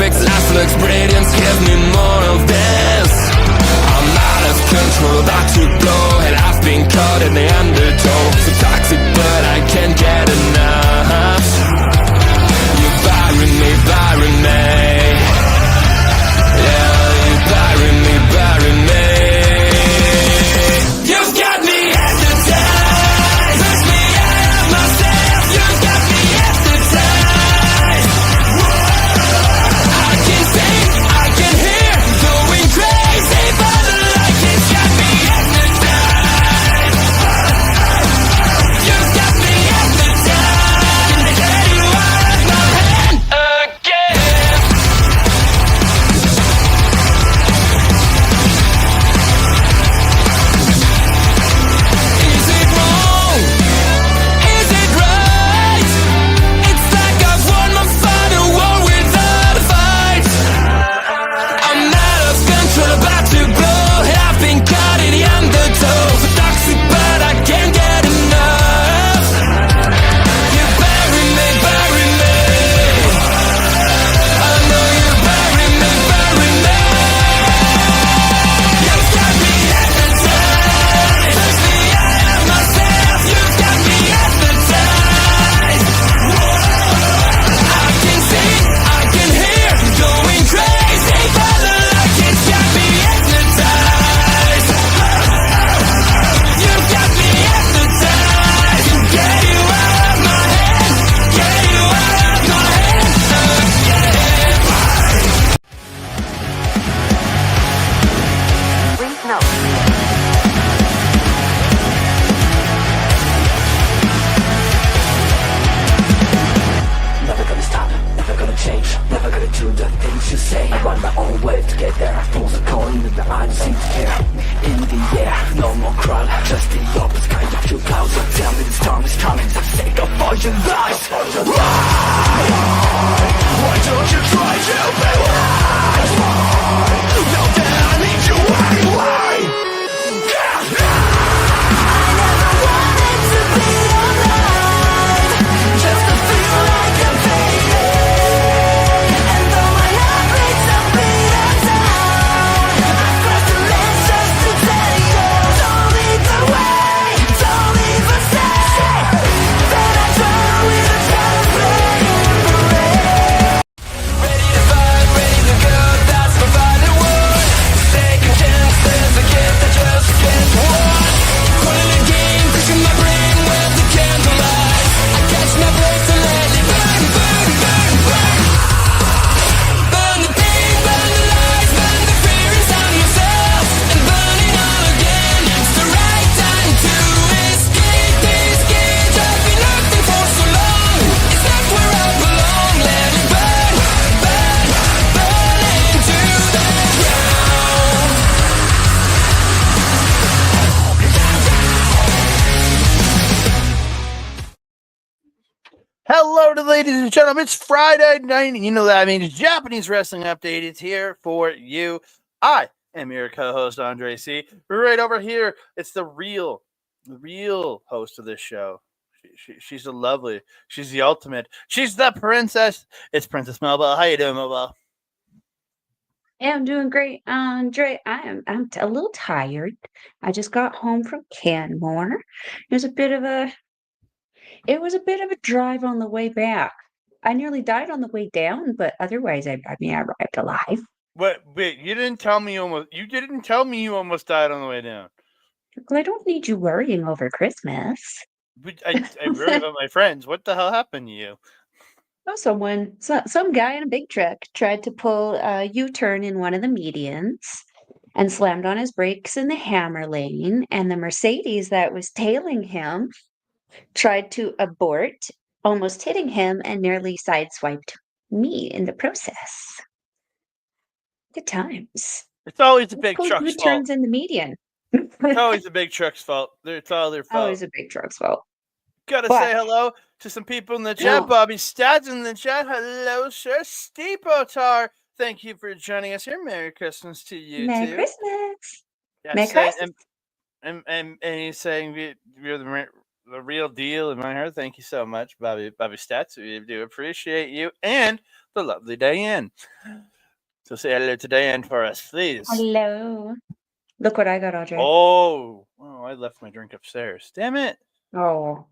makes life looks brilliant. Give me more of this. I'm out of control, about to blow, and I've been caught in the undertow. So toxic, but I can't get enough. You're burying me, burying me. Yeah, you're burying me, burying me. You've got me hypnotized, push me out of myself. You've got me hypnotized. I can see, I can hear, going crazy for the light. It's got me hypnotized. You've got me hypnotized. Can get you out of my hand again. Is it wrong? Is it right? It's like I've won my final war without a fight. I'm out of control, about to blow. I've been caught in the undertow. So toxic, but I can't get enough. You bury me, bury me. I know you bury me, bury me. You've got me hypnotized, push me out of myself. You've got me hypnotized. I can see, I can hear, going crazy for the light. It's got me hypnotized. You've got me hypnotized. Can get you out of my head, get you out of my head again. Please note. Never gonna stop, never gonna change, never gonna do the things you say. I run my own way to get there. Pulls a coin and I don't seem to care. In the air, no more crowd, just the opposite kind of few clouds. So tell me the storm is coming, so take up all your lies. Why don't you try to be wise? Know that I need you anyway. Just to feel like I'm fading. And though my heart breaks a beat of time, I've got to live just to tell you. Don't lead the way, don't leave a stay. Then I try with a celebrating parade. Ready to fight, ready to go, that's my final word. Taking chances, a gift I just can't watch. Calling a game, pushing my brain with the candlelight. I catch my breath and let it burn, burn, burn, burn. Burn the pain, burn the lies, burn the fear inside myself. And burn it all again, it's the right time to escape this cage I've been locked in for so long. It's not where I belong, let it burn, burn, burn into the ground. Hello to ladies and gentlemen. It's Friday night, and you know that means Japanese Wrestling Update is here for you. I am your co-host, Andre C. Right over here, it's the real host of this show. She's a lovely, she's the ultimate, she's the princess. It's Princess Melball. How you doing, Melball? Yeah, I'm doing great, Andre. I'm a little tired. I just got home from Canmore. It was a bit of a drive on the way back. I nearly died on the way down, but otherwise, I arrived alive. Wait, you didn't tell me you almost died on the way down. Well, I don't need you worrying over Christmas. But I worry about my friends. What the hell happened to you? Oh, some guy in a big truck tried to pull a U-turn in one of the medians and slammed on his brakes in the hammer lane, and the Mercedes that was tailing him tried to abort, almost hitting him and nearly sideswiped me in the process. Good times. It's always the big Pull truck's fault. U-turns in the median. It's always the big truck's fault. It's all their fault. Always a big truck's fault. Gotta But- say hello to some people in the chat. No. Bobby Stads in the chat. Hello, sir. Steepotar. Thank you for joining us here. Merry Christmas to you Merry too. Christmas. Yeah, Merry say- Christmas. and he's saying we're the the real deal in my heart. Thank you so much, Bobby Stats. We do appreciate you and the lovely Diane. So say hello to Diane for us, please. Hello. Look what I got, Audrey. Oh, I left my drink upstairs. Damn it! Oh,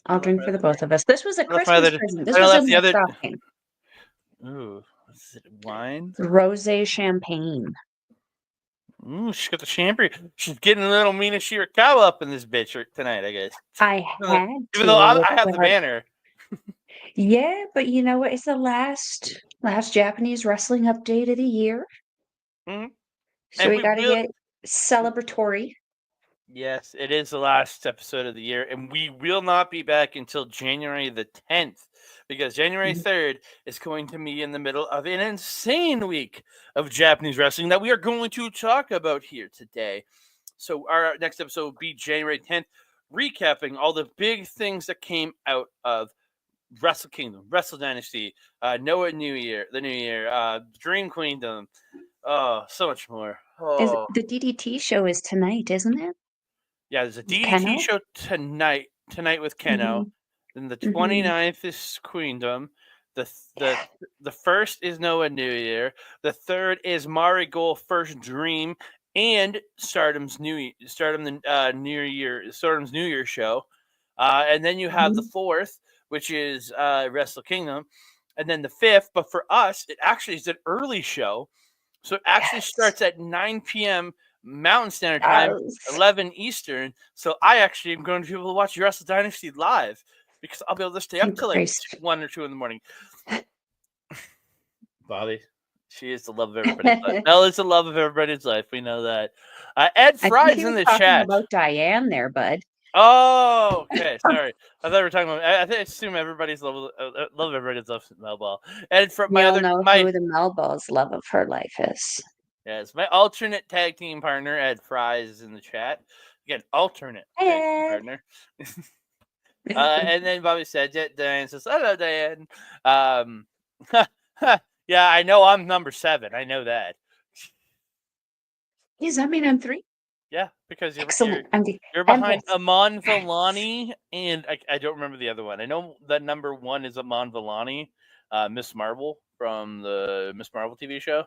I'll left drink my for the other both of us. This was a I left my Christmas other. present. This I was left in the the other. stocking. Ooh, is it wine? Rosé champagne. Ooh, she's got the champagne. She's getting a little Mina Shirakawa up in this bitch tonight, I guess. I had Even though to. I have the banner. Yeah, but you know what? It's the last Japanese wrestling update of the year. Mhm. So And we we got to will. get celebratory. Yes, it is the last episode of the year, and we will not be back until January the 10th, because January 3rd is going to be in the middle of an insane week of Japanese wrestling that we are going to talk about here today. So our next episode will be January 10th, recapping all the big things that came out of Wrestle Kingdom, Wrestle Dynasty, NOAH New Year, the New Year, Dream Queendom, so much more. Is Oh. the DDT show is tonight, isn't it? Yeah, there's a With DDT Keno? show tonight with Keno. Then the 29th is Queendom. The the first is Noah New Year. The third is Marigold First Dream and Stardom's New Year show. And then you have the fourth, which is Wrestle Kingdom. And then the fifth, but for us, it actually is an early show. So it actually starts at 9 p.m. Mountain Standard Time, Yes. 11 Eastern. So I actually am going to be able to watch Wrestle Dynasty live because I'll be able to stay up till like Christ. 1 or 2 in the morning. Bobby, she is the love of everybody's life. Mel is the love of everybody's life. We know that. Ed I think Fry's you in were the talking chat. about Diane there, bud. Oh, okay. Sorry, I thought we were talking about. I assume everybody's love everybody's love Melball. And from We my all other know my who the Melball's love of her life is. yes, my alternate tag team partner Ed Fries is in the chat. Again, alternate tag team Ed. partner. And then Bobby said, Diane says, "Hello, Diane." Yeah, I know I'm number 7. I know that. Does that mean I'm 3? Yeah, because Excellent. you're behind Empress. Amon Villani, and I don't remember the other one. I know that number 1 is Amon Villani, Miss Marvel from the Miss Marvel TV show.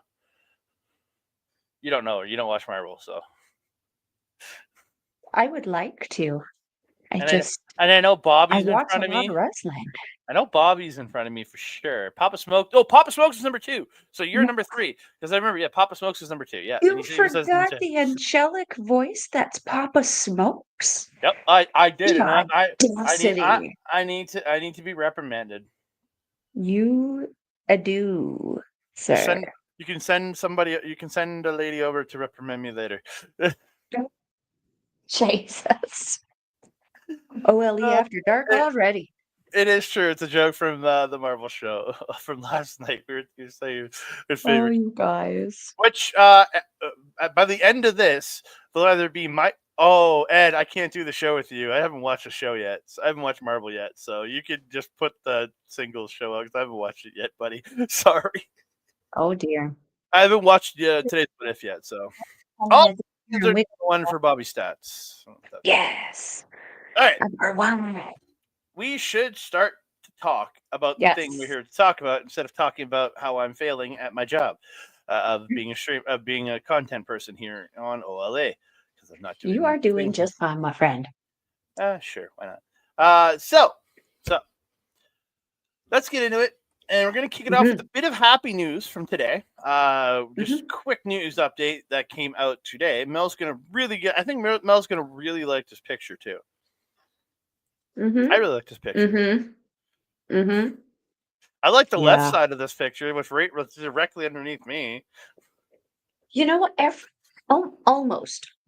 You don't know her. You don't watch Marvel, so. I would like to. I know Bobby's in watch a front of lot me. of wrestling. I know Bobby's in front of me for sure. Papa Smokes. Oh, Papa Smokes is number 2. So you're number 3 because I remember. Yeah, Papa Smokes is number 2. Yeah, You and he even says in forgot chat. the angelic voice that's Papa Smokes. Yep, I did, and Audacity. I need to be reprimanded. You do, sir. You can send somebody. You can send a lady over to reprimand me later. Jesus. OLE after dark already. It is true. It's a joke from the Marvel show from last night. We were saying his favorite. Oh, you guys. Which by the end of this, there'll either be my. Oh, Ed, I can't do the show with you. I haven't watched the show yet. So I haven't watched Marvel yet. So you could just put the singles show out because I haven't watched it yet, buddy. Sorry. Oh, dear. I haven't watched today's What If yet. So. Oh, one for Bobby Stats. Yes. All right. Number 1. We should start to talk about the thing we're here to talk about instead of talking about how I'm failing at my job of being a content person here on OLA because I'm not doing. You are doing just fine, my friend. Sure, why not? So let's get into it, and we're going to kick it off with a bit of happy news from today. Just a quick news update that came out today. Mel's going to really I think Mel's going to really like this picture too. I really like this picture. I like the left side of this picture, which was directly underneath me. You know what?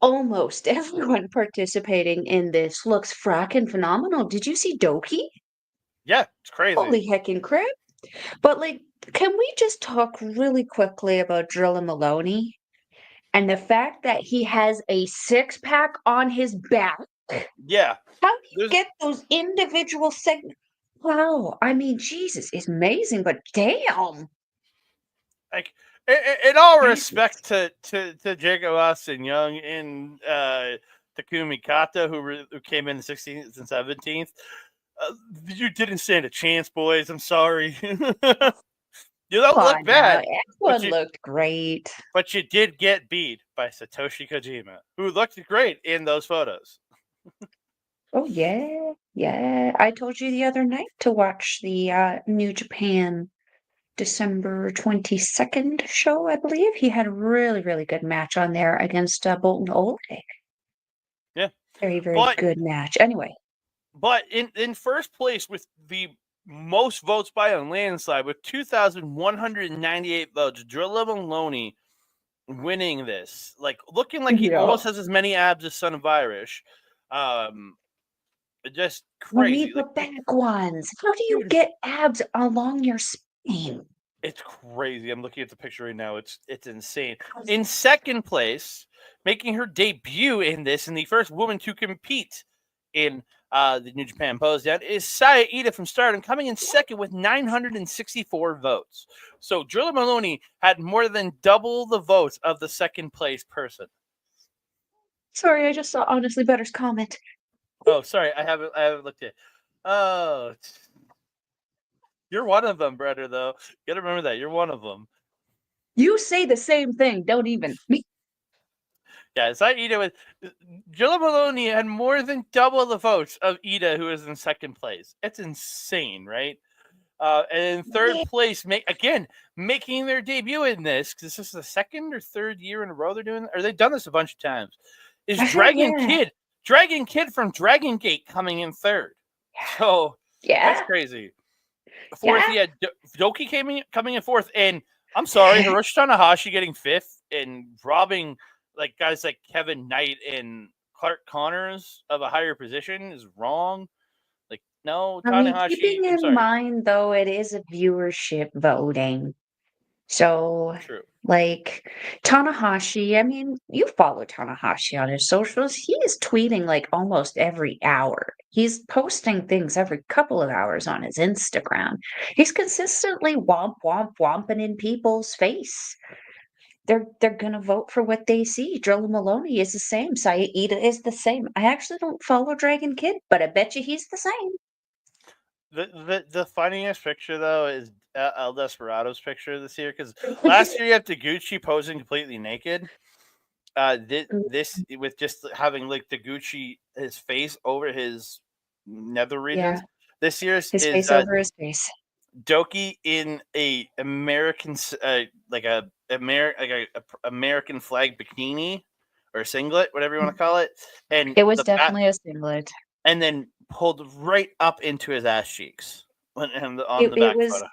Almost everyone participating in this looks fracking phenomenal. Did you see Doki? Yeah, it's crazy. Holy heckin' crap. But, like, can we just talk really quickly about Drilla Maloney and the fact that he has a 6-pack on his back? Yeah. How do you get those individual segments? Wow. I mean, Jesus, it's amazing, but damn. Like, in all respect to Jacob Austin Young and Takumi Kata, who came in the 16th and 17th. You didn't stand a chance, boys. I'm sorry. You don't Come look on now, bad, everyone looked great. but you did get beat by Satoshi Kojima, who looked great in those photos. Oh yeah, yeah. I told you the other night to watch the New Japan December 22nd show, I believe. He had a really, really good match on there against Bolton Ole. Yeah, Very, very but good match. Anyway, but in first place with the most votes by a landslide with 2,198 votes, Drilla Maloney winning this, like looking like he yeah. almost has as many abs as Son of Irish. Just You need crazy. the Like, back ones. How do you dude, get abs along your spine? it's crazy. I'm looking at the picture right now. It's insane. In second place, making her debut in this, and the first woman to compete in the New Japan Pose Down, is Saya Ida from Stardom, coming in second with 964 votes. So Drilla Maloney had more than double the votes of the second place person. Sorry, I just saw Honestly Better's comment. Oh, sorry, I haven't looked at. Oh, you're one of them, brother. Though you gotta remember that you're one of them. You say the same thing. Don't even. Yeah, so Ida was Jilla Maloney had more than double the votes of Ida, who is in second place. It's insane, right? And in third Yeah. place, making their debut in this, because this is the second or third year in a row they're doing, or they've done this a bunch of times, is Dragon Yeah. Kid. Dragon Kid from Dragon Gate coming in third. So that's Yeah. crazy. Fourth, Yeah. Doki coming in fourth, and I'm sorry, Hiroshi Tanahashi getting fifth and robbing like guys like Kevin Knight and Clark Connors of a higher position is wrong. Like, no, I mean, Tanahashi, keeping I'm in sorry. mind, though, it is a viewership voting. So, True. like, Tanahashi, I mean, you follow Tanahashi on his socials. He is tweeting like almost every hour. He's posting things every couple of hours on his Instagram. He's consistently womping in people's face. They're gonna vote for what they see. Drilla Maloney is the same. Saida is the same. I actually don't follow Dragon Kid, but I bet you he's the same. The funniest picture though is El Desperado's picture this year, because last year you had Taguchi posing completely naked. This with just having like Taguchi his face over his nether regions. Yeah, This year's his is face over his face. Doki in a American American flag bikini or singlet, whatever you want to call it, and It was definitely a singlet. and then pulled right up into his ass cheeks on It, the it back was photo.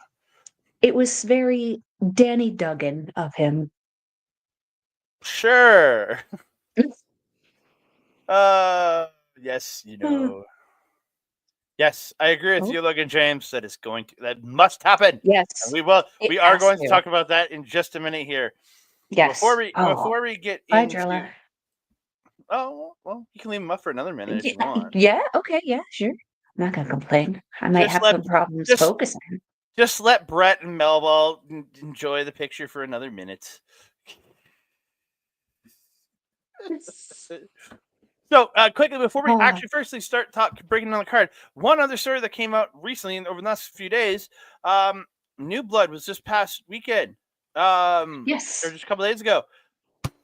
it was very Danny Duggan of him. Sure. Yes, you know. Yes, I agree with Oh, you, Logan James. That must happen. yes, And we will. it We are has going to to. talk about that in just a minute here. Yes. Before we get Bye, into, Drilla. oh well, you can leave them up for another minute if you want. Yeah, okay, yeah, sure. I'm not gonna complain. I might have some problems just focusing. just let Brett and Melball enjoy the picture for another minute. So, quickly before we actually firstly start breaking down the card, one other story that came out recently over the last few days. New Blood was just past weekend. Yes. Or just a couple days ago.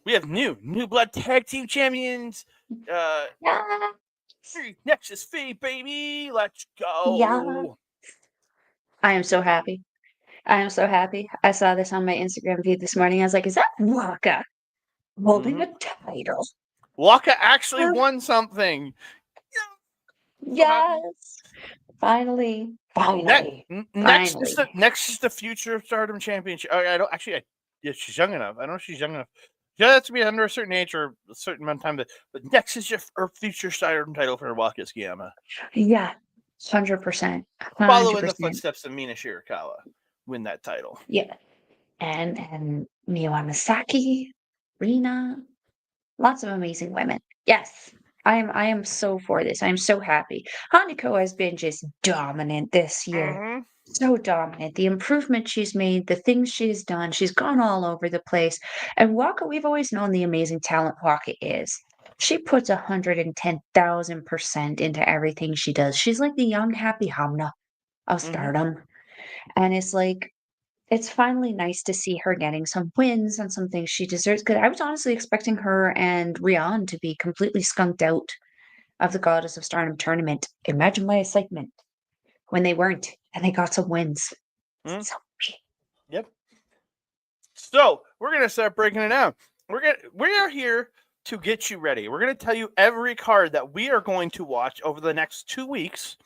We have New Blood Tag Team Champions. Nexus Fee, baby. Let's go. Yeah. I am so happy. I am so happy. I saw this on my Instagram feed this morning. I was like, is that Waka holding a title? Waka actually won something. Yes. Finally. Next is the future Stardom Championship. I don't actually. She's young enough. I don't know if she's young enough. She has to be under a certain age or a certain amount of time. But next is your future Stardom title for Waka Tsukiyama. Yeah, 100%. Follow in the footsteps of Mina Shirakawa. Win that title. Yeah, and Miwa Misaki, Rina, lots of amazing women. Yes, I am so for this. I'm so happy. Hanako has been just dominant this year. Mm-hmm. So dominant. The improvement she's made, the things she's done, she's gone all over the place. And Waka, we've always known the amazing talent Waka is. She puts 110,000% into everything she does. She's like the young happy Hamna of Mhm. Stardom. And it's like, it's finally nice to see her getting some wins on some things she deserves. Because I was honestly expecting her and Rian to be completely skunked out of the Goddess of Stardom tournament. Imagine my excitement when they weren't and they got some wins. Mhm. So Yep. So we're gonna start breaking it down. We are here to get you ready. We're gonna tell you every card that we are going to watch over the next 2 weeks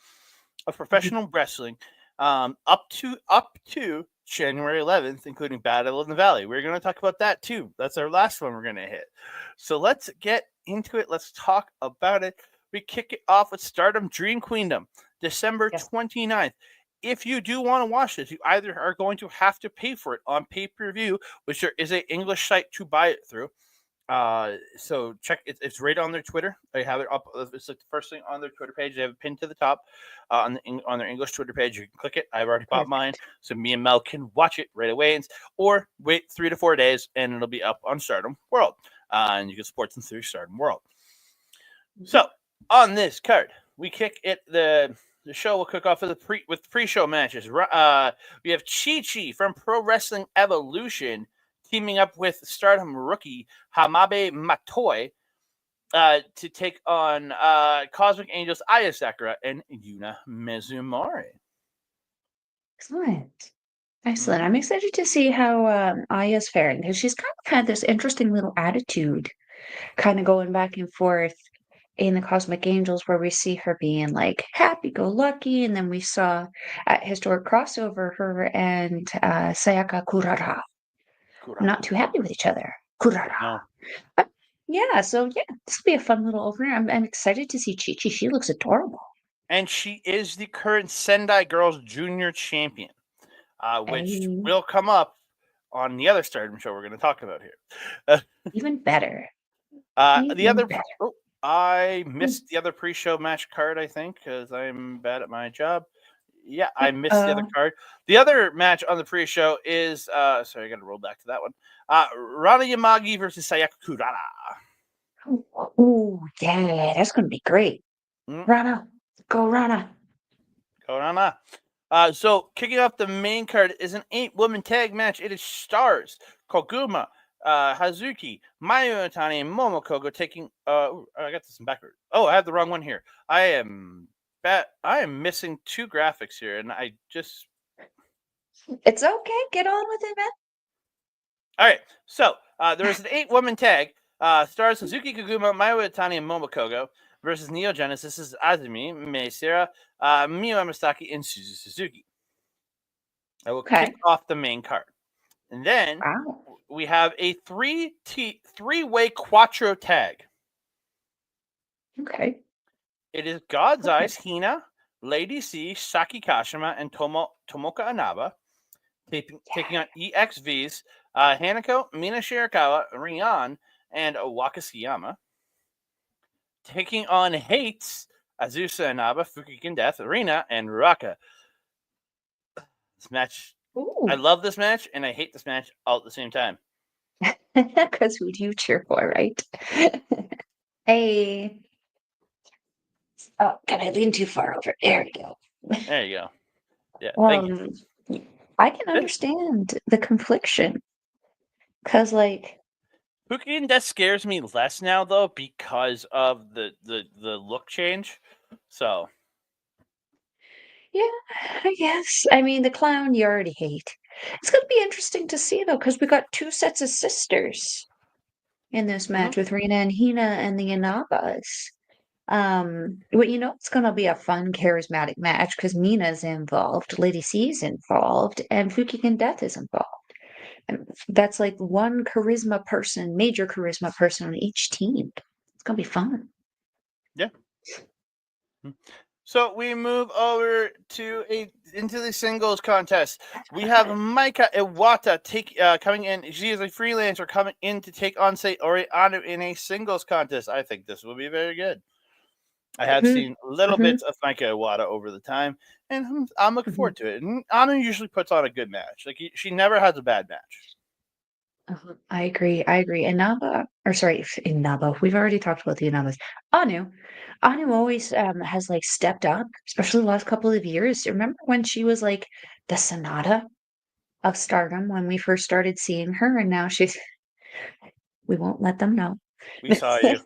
of professional wrestling, up to January 11th, including Battle in the Valley. We're going to talk about that too. That's our last one we're going to hit. So let's get into it. Let's talk about it. We kick it off with Stardom Dream Queendom, December Yes. 29th. If you do want to watch this, you either are going to have to pay for it on pay-per-view, which there is an English site to buy it through. So check it, it's right on their Twitter. They have it up. It's like the first thing on their Twitter page. They have it pinned to the top on their English Twitter page. You can click it. I've already bought mine, so me and Mel can watch it right away, or wait 3 to 4 days, and it'll be up on Stardom World, and you can support them through Stardom World. So on this card, we kick it. The show will kick off with pre-show matches. We have Chi Chi from Pro Wrestling Evolution teaming up with Stardom rookie Hamabe Matoi to take on Cosmic Angels Aya Sakura and Yuna Mizumori. Excellent. Excellent. I'm excited to see how Aya's faring because she's kind of had this interesting little attitude, kind of going back and forth in the Cosmic Angels, where we see her being like happy go lucky, and then we saw at Historic Crossover her and Sayaka Kurara not too happy with each other. Kurara. No. But yeah, so yeah, this will be a fun little opener. I'm excited to see Chi Chi. She looks adorable. And she is the current Sendai Girls Junior Champion, which Hey, will come up on the other Stardom show we're going to talk about here. even better. The Even other, better. I missed the other pre-show match card, I think, because I'm bad at my job. Yeah, I missed the other card. The other match on the pre-show is, sorry, I got to roll back to that one. Rana Yamagi versus Sayaka Kurara. Oh, yeah, that's going to be great. Rana, go Rana. Go Rana. So kicking off the main card is an 8-woman tag match. It is stars Koguma, Hazuki, Mayu Itani, and Momokogo taking. I got this in backward. Oh, I have the wrong one here. I am missing 2 graphics here, and I just. It's okay. Get on with it, man. All right. So there is an 8-woman tag. Stars Hazuki, Koguma, Mayu Itani, and Momokogo versus Neo Genesis. This is Azumi, Meisera, Miyu Amasaki, and Suzu Suzuki. I will kick off the main card. And then we have a three-way Quattro tag. Okay. It is God's Eyes, Hina, Lady C, Saki Kashima, and Tomoka Inaba taking on EXVs, Hanako, Mina Shirakawa, Rian, and Wakasuyama. Taking on Hates, Azusa Inaba, Fukigen Death, Rina, and Raka. This match, I love this match, and I hate this match all at the same time. Because who do you cheer for, right? Hey. Oh, can I lean too far over? There we go. There you go. Yeah, thank you. I can understand the confliction. Because, like, Fukigen Death scares me less now, though, because of the look change. So. Yeah, I guess. I mean, the clown you already hate. It's going to be interesting to see, though, because we got 2 sets of sisters in this match with Rina and Hina and the Inabas. Well, it's going to be a fun, charismatic match because Mina's involved, Lady C's involved, and Fukigen Death is involved. And that's like one major charisma person on each team. It's going to be fun. Yeah. So we move over into the singles contest. We have Maika Iwata coming in. She is a freelancer coming in to take on Saori Anu in a singles contest. I think this will be very good. I have seen little bits of Maika Iwata over the time, and I'm looking forward to it. And Anu usually puts on a good match. Like she never has a bad match. I agree. I agree. Inaba, or sorry, Inaba. We've already talked about the Inabas. Anu, Anu always has like stepped up, especially the last couple of years. Remember when she was like the Sonata of Stardom when we first started seeing her, and now she's. We won't let them know. We saw you.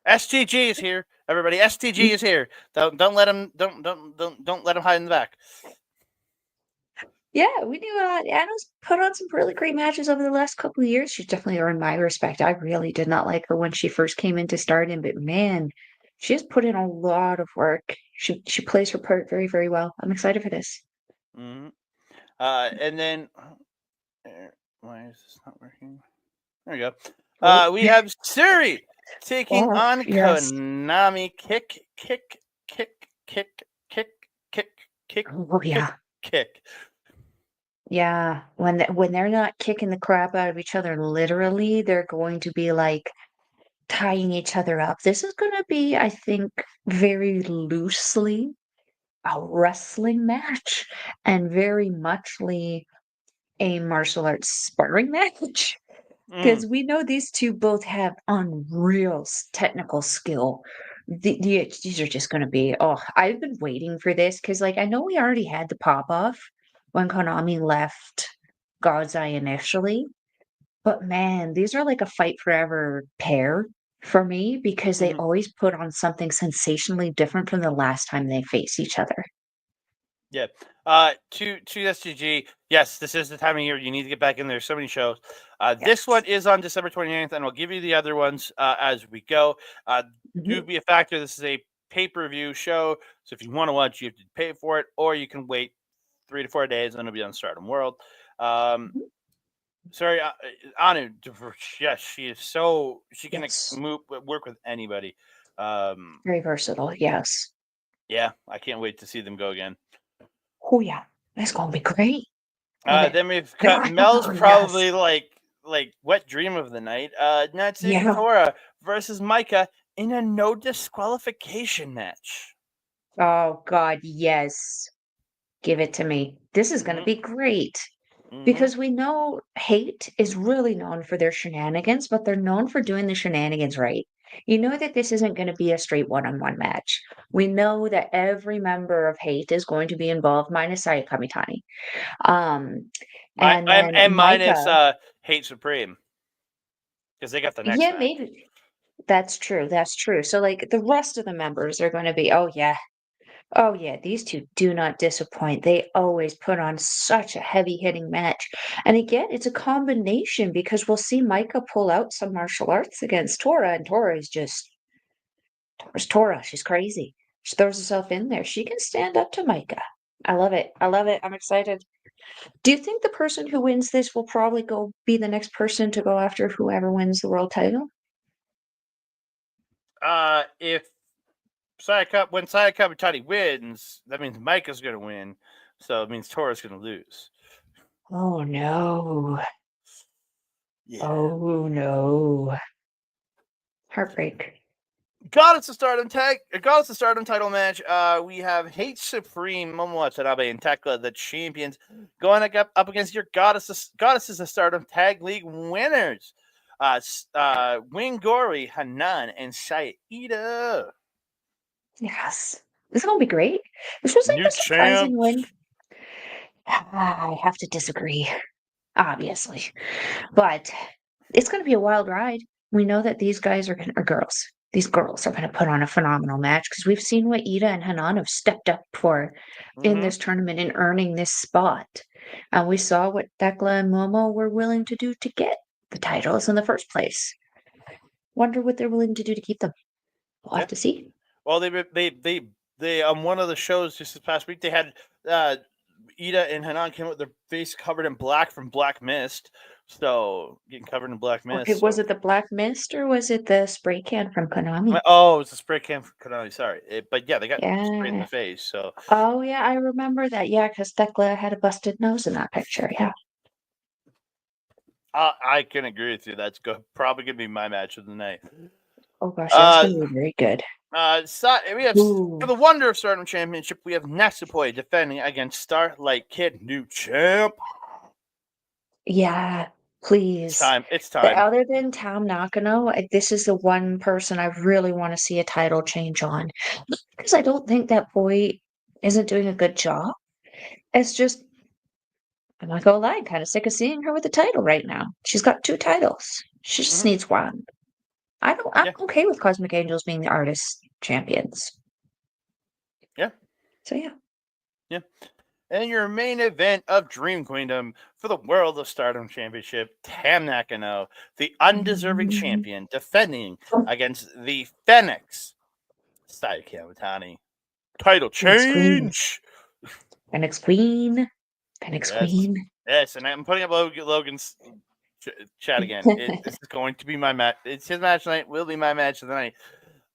STG is here, everybody. STG is here. Don't let him don't let him hide in the back. Yeah, we knew Anna's put on some really great matches over the last couple of years. She's definitely earned my respect. I really did not like her when she first came into Stardom, but man, she has put in a lot of work. She plays her part very, very well. I'm excited for this. Mm-hmm. And then why is this not working? There we go. Oh, We have Suri taking oh, on yes. Konami. Kick, kick, kick, kick, kick, kick, kick, Oh, yeah. kick. Yeah. When they're not kicking the crap out of each other, literally, they're going to be like tying each other up. This is going to be, I think, very loosely a wrestling match and very muchly a martial arts sparring match Mm. because we know these two both have unreal technical skill. These are just going to be, oh, I've been waiting for this because, like, I know we already had the pop off when Konami left God's Eye initially, but man, these are like a fight forever pair for me because they Mhm. always put on something sensationally different from the last time they face each other. Yeah. To SGG, yes, this is the time of year you need to get back in. There's so many shows. This one Yes. is on December 29th, and I'll give you the other ones as we go. Do Mhm. be a factor. This is a pay-per-view show, so if you want to watch, you have to pay for it, or you can wait 3 to 4 days, and it'll be on Stardom World. Mhm. Sorry, Anu. Yes, she is so she can Yes. work with anybody. Um, Very versatile. Yes. yeah, I can't wait to see them go again. Oh, yeah. That's going to be great. Love it. Then we've got Mel's Oh, yes. probably like wet dream of the night. Natsuki Yeah. Tora versus Micah in a no disqualification match. Oh, God. Yes. Give it to me. This is going to Mm-hmm. be great Mm-hmm. because we know Hate is really known for their shenanigans, but they're known for doing the shenanigans right. You know that this isn't going to be a straight one-on-one match. We know that every member of Hate is going to be involved, minus Saya Kamitani. Um, and then And minus Micah, Hate Supreme because they got the next yeah, match. maybe that's true. That's true. So, like, the rest of the members are going to be, oh, yeah. Oh, yeah. These two do not disappoint. They always put on such a heavy hitting match. And again, it's a combination because we'll see Micah pull out some martial arts against Tora, and Tora is just, Tora's Tora. She's crazy. She throws herself in there. She can stand up to Micah. I love it. I love it. I'm excited. Do you think the person who wins this will probably go be the next person to go after whoever wins the world title? If when Saya Kamitani wins, that means Micah's going to win. So it means Tora's going to lose. Oh no. Yeah. Oh no. Heartbreak. Goddess of Stardom title match. We have Hate Supreme, Momo Watanabe, and Tekla, the champions, going up against your Goddesses of Stardom tag league winners. Wingori, Hanan, and Saida. Yes. This is gonna be great. This was like New a surprising champs. win. I have to disagree, obviously. But it's gonna be a wild ride. We know that these guys are gonna, or girls. These girls are gonna put on a phenomenal match because we've seen what Ida and Hanan have stepped up for in Mm-hmm. this tournament and earning this spot. And we saw what Thekla and Momo were willing to do to get the titles in the first place. Wonder what they're willing to do to keep them. We'll Yeah. have to see. Well, they on one of the shows just this past week they had Ida and Hanan came out with their face covered in black from Black Mist. So getting covered in Black Okay, Mist. was So it the Black Mist or was it the spray can from Konami? oh, it was a spray can for Konami. Sorry, but yeah, they got sprayed in the Yeah. face. So Oh, yeah, I remember that. Yeah, because Thekla had a busted nose in that picture. Yeah. I can agree with you. That's probably gonna be my match of the night. Oh gosh, yeah, it's Uh, gonna be very good. we have for Ooh. the Wonder of Stardom Championship. We have Natsupoi defending against Starlight Kid, new champ. Yeah. Please. It's But time. other than Tam Nakano, this is the one person I really want to see a title change on. Not because I don't think that boy isn't doing a good job. It's just, I'm not gonna lie, I'm kind of sick of seeing her with the title right now. She's got 2 titles. She just Mhm. needs one. I'm Yeah. okay with Cosmic Angels being the artist champions. Yeah. So yeah. Yeah. And your main event of Dream Kingdom for the World of Stardom Championship, Tam Nakano, the undeserving champion, defending against the Phoenix, Saya Kamitani. Title Phoenix Queen. change! Phoenix Queen. Phoenix Yes. Queen. Yes, and I'm putting up Logan's chat again. This is going to be my match. It's his match tonight. Will be my match of the night,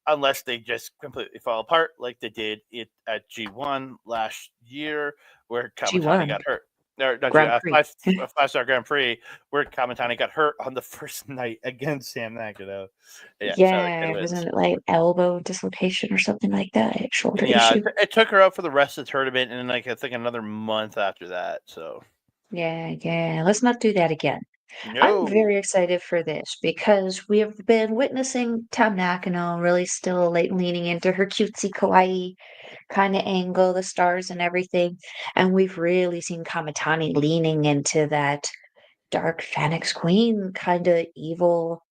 unless they just completely fall apart, like they did it at G1 last year, where Kamitani G1. got hurt. Or not Grand G1, Prix. a 5-star Grand Prix, where Kamitani got hurt on the first night against Sam Nakano. Yeah, Yeah, wasn't it like elbow dislocation or something like that? Shoulder yeah, issue. it took her out for the rest of the tournament, and like I think another month after that. So Yeah. Let's not do that again. I'm no, very excited for this because we have been witnessing Tam Nakano really still like leaning into her cutesy kawaii kind of angle, the stars and everything. And we've really seen Kamitani leaning into that dark Phoenix Queen kind of evil,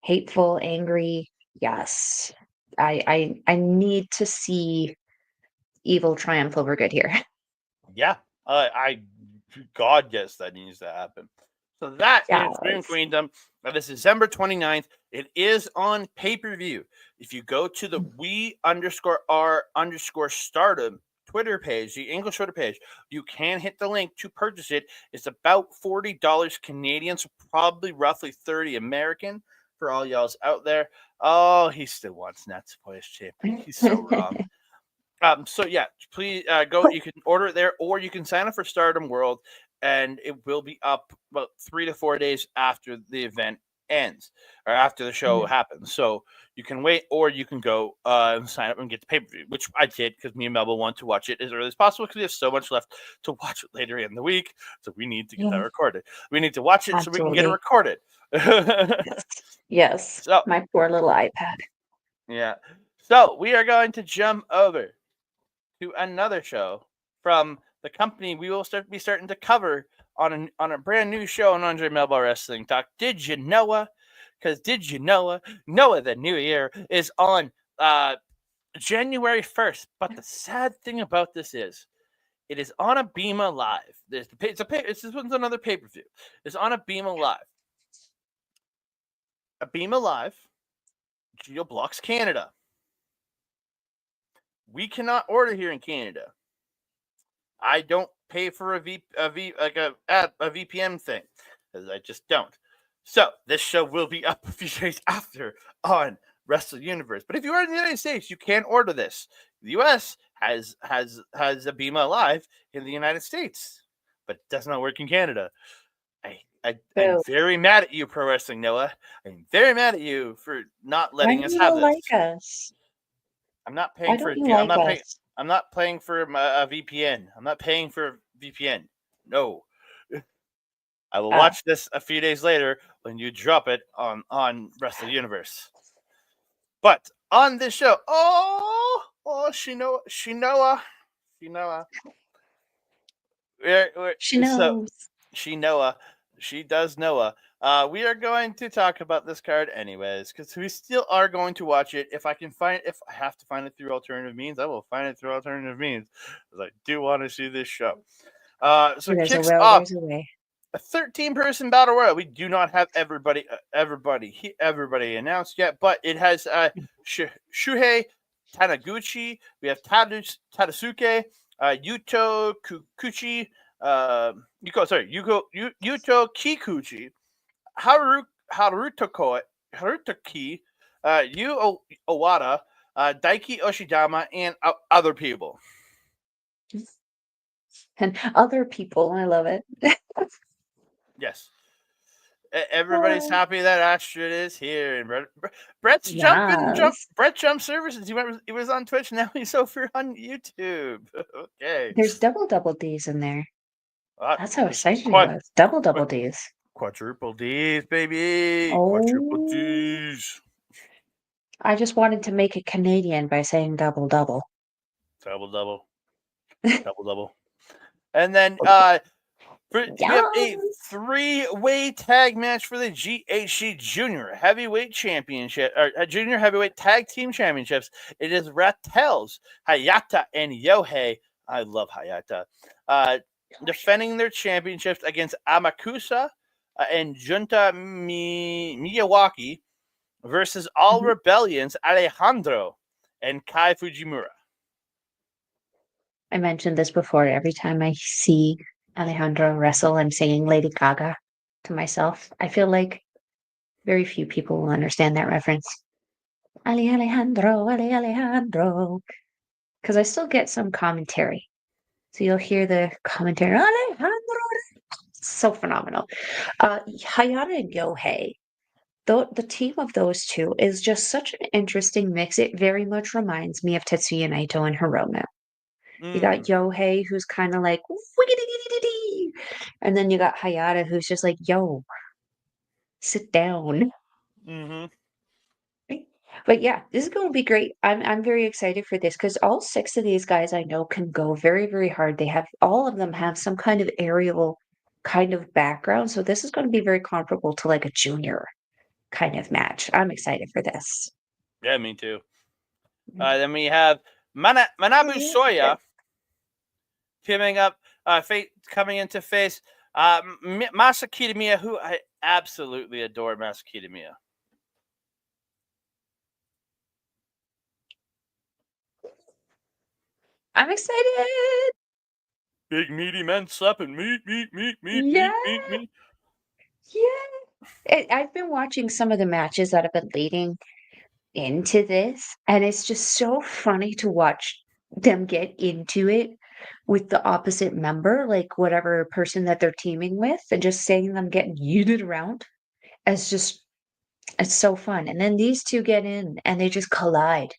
hateful, angry. Yes. I need to see evil triumph over good here. yeah, God, yes, that needs to happen. So that is Dream Yes. Queendom. This is December 29th. It is on pay-per-view. If you go to the we_r_stardom Twitter page, the English Twitter page, you can hit the link to purchase it. It's about $40 Canadian, so probably roughly 30 American for all y'all's out there. Oh, he still wants Natsuko as champion. He's so wrong. So yeah, please go. You can order it there, or you can sign up for Stardom World, and it will be up about 3 to 4 days after the event ends or after the show happens. So you can wait, or you can go and sign up and get the pay per view, which I did because me and Melba want to watch it as early as possible because we have so much left to watch it later in the week. So we need to get that Yeah. recorded. We need to watch it so we can get it Absolutely. recorded. Yes. So My poor little iPad. yeah, so we are going to jump over to another show from the company we will be starting to cover on a brand new show on Andre and Melball Wrestling Talk. Did you know? Because did you know? Noah the New Year is on January 1st. But the sad thing about this is, it is on a Beam Live. This one's another pay per view. It's on a Beam Live. A Beam Live. Geo Blocks Canada. We cannot order here in Canada. I don't pay for a VPN thing, because I just don't. So this show will be up a few days after on Wrestle Universe. But if you are in the United States, you can order this. The US has a Bema Live in the United States, but it does not work in Canada. I'm So, very mad at you, Pro Wrestling Noah. I'm very mad at you for not why letting do us you have don't this. like us? I'm not Why paying for don't it. you like us? I'm not paying for a VPN. I'm not paying for a VPN. No. I will watch this a few days later when you drop it on Wrestle Universe. But on this show, Shinoa. She knows. Shinoa. She does Noah. We are going to talk about this card anyways, because we still are going to watch it. If I have to find it through alternative means, I will find it through alternative means, because I do want to see this show. So it There's a kicks will, off there's a way. a 13-person battle royal. We do not have everybody announced yet, but it has Shuhei Taniguchi. We have Tadasuke, Yuto Kikuchi, Yuto Kikuchi, Harutoki, Yu Owada, Daiki Oshidama, and other people. And other people, I love it. Yes. Everybody's happy that Astrid is here, and Brett's Yes. Brett jumped services. He was on Twitch, now he's over on YouTube. Okay. There's double Ds in there. That's how excited he Quite was. Double Ds. Quadruple D's, baby. Oh. Quadruple D's. I just wanted to make it Canadian by saying double double. Double. And then we have a Yum. 3-way tag match for the GHC Junior Heavyweight Championship, or Junior Heavyweight Tag Team Championships. It is Rattels, Hayata, and Yohei. I love Hayata. Defending their championships against Amakusa and Junta Miyawaki versus All Rebellions, Alejandro and Kai Fujimura. I mentioned this before. Every time I see Alejandro wrestle, I'm singing Lady Gaga to myself. I feel like very few people will understand that reference. Alejandro, Alejandro. Because I still get some commentary. So you'll hear the commentary, Alejandro. So phenomenal. Hayata and Yohei. The team of those two is just such an interesting mix. It very much reminds me of Tetsuya Naito and Hiromu. You got Yohei, who's kind of like, "Wiggity-dee-dee-dee-dee," and then you got Hayata, who's just like, yo, sit down. Mm-hmm. But yeah, this is going to be great. I'm very excited for this because all 6 of these guys I know can go very, very hard. They have all of them have some kind of aerial kind of background, so this is going to be very comparable to like a junior kind of match. I'm excited for this. Yeah, me too. Then we have Manabu Soya coming into face Masa Kitamiya, who I absolutely adore. Masa Kitamiya. I'm excited. Big meaty men slapping meat. Yeah. Yeah. I've been watching some of the matches that have been leading into this, and it's just so funny to watch them get into it with the opposite member, like whatever person that they're teaming with, and just seeing them getting yeeted around. It's so fun. And then these two get in and they just collide.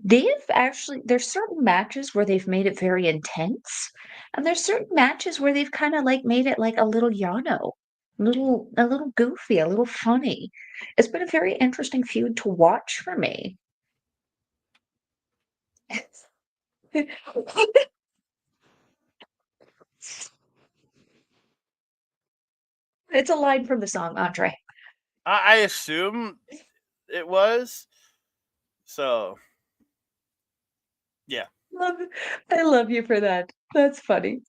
There's certain matches where they've made it very intense, and there's certain matches where they've kind of like made it like a little Yano, a little goofy, a little funny. It's been a very interesting feud to watch for me. It's a line from the song, Andre. I assume it was. So, yeah. I love you for that. That's funny.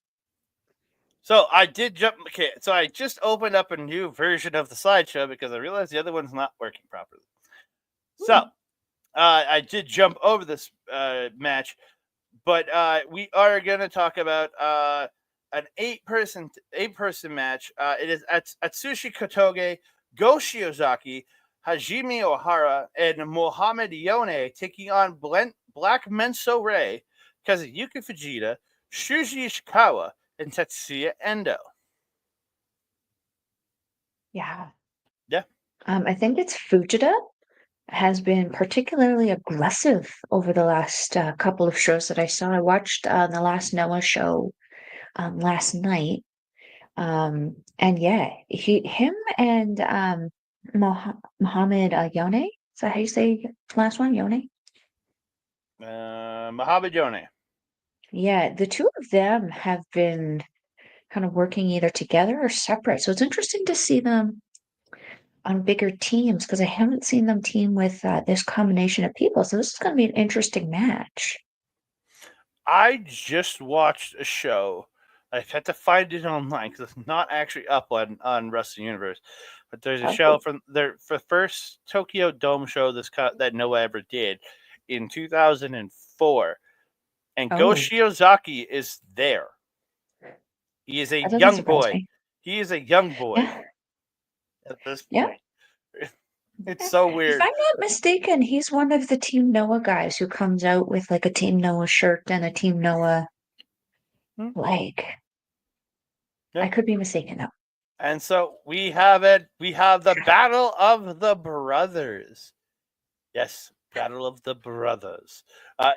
So I did jump. Okay, so I just opened up a new version of the slideshow because I realized the other one's not working properly. So I did jump over this match, but we are going to talk about an eight-person match. It is Atsushi Kotoge, Go Shiozaki, Hajime Ohara, and Mohamed Yone taking on Black Menso Ray, Kazuyuki Fujita, Shuji Ishikawa, and Tetsuya Endo. Yeah. Yeah. I think it's Fujita has been particularly aggressive over the last couple of shows that I saw. I watched the last NOAH show last night. And yeah, him and Mohammed Yone, is that how you say the last one, Yone? Mohamed Yone. Yeah, the two of them have been kind of working either together or separate. So it's interesting to see them on bigger teams because I haven't seen them team with this combination of people. So this is going to be an interesting match. I just watched a show. I had to find it online because it's not actually up on Wrestling Universe. But there's a show from their first Tokyo Dome show that Noah ever did in 2004. And Go Shiozaki is there. He is a young boy. He is a young boy at this point. Yeah. It's so weird. If I'm not mistaken, he's one of the Team Noah guys who comes out with like a Team Noah shirt and a Team Noah flag. Yeah. I could be mistaken though. And so we have it. We have the Battle of the Brothers. Yes, Battle of the Brothers.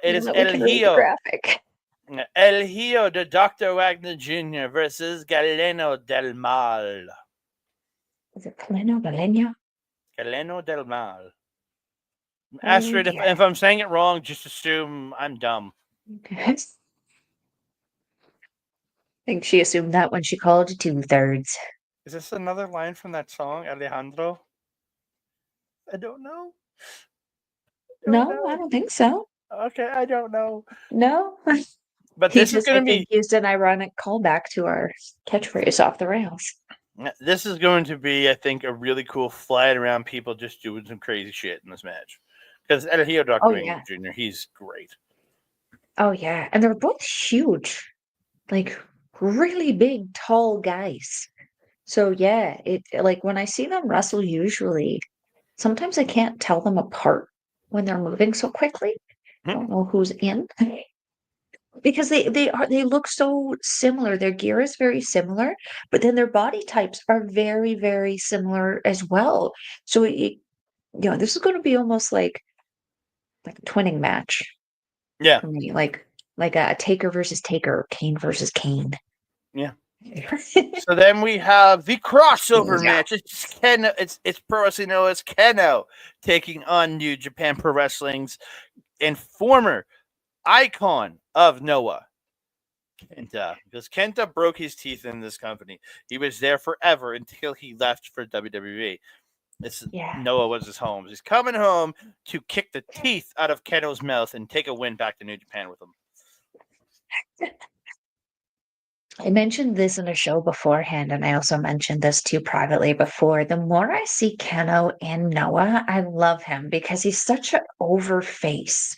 It is El Hijo. El Hijo de Dr. Wagner Jr. versus Galeno del Mal. Is it Galeno? Galeno del Mal. Oh, Astrid, yeah. if I'm saying it wrong, just assume I'm dumb. I think she assumed that when she called 2/3. Is this another line from that song, Alejandro? I don't know. No, I don't think so. Okay, I don't know. No. But He this is just, going I to think, be used an ironic callback to our catchphrase off the rails. This is going to be, I think, a really cool flying around people just doing some crazy shit in this match. Because El Hijo Oh, Dr. yeah. Jr., he's great. Oh, yeah. And they're both huge, like really big, tall guys. So, yeah, it like when I see them wrestle, usually, sometimes I can't tell them apart when they're moving so quickly. Don't know who's in. Because they look so similar. Their gear is very similar, but then their body types are very, very similar as well. So this is going to be almost like a twinning match Yeah, for me, like a Taker versus Taker, Kane versus Kane. yeah. So then we have the crossover Yeah. match. It's Keno. It's Pro Wrestling NOAH's Keno taking on New Japan Pro Wrestling's and former icon of Noah, Kenta. Because Kenta broke his teeth in this company. He was there forever until he left for WWE. Yeah. Noah was his home. He's coming home to kick the teeth out of Keno's mouth and take a win back to New Japan with him. I mentioned this in a show beforehand, and I also mentioned this too privately before. The more I see Keno and Noah, I love him because he's such an over face.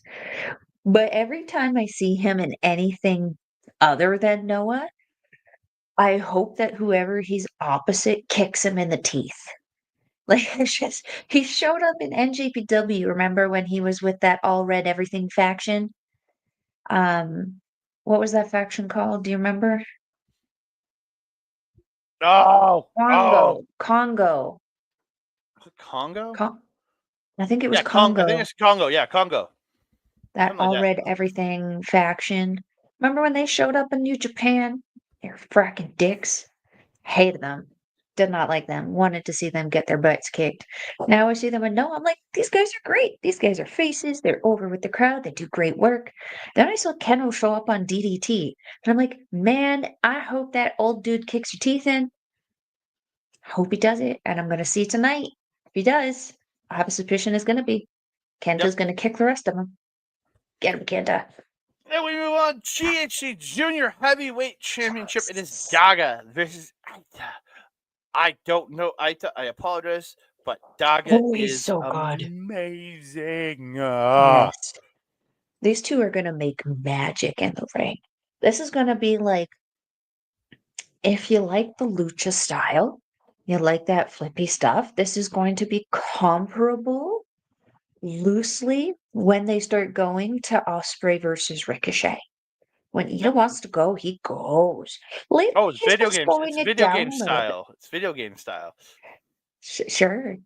But every time I see him in anything other than Noah, I hope that whoever he's opposite kicks him in the teeth. Like it's just he showed up in NJPW, remember when he was with that all red everything faction? What was that faction called? Do you remember? Oh, Congo. Congo? I think it was Yeah, Congo. I think Congo, it's Congo. Yeah, Congo. that Something like all that. red everything faction. Remember when they showed up in New Japan? They're fracking dicks. Hated them. Did not like them. Wanted to see them get their butts kicked. Now I see them and no, I'm like, these guys are great. These guys are faces. They're over with the crowd. They do great work. Then I saw Keno show up on DDT. And I'm like, man, I hope that old dude kicks your teeth in. Hope he does it. And I'm going to see tonight. If he does, I have a suspicion it's going to be. Kenta's going to kick the rest of them. Get him, Kenta. Then we move on. GHC Junior Heavyweight Championship. It is Daga versus Aita. I don't know Aita. I apologize, but Daga Oh, he's is so good. amazing. Yes. These two are going to make magic in the ring. This is going to be like, if you like the lucha style, you like that flippy stuff, this is going to be comparable loosely when they start going to Osprey versus Ricochet. When Ida wants to go, he goes. Lately, Oh, it's he's video been games. slowing It's it video down game a little bit. style. It's video game style. Sure.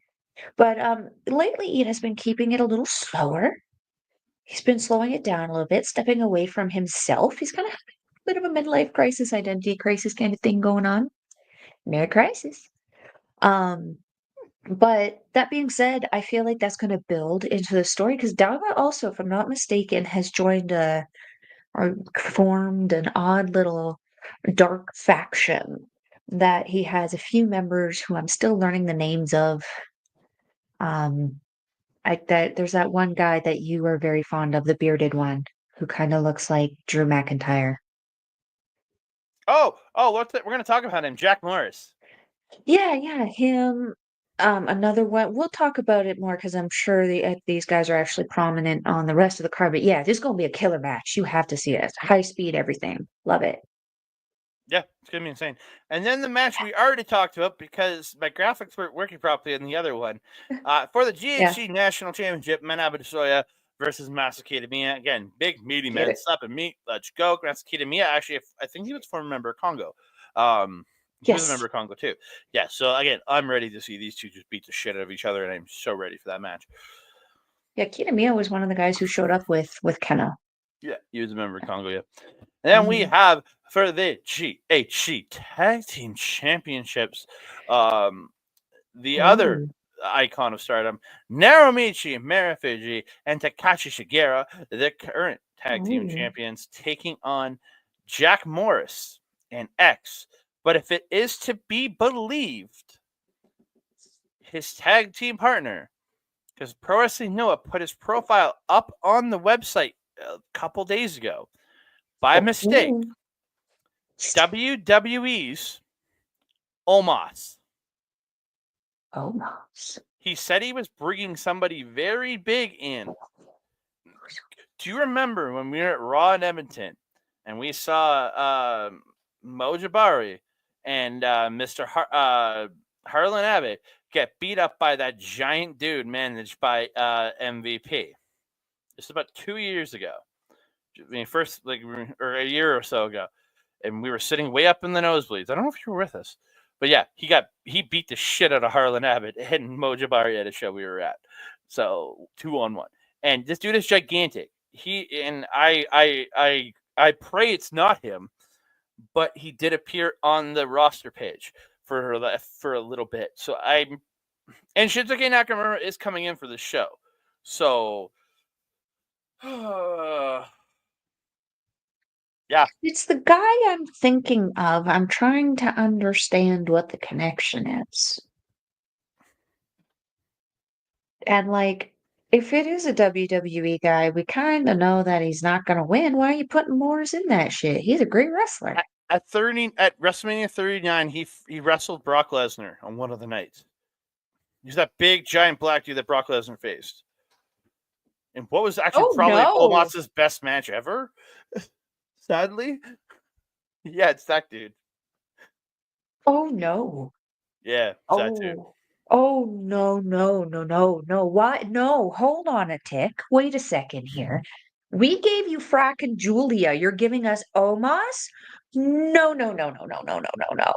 But lately Ian has been keeping it a little slower. He's been slowing it down a little bit, stepping away from himself. He's kind of having a bit of a midlife crisis, identity crisis kind of thing going on. Midlife crisis. But that being said, I feel like that's going to build into the story because Daga also, if I'm not mistaken, has joined or formed an odd little dark faction that he has a few members who I'm still learning the names of. There's that one guy that you are very fond of, the bearded one, who kind of looks like Drew McIntyre. Oh, we're going to talk about him, Jack Morris. Yeah, him. Another one. We'll talk about it more because I'm sure these guys are actually prominent on the rest of the card. But yeah, this is gonna be a killer match. You have to see it. High speed, everything. Love it. Yeah, it's going to be insane. And then the match we already talked about because my graphics weren't working properly in the other one. For the GHC National Championship, Manabu Soya versus Masakita Miya. Again, big meaty Get man. it. Slap and meat. Let's go. Masakita Miya, actually, I think he was a former member of Congo. He was a Yes. member of Congo too. Yeah, so again, I'm ready to see these two just beat the shit out of each other, and I'm so ready for that match. Yeah, Kitamiya was one of the guys who showed up with Kenna. Yeah, he was a member of Congo, yeah. And then we have for the GHC Tag Team Championships, the other Ooh. icon of Stardom, Narumichi Marufuji and Takashi Shigeru, the current tag team Ooh. champions, taking on Jack Morris and X. But if it is to be believed, his tag team partner, because Pro Wrestling Noah put his profile up on the website a couple days ago by mistake, Ooh. WWE's Omos. Almost. He said he was bringing somebody very big in. Do you remember when we were at Raw in Edmonton and we saw Mo Jabari and Mr. Harlan Abbott get beat up by that giant dude managed by MVP? This is about 2 years ago. I mean, or a year or so ago, and we were sitting way up in the nosebleeds. I don't know if you were with us, but yeah, he beat the shit out of Harlan Abbott and Mo Jabari at a show we were at. So 2-on-1, and this dude is gigantic. I pray it's not him, but he did appear on the roster page for a little bit. So and Shinsuke Nakamura is coming in for the show. So yeah. It's the guy I'm thinking of. I'm trying to understand what the connection is. And like, if it is a WWE guy, we kind of know that he's not going to win. Why are you putting Morris in that shit? He's a great wrestler. At WrestleMania 39, he wrestled Brock Lesnar on one of the nights. He's that big giant black dude that Brock Lesnar faced. And what was actually probably Omos's best match ever? Sadly. Yeah, it's that dude. Oh no. Yeah, it's that dude. Oh no, no, no, no, no. Why? No, hold on a tick. Wait a second here. We gave you Frack and Julia. You're giving us Omos? No, no, no, no, no, no, no, no, no.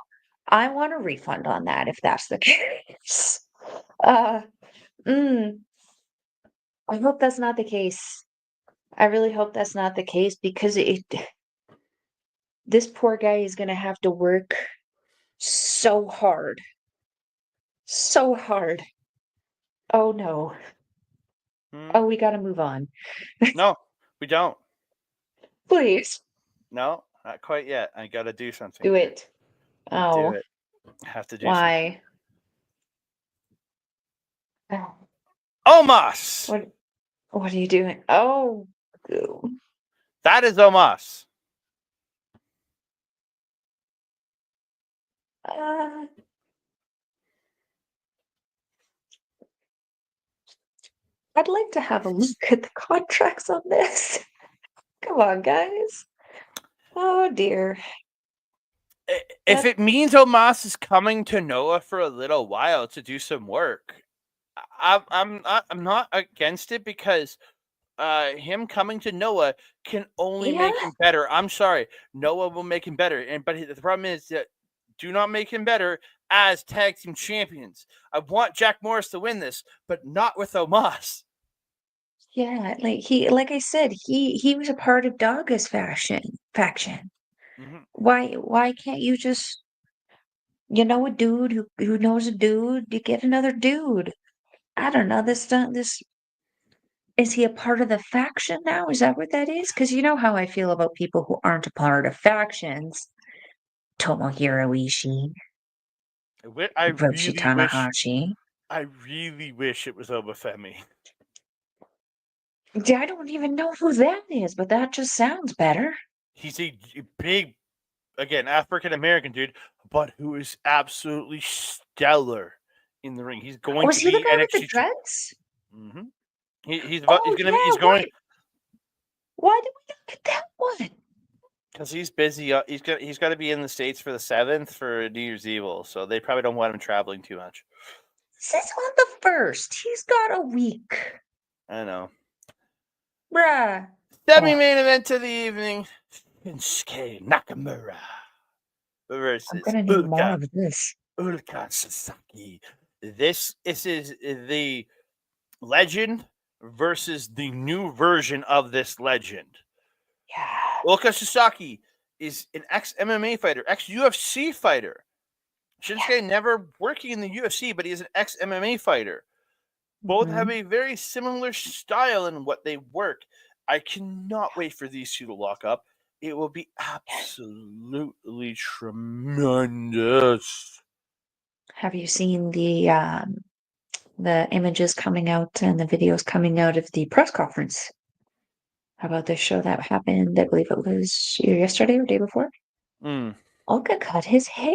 I want a refund on that if that's the case. I hope that's not the case. I really hope that's not the case because this poor guy is gonna have to work so hard. So hard. Oh no. Oh, we gotta move on. No, we don't. Please. No, not quite yet. I gotta do something. Do it. Do Oh. it. I have to do Why? something. Omos! What are you doing? Oh. Goo. That is Omos. I'd like to have a look at the contracts on this. Come on, guys. Oh dear. If it means Omos is coming to Noah for a little while to do some work, I'm not against it because him coming to Noah can only make him better. I'm sorry, Noah will make him better, but the problem is that do not make him better as tag team champions. I want Jack Morris to win this, but not with Omos. Yeah, like I said, he was a part of Dogga's faction. Mm-hmm. Why can't you just a dude who knows a dude, you get another dude. I don't know. This is he a part of the faction now? Is that what that is? Because you know how I feel about people who aren't a part of factions. Tomohiro Ishii, Hiroshi Tanahashi. I really wish it was Obafemi. I don't even know who that is, but that just sounds better. He's a big, again, African American dude, but who is absolutely stellar in the ring. He's going Was to he be the guy with the NXT. dreads? Mm-hmm. He's Oh, going. yeah, why did we not get that one? Because he's busy. He's got to be in the States for the 7th for New Year's Evil, so they probably don't want him traveling too much. This is on the 1st. He's got a week. I know. Bruh. Semi-main event of the evening: Shinsuke Nakamura versus I'm gonna need more of this. Ulka Sasaki. This is the legend versus the new version of this legend. Yeah. Ulka Sasaki is an ex-MMA fighter, ex-UFC fighter, Shinsuke never working in the UFC, but he's an ex-MMA fighter. Both have a very similar style in what they work. I cannot wait for these two to lock up. It will be absolutely tremendous. Have you seen the images coming out and the videos coming out of the press conference about this show that happened? I believe it was yesterday or day before. Mm. Olga cut his hair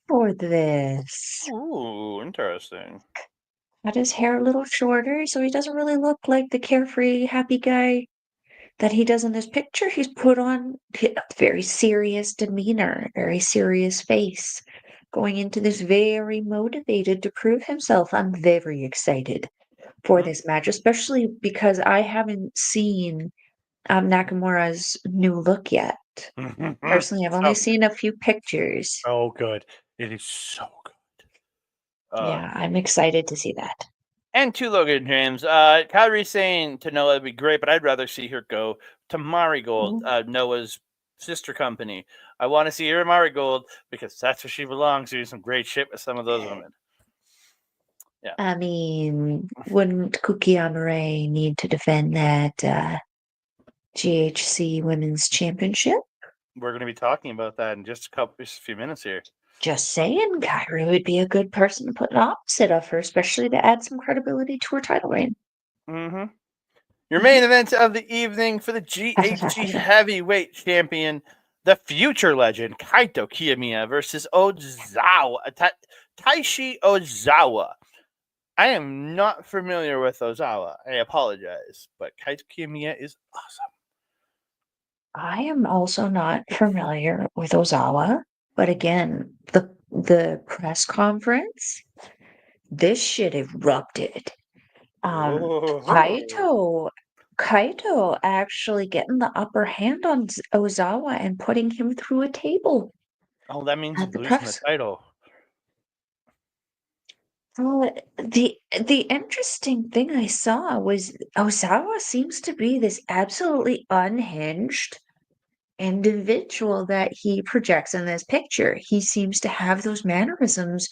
for this. Ooh, interesting. Cut his hair a little shorter so he doesn't really look like the carefree, happy guy that he does in this picture. He's put on a very serious demeanor, very serious face, going into this very motivated to prove himself. I'm very excited for this match, especially because I haven't seen Nakamura's new look yet. Personally, I've only seen a few pictures. So good. It is so good. Yeah, I'm excited to see that. And to Logan James, Kyrie's saying to Noah it'd be great, but I'd rather see her go to Marigold, Noah's sister company. I want to see her at Marigold because that's where she belongs. Doing some great shit with some of those women. Yeah. I mean, wouldn't Kuki Amore need to defend that GHC Women's Championship? We're going to be talking about that in just a few minutes here. Just saying, Kyrie would be a good person to put an opposite of her, especially to add some credibility to her title reign. Mm-hmm. Your main event of the evening for the GHC Heavyweight Champion, the future legend Kaito Kiyomiya versus Taishi Ozawa. I am not familiar with Ozawa. I apologize, but Kaito Kiyomiya is awesome. I am also not familiar with Ozawa, but again, the press conference, this shit erupted. Kaito actually getting the upper hand on Ozawa and putting him through a table. Oh, that means At the losing the press. title. The interesting thing I saw was Ozawa seems to be this absolutely unhinged individual that he projects in this picture. He seems to have those mannerisms.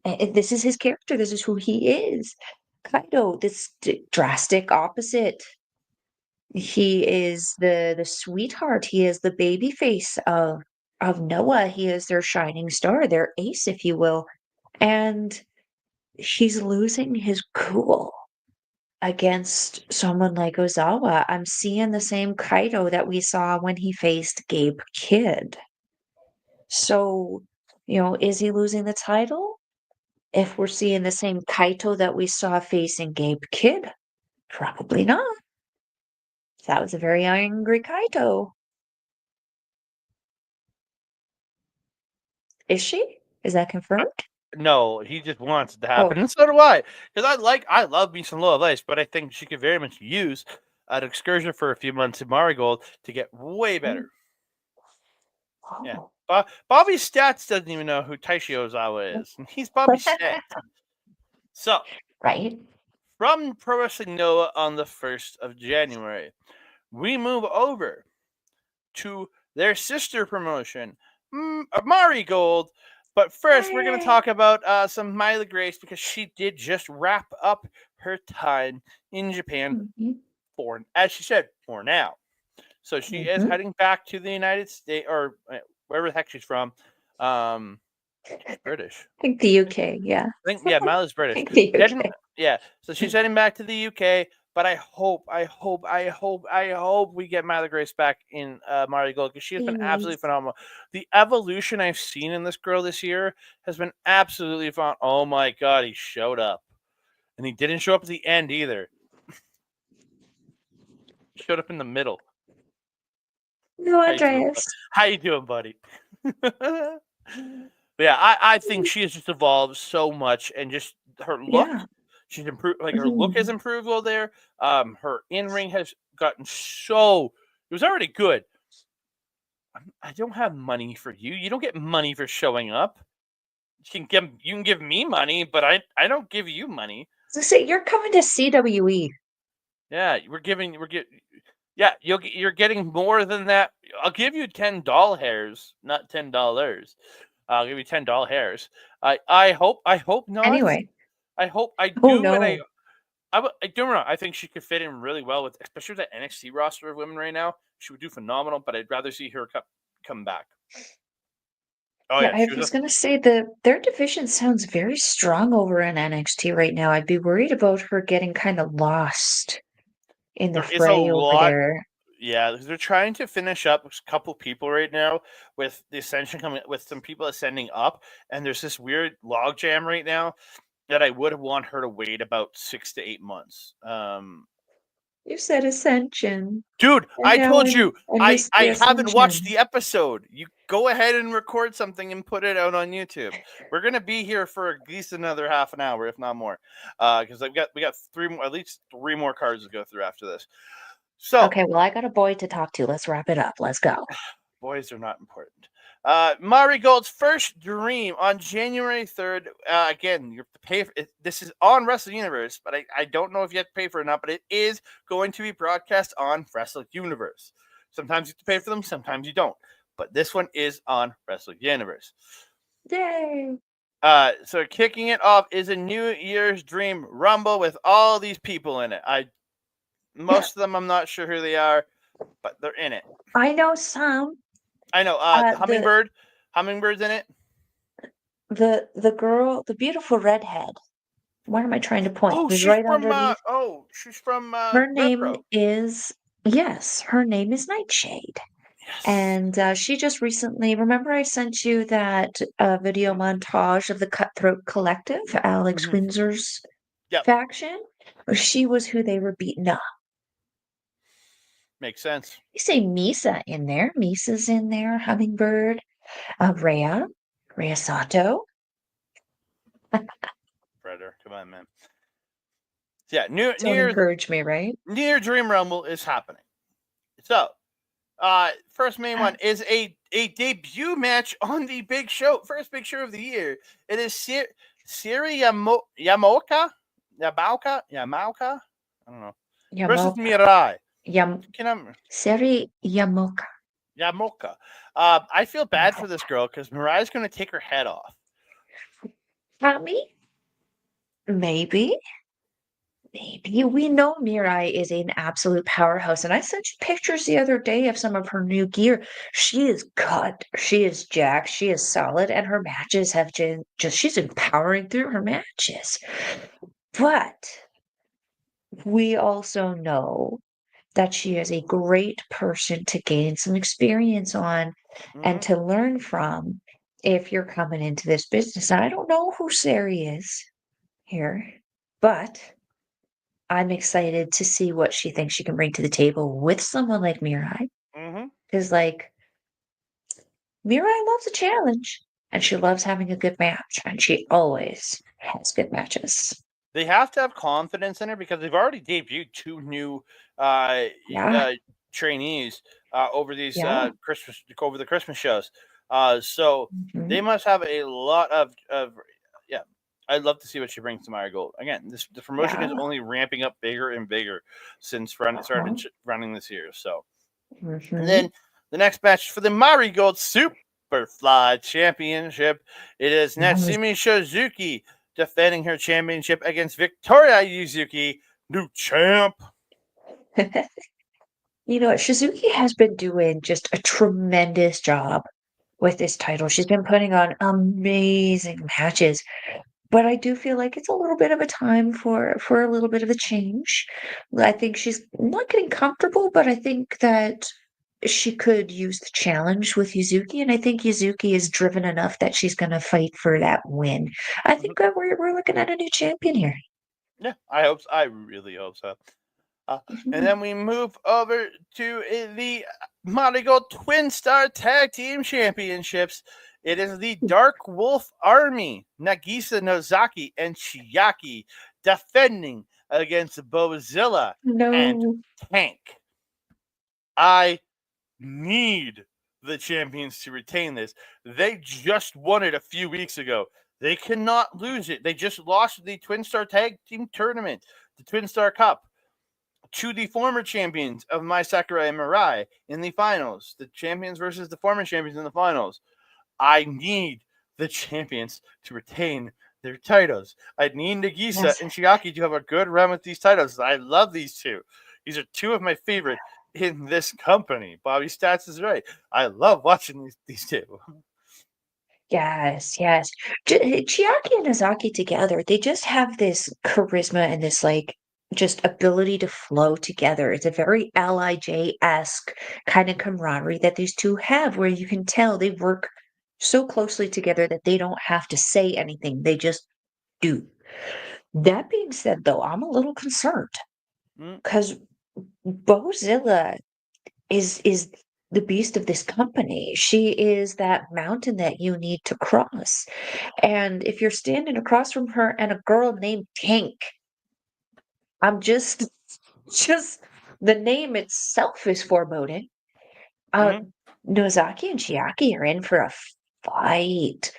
This is his character. This is who he is. Kaido, this drastic opposite. He is the sweetheart. He is the baby face of Noah. He is their shining star, their ace, if you will. And he's losing his cool against someone like Ozawa. I'm seeing the same Kaido that we saw when he faced Gabe Kidd. So, is he losing the title? If we're seeing the same Kaito that we saw facing Gabe Kidd, probably not. That was a very angry Kaito. Is she? Is that confirmed? No, he just wants it to happen, and so do I. Because I love me some Loa Lace, but I think she could very much use an excursion for a few months in Marigold to get way better. Yeah. Bobby Stats doesn't even know who Taishi Ozawa is. And he's Bobby Stats. So, right. From Pro Wrestling Noah on the 1st of January, we move over to their sister promotion, Marigold. But first, we're going to talk about some Myla Grace because she did just wrap up her time in Japan as she said, for now. So she is heading back to the United States or wherever the heck she's from. She's British. I think the UK, yeah. Myla's British. I think the UK. So she's heading back to the UK. But I hope we get Myla Grace back in Marigold because she has been absolutely phenomenal. The evolution I've seen in this girl this year has been absolutely fun. Oh my God, he showed up. And he didn't show up at the end either. Showed up in the middle. No, Andreas. How you doing, buddy? But yeah, I think she has just evolved so much and just her look. Yeah. She's improved, her look has improved well there. Her in-ring has gotten it was already good. I don't have money for you. You don't get money for showing up. You can give me money, but I don't give you money. So you're coming to CWE. Yeah, you're getting more than that. I'll give you $10 hairs, not $10. I'll give you $10 I hope not. Anyway, I hope I do, oh and no. I don't know. I think she could fit in really well with, especially with the NXT roster of women right now. She would do phenomenal, but I'd rather see her come back. Oh Yeah, yeah, I she was was gonna say their division sounds very strong over in NXT right now. I'd be worried about her getting kind of lost in the there is a fray over lot. there. Yeah, they're trying to finish up a couple people right now with the ascension coming, with some people ascending up, and there's this weird logjam right now that I would want her to wait about 6 to 8 months. You said Ascension, Dude, and I now told you I missed the I haven't watched Ascension. the episode. You go ahead and record something and put it out on YouTube. We're gonna be here for at least another half an hour, if not more, because we got at least three more cards to go through after this. So Okay, well, I got a boy to talk to. Let's wrap it up. Let's go. boys are not important. Mari Gold's first dream on January 3rd. Again, you have to pay for it. This is on Wrestle Universe, but I don't know if you have to pay for it or not, but it is going to be broadcast on Wrestle Universe. Sometimes you have to pay for them, sometimes you don't. But this one is on Wrestle Universe. Yay! So kicking it off is a New Year's Dream Rumble with all these people in it. Most of them I'm not sure who they are, but they're in it. I know some. I know. The Hummingbird's in it. the girl, the beautiful redhead. What am I trying to point? Oh, Who's she's right from underneath? she's from Her name Repro. is yes, her name is Nightshade. Yes. And she just recently, remember I sent you that video montage of the Cutthroat Collective, Alex Mhm. Windsor's Yep. faction? She was who they were beating up. Makes sense. You say Misa in there. Misa's in there, Hummingbird, Rhea Sato. Predator. Come on, man. Yeah, New Don't encourage me, right? Year Dream Rumble is happening. So, first main one is a debut match on the big show, first big show of the year. It is Siri Yamauka. I don't know. Versus Yamoka. Mirai. Seri Yamoka. Yamoka. I feel bad for this girl because Mirai's going to take her head off. Tommy? Maybe. Maybe. We know Mirai is an absolute powerhouse, and I sent you pictures the other day of some of her new gear. She is cut, she is jacked, she is solid, and her matches have just she's empowering through her matches. But we also know that she is a great person to gain some experience on and to learn from if you're coming into this business. I don't know who Sari is here, but I'm excited to see what she thinks she can bring to the table with someone like Mirai. Mm-hmm. Because, like, Mirai loves a challenge and she loves having a good match, and she always has good matches. They have to have confidence in her because they've already debuted two new Yeah. trainees over these Yeah. over the Christmas shows. So Mhm. they must have a lot of yeah. I'd love to see what she brings to Maya Gold. Again, the promotion is Yeah. only ramping up bigger and bigger since started running this year. So, and Mhm. then the next match for the Mari Gold Superfly Championship, it is Natsumi Shizuki defending her championship against Victoria Yuzuki, new champ. You know, Shizuki has been doing just a tremendous job with this title. She's been putting on amazing matches. But I do feel like it's a little bit of a time for a little bit of a change. I think she's not getting comfortable, but I think that she could use the challenge with Yuzuki, and I think Yuzuki is driven enough that she's gonna fight for that win. I think that we're looking at a new champion here. Yeah, I hope so. I really hope so. And then we move over to the Marigold Twin Star Tag Team Championships. It is the Dark Wolf Army, Nagisa Nozaki and Chiaki, defending against Bozilla and No. Tank. I need the champions to retain this. They just won it a few weeks ago. They cannot lose it. They just lost the Twin Star Tag Team Tournament, the Twin Star Cup, to the former champions of Mai Sakurai and Mirai in the finals. The champions versus the former champions in the finals. I need the champions to retain their titles. I need Nagisa Yes. and Chiaki to have a good run with these titles. I love these two. These are two of my favorite in this company. Bobby Stats is right. I love watching these two. Yes, yes. Chiaki and Nozaki together, they just have this charisma and this like just ability to flow together. It's a very LIJ-esque kind of camaraderie that these two have, where you can tell they work so closely together that they don't have to say anything. They just do. That being said, though, I'm a little concerned Mm, because Bozilla is the beast of this company. She is that mountain that you need to cross. And if you're standing across from her and a girl named Tank, I'm just the name itself is foreboding. Uh mhm. Nozaki and Chiaki are in for a fight.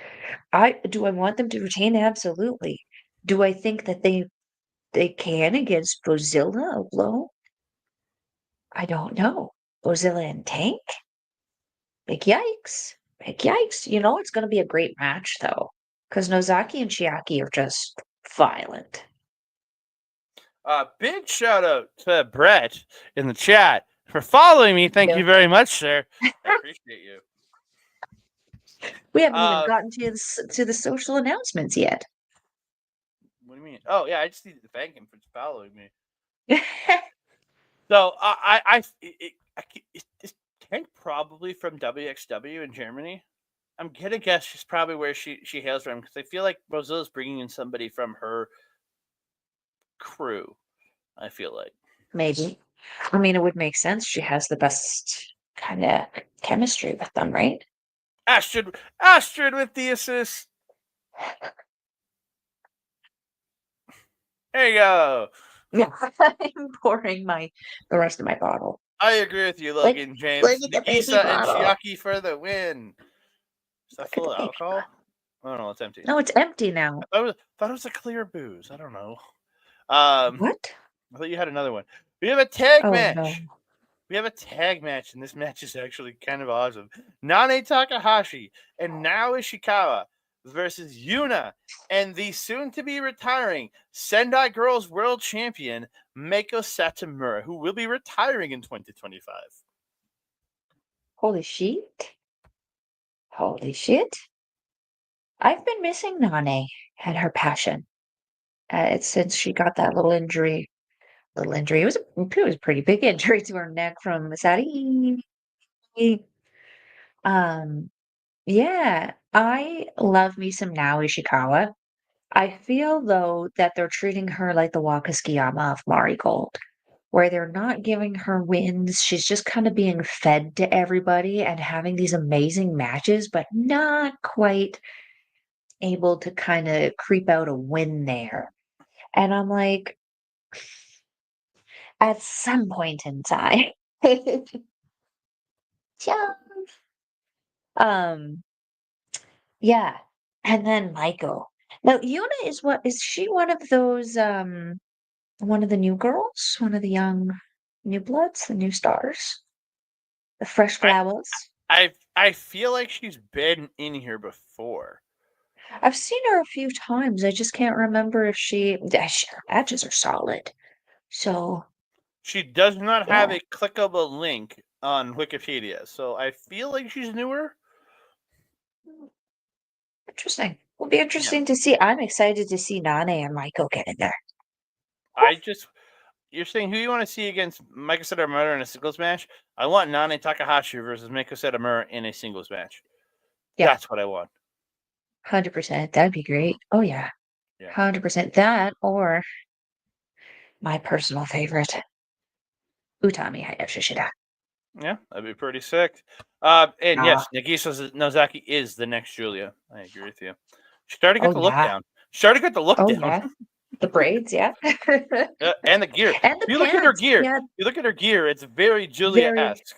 I want them to retain? Absolutely. Do I think that they can against Bozilla alone? I don't know. Bozilla and Tank? Big yikes. Big yikes. You know, it's going to be a great match, though, because Nozaki and Chiaki are just violent. Big shout out to Brett in the chat for following me. Thank Yeah. you very much, sir. I appreciate you. We haven't even Uh, gotten to the social announcements yet. what do you mean? Oh yeah, I just needed to thank him for following me. So is Tank probably from WXW in Germany? I'm gonna guess she's probably where she hails from because I feel like Rosella's bringing in somebody from her crew. I feel like Maybe. I mean, it would make sense. She has the best kind of chemistry with them, right? Astrid with the assist. There you go. Yeah. I'm pouring the rest of my bottle. I agree with you, Look, Logan look James. at the baby Nagisa and bottle. Chiaki for the win. Is that Look at full the of baby alcohol? bottle. Oh no, it's empty. No, it's empty now. Thought it was a clear booze. I don't know. I What? thought you had another one. We have a tag Oh no. match. We have a tag match, and this match is actually kind of awesome. Nane Takahashi and Nao Ishikawa versus Yuna and the soon-to-be retiring Sendai Girls World Champion Meiko Satomura, who will be retiring in 2025. Holy shit. Holy shit. I've been missing Nane and her passion since she got that little injury. Little injury. It was a pretty big injury to her neck from Masari. Um, yeah, I love me some Nao Ishikawa. I feel though that they're treating her like the Wakasukiyama of Marigold, where they're not giving her wins. She's just kind of being fed to everybody and having these amazing matches, but not quite able to kind of creep out a win there. And I'm like, at some point in time. Yeah. Um, yeah. And then Michael. Now, Yuna is she one of those one of the new girls? One of the young new bloods, the new stars? The fresh I flowers? I feel like she's been in here before. I've seen her a few times. I just can't remember if her matches are solid. So, She does not have yeah. a clickable link on Wikipedia, so I feel like she's newer. Interesting. Will be interesting to see. I'm excited to see Nane and Michael get in there. You're saying who you want to see against Meiko Satomura in a singles match? I want Nane Takahashi versus Meiko Satomura in a singles match. Yeah, That's what I want. 100%. That'd be great. Oh yeah, Yeah. 100%. That or my personal favorite, Utami Hayashishida. Yeah, that'd be pretty sick. And Yeah. yes, Nagisa Nozaki is the next Julia. I agree with you. She started to get Oh the look yeah. down. Started to get the look Oh down. yeah. The braids, yeah. And the gear. And the You look at her pants. gear. Yeah, You look at her gear. It's very very, Julia-esque.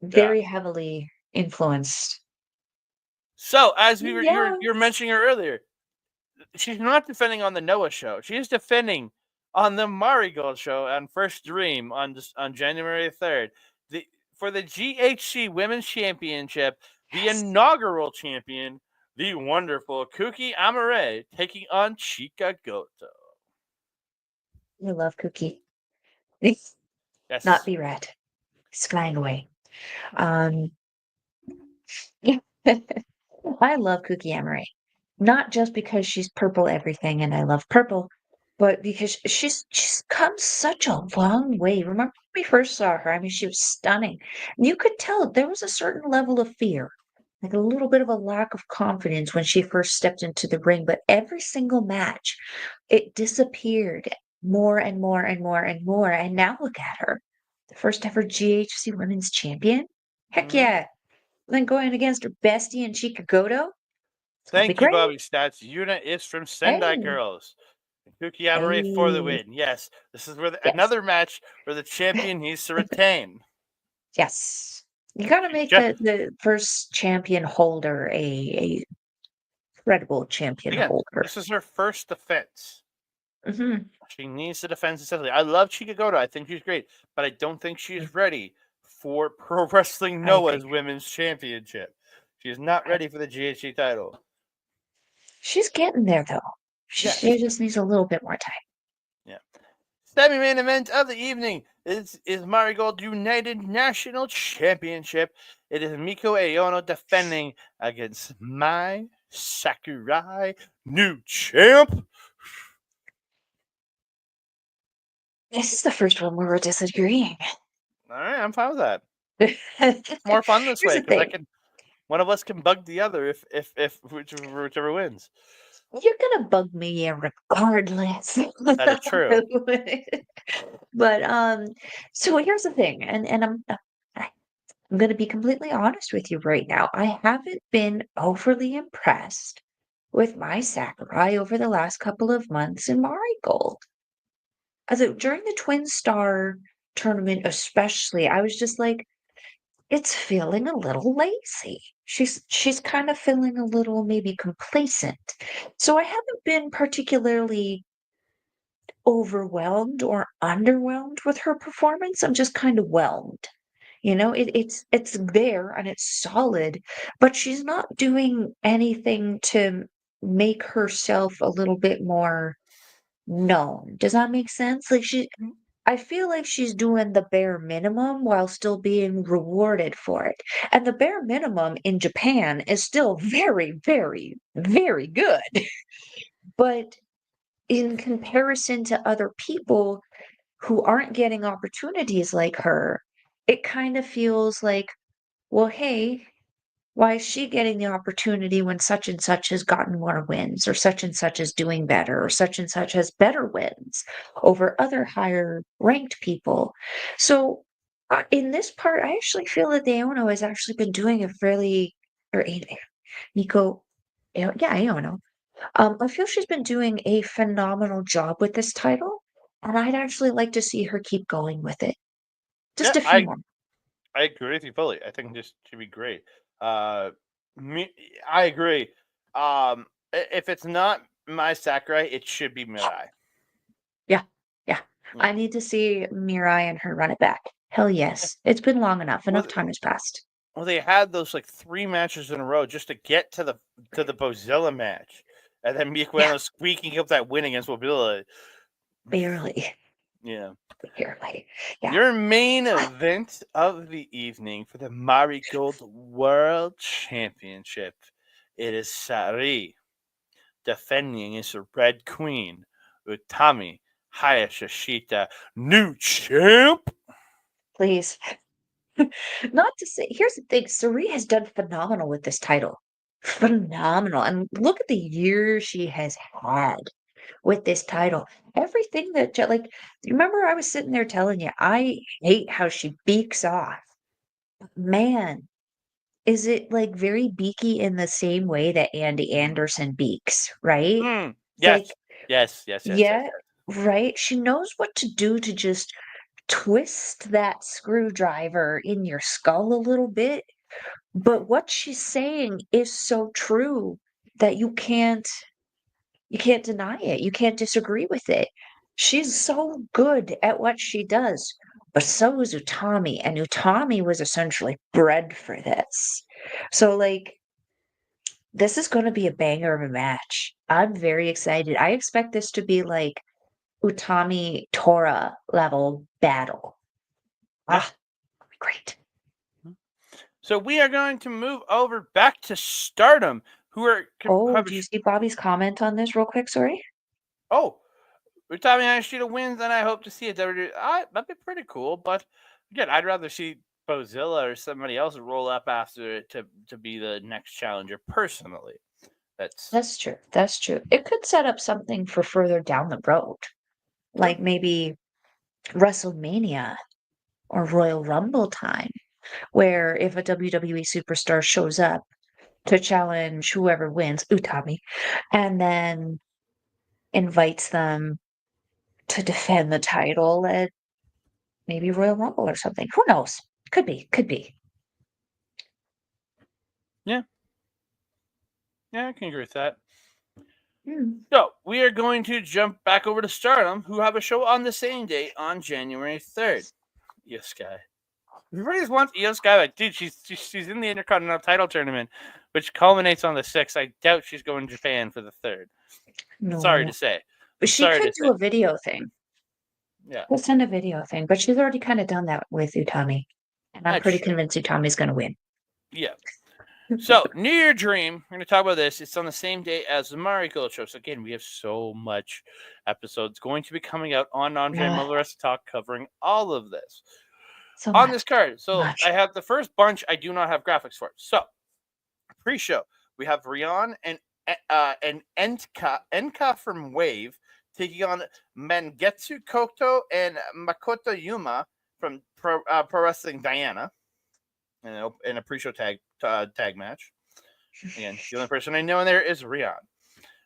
very heavily influenced. So as you were Yes. mentioning her earlier, she's not defending on the Noah show. She is defending on the Marigold show on First Dream on January 3rd. For the GHC Women's Championship, the Yes. inaugural champion, the wonderful Kuki Amare taking on Chika Goto. I love Cookie. Yes. Not be red. He's flying away. Um, yeah. I love Cookie Emery. Not just because she's purple everything and I love purple, but because she's come such a long way. Remember when we first saw her? I mean, she was stunning. And you could tell there was a certain level of fear, like a little bit of a lack of confidence when she first stepped into the ring. But every single match, it disappeared more and more and more and more. And now look at her, the first ever GHC Women's Champion. Heck Mhm. yeah! Then going against her bestie in Chika Goto. It's gonna be Thank you, great. Bobby Stats. Yuna is from Sendai Hey, Girls. Kuki Amare for the hey, win. Yes, this is where yes, another match where the champion needs to retain. yes. You gotta make Just, the first champion holder a credible champion again, holder. this is her first defense. Hmm. She needs to defend successfully. I love Chika Goto. I think she's great, but I don't think she's ready for Pro Wrestling I agree. Noah's Women's Championship. She is not I, ready for the GHC title. she's getting there though. She Yes. just needs a little bit more time. Yeah. Semi-main event of the evening is Marigold United National Championship. It is Miko Aono defending against Mai Sakurai, new champ. This is the first one where we're disagreeing. All right, I'm fine with that. Here's More fun this way the because I thing. can. One of us can bug the other if whichever wins. You're gonna bug me regardless. That is true. But so here's the thing, and I'm gonna be completely honest with you right now. I haven't been overly impressed with my Sakurai over the last couple of months in Marigold. As during the Twin Star tournament, especially, I was just like, it's feeling a little lazy. She's kind of feeling a little maybe complacent. So I haven't been particularly overwhelmed or underwhelmed with her performance. I'm just kind of whelmed. You know, it's there and it's solid, but she's not doing anything to make herself a little bit more known. Does that make sense? I feel like she's doing the bare minimum while still being rewarded for it. And the bare minimum in Japan is still very, very, very good. But in comparison to other people who aren't getting opportunities like her, it kind of feels like, well, hey, why is she getting the opportunity when such and such has gotten more wins, or such and such is doing better, or such and such has better wins over other higher ranked people? So, in this part, I actually feel that Aono has actually been doing a fairly, or Nico, yeah, Aono. I feel she's been doing a phenomenal job with this title, and I'd actually like to see her keep going with it. Yeah, Just a few I more. I agree with you fully. I think this should be great. Uh, me, I agree. If it's not my Sakurai, it should be Mirai. Yeah, yeah. Yeah. I need to see Mirai and her run it back. Hell yes. It's been long enough. Well, Enough time has passed. well, they had those like 3 matches in a row just to get to the Bozilla match, and then Yeah, Miquano squeaking up that win against Wabilla. barely. Yeah. Barely. Yeah. Your main event of the evening for the Marigold World Championship. It is Sari defending as the Red Queen, Utami Hayashishita, new champ. Please. Not to say, here's the thing, Sari has done phenomenal with this title. Phenomenal. And look at the year she has had with this title. Everything that, like, you remember I was sitting there telling you, I hate how she beaks off. Man, is it like very beaky in the same way that Andy Anderson beaks, right? Mm, It's like, yes, yes, yes, yes, yes, yeah, right. She knows what to do to just twist that screwdriver in your skull a little bit. But what she's saying is so true that you can't deny it. You can't disagree with it. She's so good at what she does, but so is Utami, and Utami was essentially bred for this. So, like, This is going to be a banger of a match. I'm very excited. I expect this to be like Utami Tora level battle. Yeah. Great. So we are going to move over back to Stardom, who are Oh, do you see Bobby's comment on this real quick? Sorry. Utami Hayashida wins, and I hope to see a WWE. That'd be pretty cool, but again, I'd rather see Bozilla or somebody else roll up after it to be the next challenger. Personally, That's true. That's true. It could set up something for further down the road, like maybe WrestleMania or Royal Rumble time, where if a WWE superstar shows up to challenge whoever wins, Utami, and then invites them to defend the title at maybe Royal Rumble or something. Who knows? Could be. Could be. Yeah, I can agree with that. Hmm. So we are going to jump back over to Stardom, who have a show on the same day on January 3rd. Io Sky. Everybody just wants Io Sky. Like, dude, she's in the Intercontinental title tournament, which culminates on the 6th. I doubt she's going to Japan for the 3rd. No. Sorry to say. But she could do a video thing. Yeah. We'll send a video thing, but she's already kind of done that with Utami. And I'm That's pretty true. convinced Utami's going to win. Yeah. So, New Year Dream, we're going to talk about this. It's on the same day as the Mariko show. So, again, we have so much episodes going to be coming out on Andre and Melball Talk covering all of this. So on much. this card. So, I have the first bunch. I do not have graphics for it. So, pre-show, we have Rion and Enka from Wave taking on Mangetsu Koto and Makoto Yuma from Pro Wrestling Diana in a pre-show tag match. Again, the only person I know in there is Rion.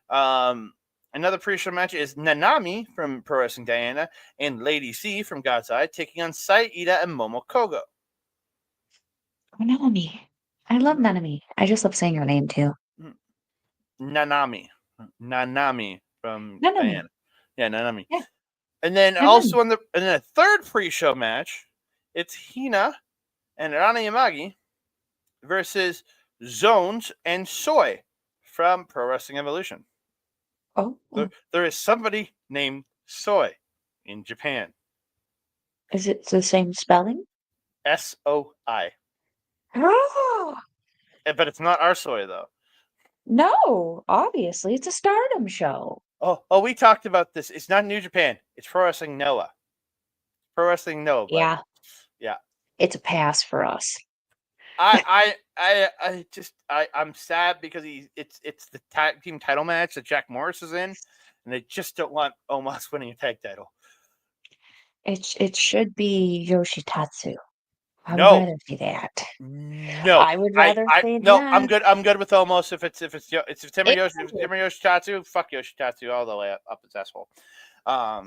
Another pre-show match is Nanami from Pro Wrestling Diana and Lady C from God's Eye taking on Saida and Momo Kogo. Oh, Nanami. I love Nanami. I just love saying her name too. Nanami from Diana. Yeah, Nanami. Yeah. And then also in the third pre-show match, it's Hina and Rana Yamagi versus Zones and Soy from Pro Wrestling Evolution. Oh. There is somebody named Soy in Japan. Is it the same spelling? SOI. Oh. But it's not our Soy, though. No, obviously. It's a Stardom show. Oh, we talked about this. It's not New Japan. It's Pro Wrestling NOAH. Pro Wrestling NOAH. Yeah. Yeah. It's a pass for us. I'm sad because it's the tag team title match that Jack Morris is in, and they just don't want Omos winning a tag title. It should be Yoshitatsu. I would No. rather see that. No, I would rather say no. that. I'm good with Omos if it's Timur Yoshitatsu. Fuck Yoshitatsu all the way up its asshole. I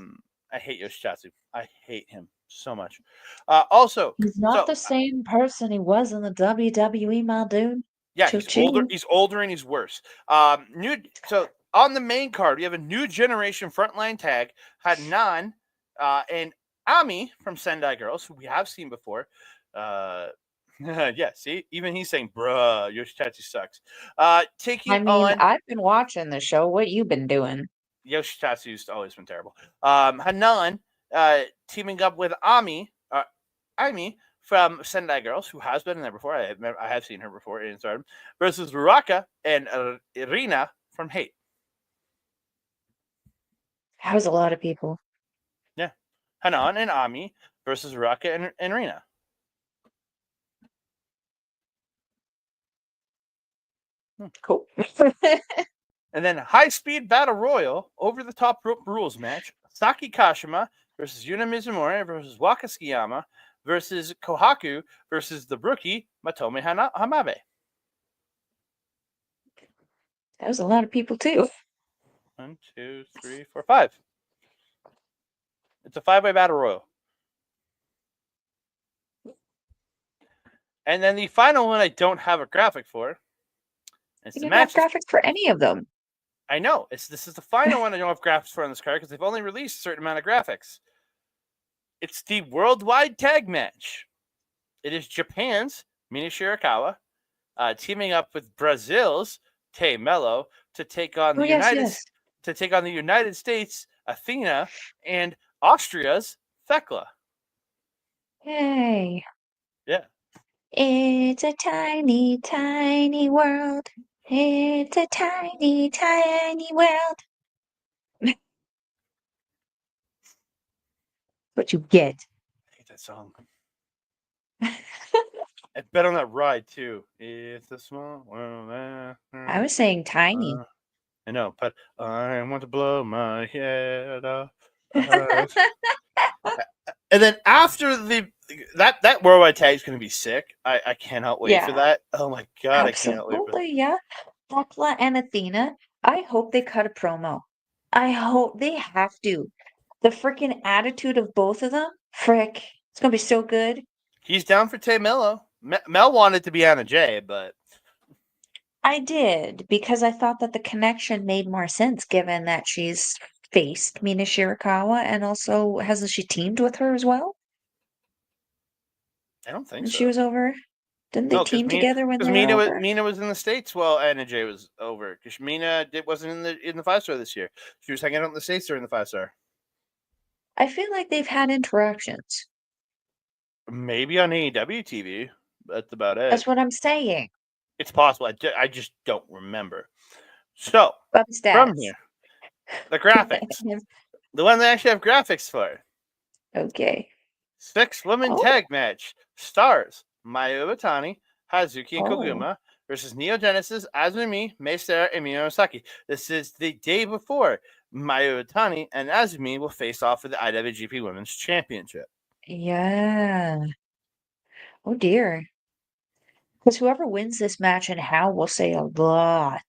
hate Yoshitatsu. I hate him so much. Also, he's not the same person he was in the WWE, my dude. Yeah, he's older. He's older and he's worse. So on the main card, we have a new generation frontline tag. Hanan and Ami from Sendai Girls, who we have seen before. Yeah, see, even he's saying, "Bruh, Yoshitatsu sucks." Taking on. I've been watching the show. What you been doing? Yoshitatsu's always been terrible. Hanan teaming up with Ami from Sendai Girls, who has been in there before. I have seen her before in Stardom, versus Ruaka and Irina from Hate. That was a lot of people. Yeah. Hanan and Ami versus Ruaka and Irina. Cool. And then high-speed battle royal over the top rope rules match. Saki Kashima versus Yuna Mizumori versus Waka Tsukiyama versus Kohaku versus the rookie Matome Hamabe. That was a lot of people too. 1, 2, 3, 4, 5. It's a 5-way battle royal. And then the final one I don't have a graphic for. It's You the didn't have match. graphics for any of them. I know. This is the final one I don't have graphics for on this card because they've only released a certain amount of graphics. It's the worldwide tag match. It is Japan's Mina Shirakawa teaming up with Brazil's Tay Mello, to take on Oh, yes. the United States, Athena, and Austria's Thekla. Hey. Yeah. It's a tiny, tiny world. It's a tiny, tiny world. What you get. I hate that song. I bet on that ride too. It's a small world. I was saying tiny. I know, but I want to blow my head off. And then after that worldwide tag is going to be sick. I cannot wait for Yeah. that. Oh my god, I cannot wait for that. Absolutely, yeah. Thekla and Athena, I hope they cut a promo. I hope they have to. The freaking attitude of both of them, frick, it's gonna be so good. He's down for Tay Mello. Mel wanted to be Anna Jay, but I did, because I thought that the connection made more sense given that she's faced Mina Shirakawa and also hasn't she teamed with her as well? I don't think When she so. was over? Didn't they No, because team together when they were over? Mina was in the States while Anna Jay was over. Because Mina wasn't in the 5-star this year. She was hanging out in the States during the 5-star. I feel like they've had interactions. Maybe on AEW TV. That's about it. That's what I'm saying. It's possible. I just don't remember. So, Bub from stats. here, the graphics. The one they actually have graphics for. Okay. 6-woman Oh. tag match. Stars Mayu Iwatani, Hazuki, and Oh. Koguma versus Neo Genesis, Azumi, Meisera, and Mino Osaki. This is the day before Mayu Iwatani and Azumi will face off for the IWGP Women's Championship. Yeah. Oh dear. Because whoever wins this match and how will say a lot.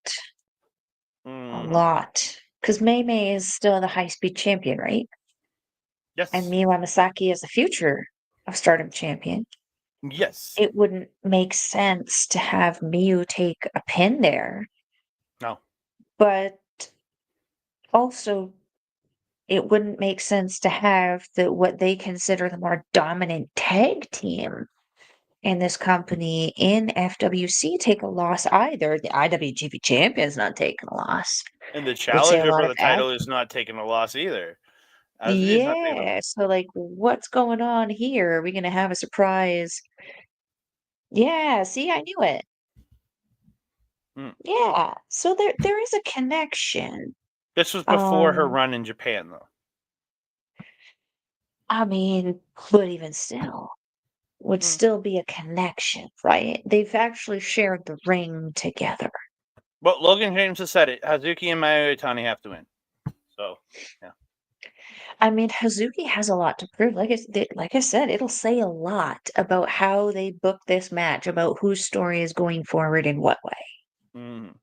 A lot. Because Mei Mei is still the high-speed champion, right? Yes. And Miyu Amasaki is the future of Stardom champion. Yes. It wouldn't make sense to have Miyu take a pin there. No. But also, it wouldn't make sense to have what they consider the more dominant tag team in this company in FWC take a loss either. The IWGP champion's not taking a loss. And the Would say a challenger lot for of the title is not taking a loss either. Azumi's not taking a Yeah, loss. so like what's going on here? Are we gonna have a surprise? Yeah, see, I knew it. Yeah, so there is a connection. This was before her Um, run in Japan, though. I mean, but even still, would still be a connection, right? They've actually shared the ring together. Well, Logan James has said it. Hazuki and Mayu Iwatani have to win. So, yeah. I mean, Hazuki has a lot to prove. Like I said, it'll say a lot about how they book this match, about whose story is going forward in what way. Mm.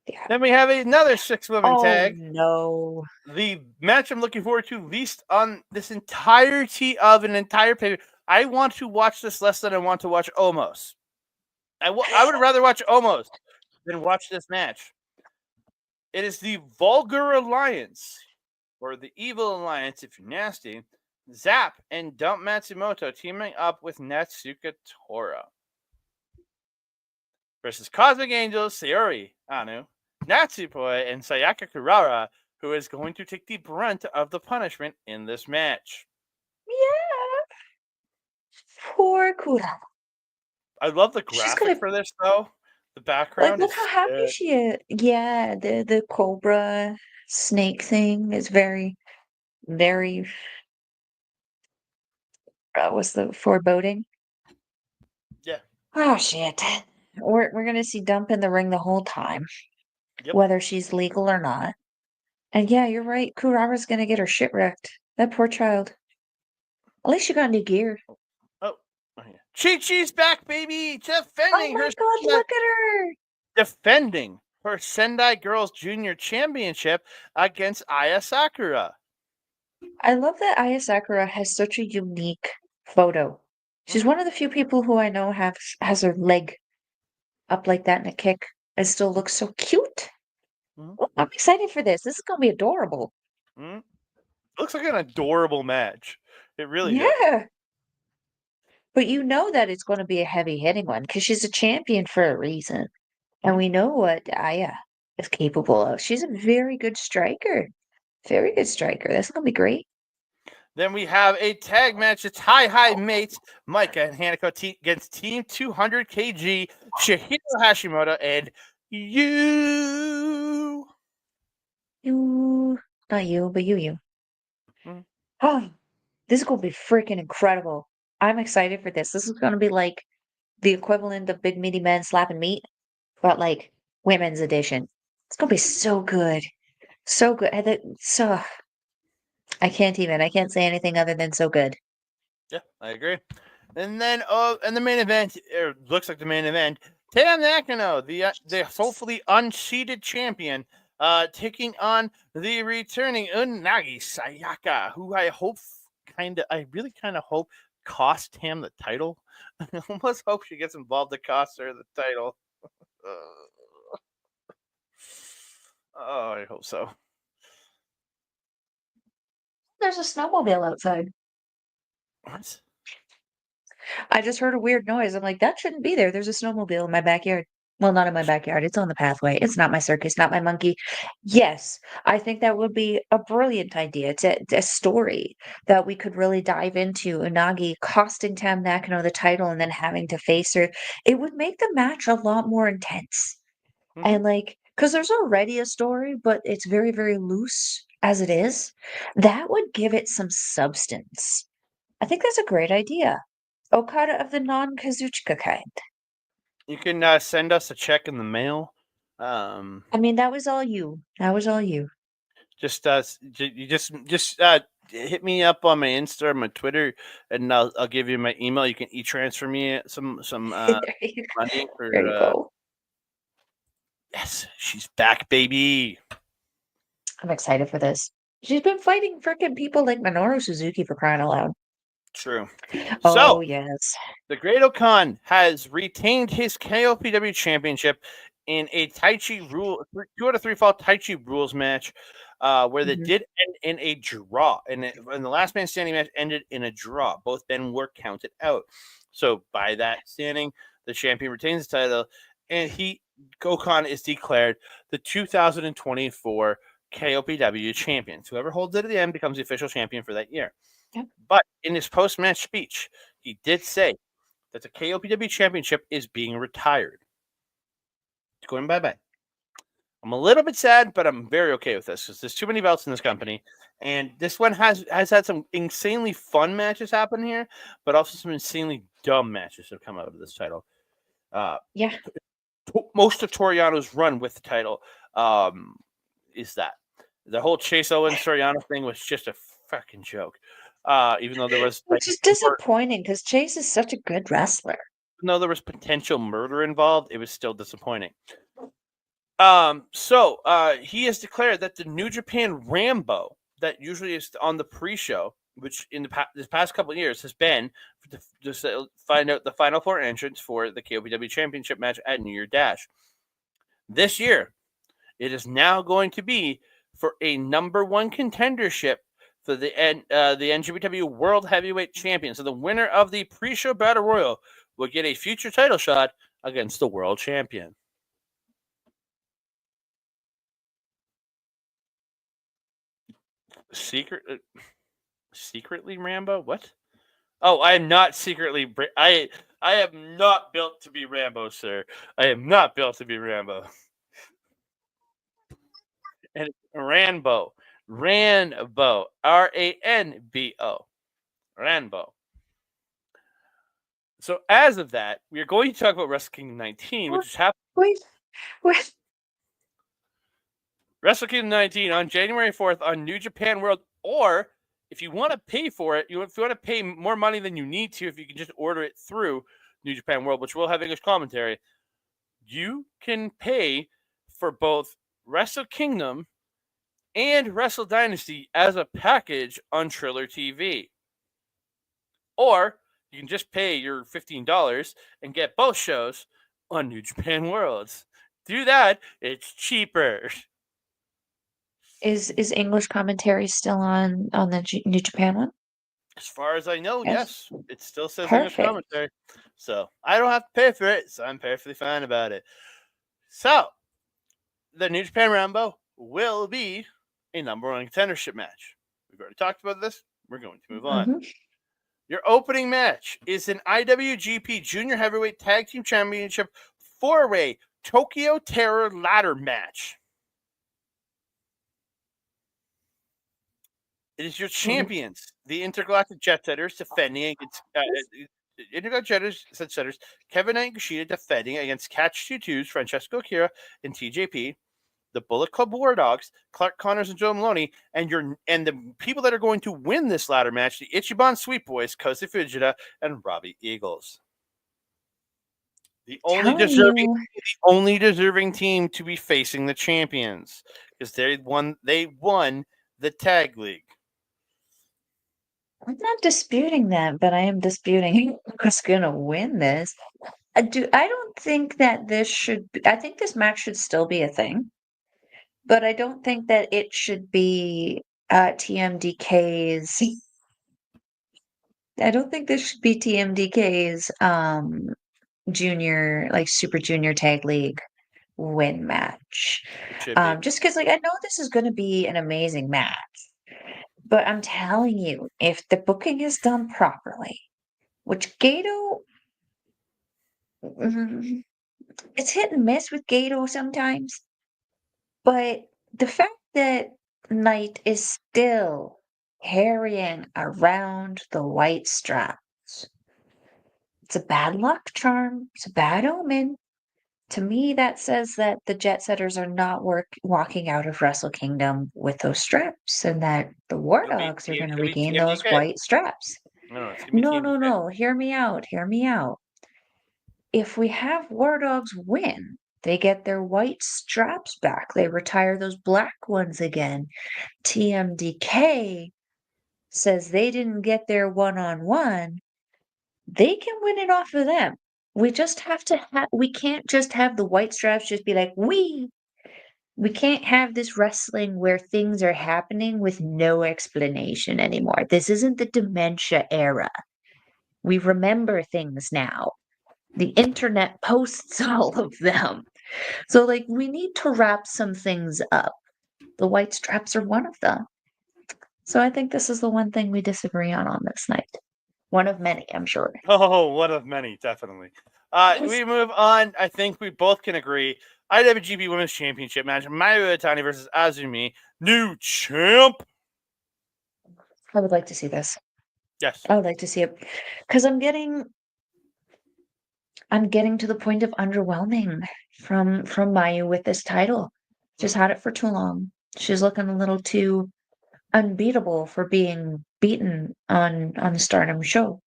Yeah. Then we have another 6-woman Oh tag. no. The match I'm looking forward to least on this entirety of an entire pay. I want to watch this less than I want to watch Omos. I would rather watch Omos than watch this match. It is the Vulgar Alliance, or the Evil Alliance if you're nasty. Zap and Dump Matsumoto teaming up with Natsuka Tora versus Cosmic Angels, Sayori Anu, Natsupoi, and Sayaka Kurara, who is going to take the brunt of the punishment in this match. Yeah. Poor Kurama. I love the She's graphic for this, though. The background look is how happy sick. she is. Yeah, the cobra snake thing is very, very what's the foreboding? Yeah. Oh shit. We're gonna see Dump in the ring the whole time. Yep. Whether she's legal or not. And yeah, you're right. Kurara's gonna get her shit wrecked. That poor child. At least she got new gear. Oh, yeah. Chi-Chi's back, baby! Oh Defending my her god, look at her! defending her Sendai Girls Junior Championship against Aya Sakura. I love that Aya Sakura has such a unique photo. She's one of the few people who I know has her leg up like that in a kick. It still looks so cute. Oh, I'm excited for this. This is gonna be adorable. Looks like an adorable match. It really does. Yeah. But you know that it's going to be a heavy hitting one because she's a champion for a reason. And we know what Aya is capable of. She's a very good striker. Very good striker. That's gonna be great. Then we have a tag match. It's high mates Micah and Hanako against Team 200 kg Shihiro Hashimoto and you. You, not you, but you. Mhm. Oh, this is gonna be freaking incredible. I'm excited for this. This is gonna be like the equivalent of Big Meaty Men slapping meat, but like women's edition. It's gonna be so good. So good. So I can't say anything other than so good. Yeah, I agree. And then, and the main event, looks like the main event. Tam Nakano, the hopefully unseeded champion, taking on the returning Unagi Sayaka, who I really kind of hope cost Tam the title. I almost hope she gets involved to cost her the title. Oh, I hope so. There's a snowmobile outside. What? I just heard a weird noise. I'm like, that shouldn't be there. There's a snowmobile in my backyard. Well, not in my backyard. It's on the pathway. It's not my circus, not my monkey. Yes, I think that would be a brilliant idea. It's a story that we could really dive into. Unagi costing Tam Nakano the title and then having to face her. It would make the match a lot more intense. Mhm. And like, because there's already a story, but it's very, very loose as it is. That would give it some substance. I think that's a great idea. Okada of the non-Kazuchika kind. You can send us a check in the mail. I mean, that was all you. That was all you. Just you just hit me up on my Insta or my Twitter, and I'll give you my email. You can e-transfer me some There you go. money for. There you go. Yes, she's back, baby. I'm excited for this. She's been fighting freaking people like Minoru Suzuki for crying out loud. True. Oh, So yes. the Great Okan has retained his KOPW championship in a Taichi rule 2 out of 3 fall Taichi rules match, where they Mhm. did end in a draw, and the last man standing match ended in a draw. Both men were counted out. So by that standing, the champion retains the title, and Okan is declared the 2024 KOPW champion. Whoever holds it at the end becomes the official champion for that year. Yep. But in his post-match speech, he did say that the KOPW championship is being retired. It's going bye-bye. I'm a little bit sad, but I'm very okay with this because there's too many belts in this company. And this one has had some insanely fun matches happen here, but also some insanely dumb matches have come out of this title. Yeah. Most of Toriano's run with the title is that. The whole Chase Owens Toriano thing was just a fucking joke. Even though there was Which is disappointing because Chase is such a good wrestler. even though there was potential murder involved, it was still disappointing. So he has declared that the New Japan Rambo that usually is on the pre-show, which in this past couple of years has been to find out the final 4 entrants for the KOPW Championship match at New Year Dash. This year, it is now going to be for a number 1 contendership for the NJPW World Heavyweight Champion. So the winner of the pre-show Battle Royal will get a future title shot against the World Champion. Secretly Rambo? What? Oh, I am not secretly. I am not built to be Rambo, sir. I am not built to be Rambo. And Ranbo, Ranbo, Ranbo, Ranbo. So as of that, we are going to talk about Wrestle Kingdom 19, which is happening. Wait. Wrestle Kingdom 19 on January 4th on New Japan World, or if you want to pay for it, if you want to pay more money than you need to, if you can just order it through New Japan World, which will have English commentary, you can pay for both Wrestle Kingdom and Wrestle Dynasty as a package on Triller TV. Or you can just pay your $15 and get both shows on New Japan Worlds. Do that, it's cheaper. Is English commentary still on the New Japan one? As far as I know, Yes. yes. It still says English Perfect. commentary. So I don't have to pay for it, so I'm perfectly fine about it. So, the New Japan Rumble will be a number one contendership match. We've already talked about this. We're going to move on. Mhm. Your opening match is an IWGP Junior Heavyweight Tag Team Championship 4-way Tokyo Terror ladder match. It is your champions, the Intergalactic Jet Setters, defending against Intergalactic Jet Setters, Kevin Knight and Kushida defending against Catch 22's Francesco Akira and TJP, the Bullet Club War Dogs, Clark Connors and Joe Maloney, and the people that are going to win this ladder match, the Ichiban Sweet Boys, Koza Fujita and Robbie Eagles. The only Telling you. deserving team to be facing the champions because they won the tag league. I'm not disputing that, but I am disputing who's gonna win this. I don't think that this should be, I think this match should still be a thing, but I don't think that it should be TMDK's. I don't think this should be TMDK's junior, like super junior tag league win match. It should be. Just because, like, I know this is going to be an amazing match, but I'm telling you, if the booking is done properly, which Gato, it's hit and miss with Gato sometimes, but the fact that Knight is still carrying around the white straps, it's a bad luck charm. It's a bad omen. To me, that says that the Jet Setters are not walking out of Wrestle Kingdom with those straps, and that the War Dogs are going to regain those TMDK. white straps. No, it's gonna be No, TMDK. no. Hear me out. Hear me out. If we have War Dogs win, they get their white straps back. They retire those black ones again. TMDK says they didn't get their one-on-one. They can win it off of them. We just have to we can't just have the white straps just be like, we can't have this wrestling where things are happening with no explanation anymore. This isn't the dementia era. We remember things now. The internet posts all of them. So, like, we need to wrap some things up. The white straps are one of them. So I think this is the one thing we disagree on this night. One of many, I'm sure. Oh, one of many, definitely. We move on. I think we both can agree. IWGP Women's Championship match: Mayu Iwatani versus Azumi, new champ. I would like to see this. Yes. I would like to see it because I'm getting to the point of underwhelming from Mayu with this title. She's had it for too long. She's looking a little too unbeatable for being beaten on the Stardom show.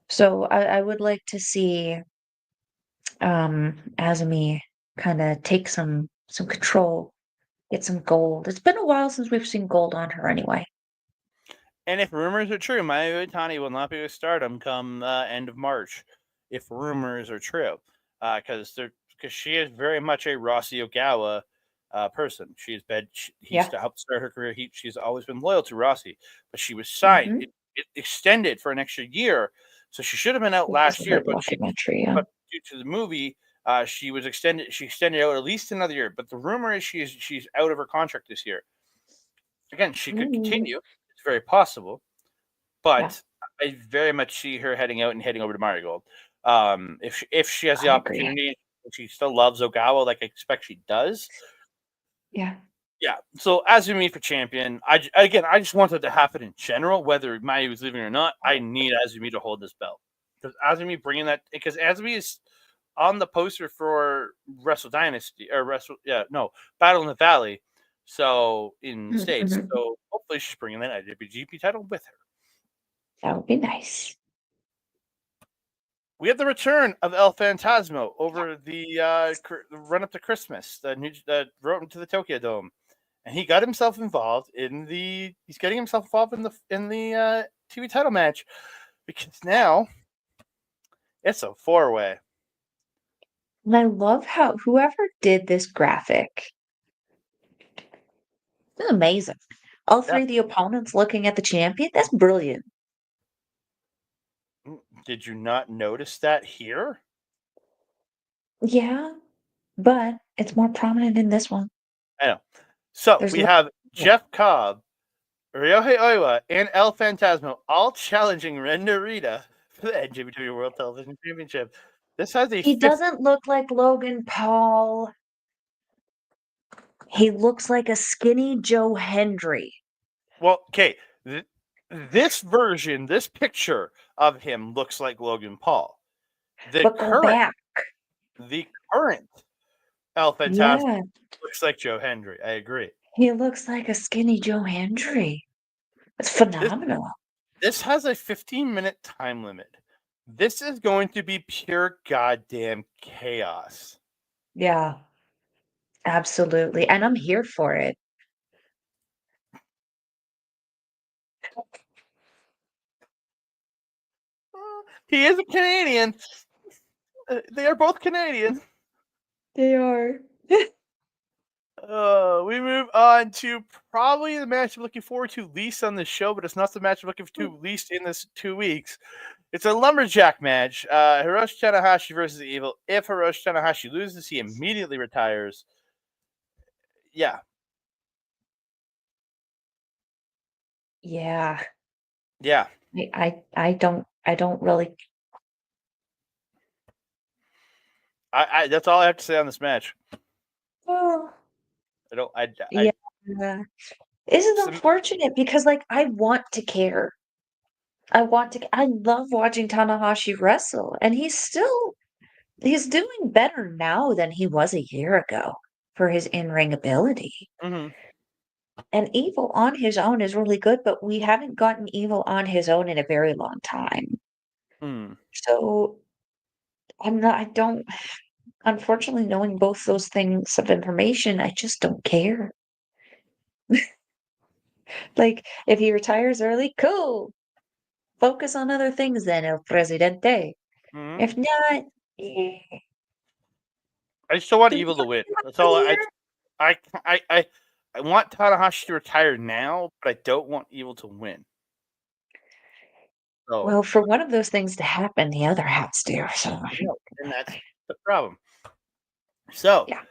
So I would like to see Azumi kind of take some control, get some gold. It's been a while since we've seen gold on her anyway. And if rumors are true, Mayu Iwatani will not be with Stardom come end of March. If rumors are true, because she is very much a Rossi Ogawa person. He's to help start her career. She's always been loyal to Rossi, but she was signed. It extended for an extra year, so she should have been out last year. But due to the movie, she was extended. She extended out at least another year. But the rumor is she's out of her contract this year. Again, she could continue. It's very possible, but I very much see her heading out and heading over to Marigold. If she has the opportunity, she still loves Ogawa like I expect she does. Yeah. So Azumi for champion. I just want it to happen in general, whether Mayu is leaving or not. I need Azumi to hold this belt because Azumi is on the poster for Battle in the Valley. So in the States, so hopefully she's bringing that IWGP title with her. That would be nice. We have the return of El Phantasmo over the run up to Christmas. The road to the Tokyo Dome, and he got himself involved in the. He's getting himself involved in the TV title match because now it's a 4-way. And I love how whoever did this graphic. It's amazing. All three of the opponents looking at the champion. That's brilliant. Did you not notice that here? Yeah, but it's more prominent in this one. I know. So There's we li- have Jeff Cobb, Ryohei Oiwa, and El Phantasmo all challenging Ren Narita for the NJPW World Television Championship. This has a He fifth. doesn't look like Logan Paul. He looks like a skinny Joe Hendry. Well, okay. This version, this picture of him looks like Logan Paul. But go back. The current El Phantasmo Yeah, looks like Joe Hendry. I agree. he looks like a skinny Joe Hendry. It's This phenomenal. this has a 15-minute time limit. This is going to be pure goddamn chaos. Yeah, absolutely. And I'm here for it. He is a Canadian. They are both Canadian. They are. We move on to probably the match I'm looking forward to least on the show, but it's not the match I'm looking to least in this 2 weeks. It's a lumberjack match. Hiroshi Tanahashi versus Evil. If Hiroshi Tanahashi loses, he immediately retires. Yeah. Yeah. Yeah. I don't really. I that's all I have to say on this match. Oh, I don't. yeah. Isn't Some- unfortunate because like I want to care. I love watching Tanahashi wrestle, and he's doing better now than he was a year ago for his in-ring ability. Mhm. And Evil on his own is really good, but we haven't gotten Evil on his own in a very long time. Hmm. So I don't, unfortunately, knowing both those things of information, I just don't care. Like, if he retires early, cool. Focus on other things then, El Presidente. Mhm. If not, I still want do we Evil to have win. him That's for the all. year? I want Tanahashi to retire now, but I don't want Evil to win. So Well, for one of those things to happen, the other has to. So, and that's the problem. So yeah.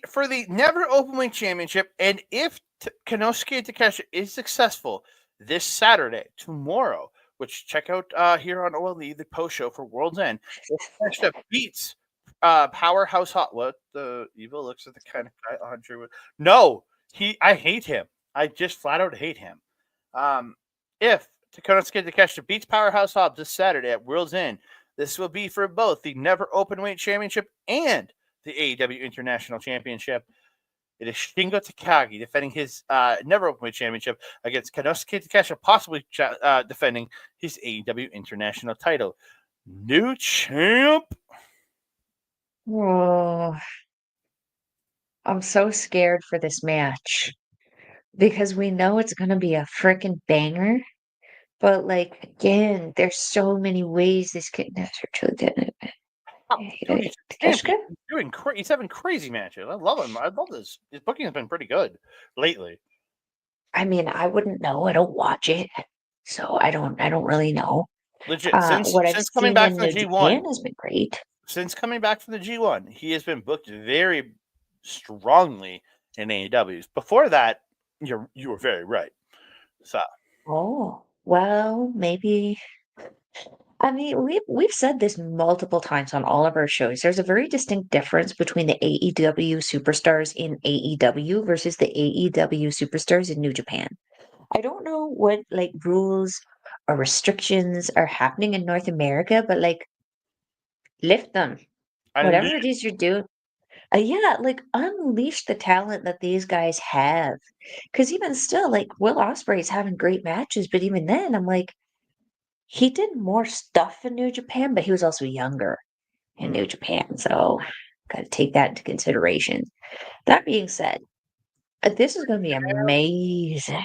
for the Never Openweight Championship, and if Konosuke Takeshita is successful this Saturday, tomorrow, which check out here on OLE, the post show for World's End, if Takeshita beats Powerhouse Hot. What the Evil looks like the kind of guy Andre would. No, I hate him. I just flat out hate him. If Konosuke Takeshita beats Powerhouse Hobbs this Saturday at World's End, this will be for both the Never Openweight Championship and the AEW International Championship. It is Shingo Takagi defending his Never Openweight Championship against Konosuke Takeshita, possibly defending his AEW International title. New champ. Oh, I'm so scared for this match because we know it's going to be a freaking banger. But like again, there's so many ways this could. Dude, he's champ. Takeshita? He's having crazy matches. I love him. I love this. His booking has been pretty good lately. I mean, I wouldn't know. I don't watch it, so I don't really know. Legit. What I've Since coming seen back in from the New G1, Japan has been great. since coming back from the G1, he has been booked very strongly in AEWs. Before that, you were very right. So Oh, well, maybe. I mean, we've said this multiple times on all of our shows. There's a very distinct difference between the AEW superstars in AEW versus the AEW superstars in New Japan. I don't know what like rules or restrictions are happening in North America, but like lift them. Whatever it is you're doing. Yeah, like unleash the talent that these guys have. Because even still, like Will Ospreay's having great matches, but even then, I'm like, he did more stuff in New Japan, but he was also younger in New Japan. So, got to take that into consideration. That being said, this is going to be amazing.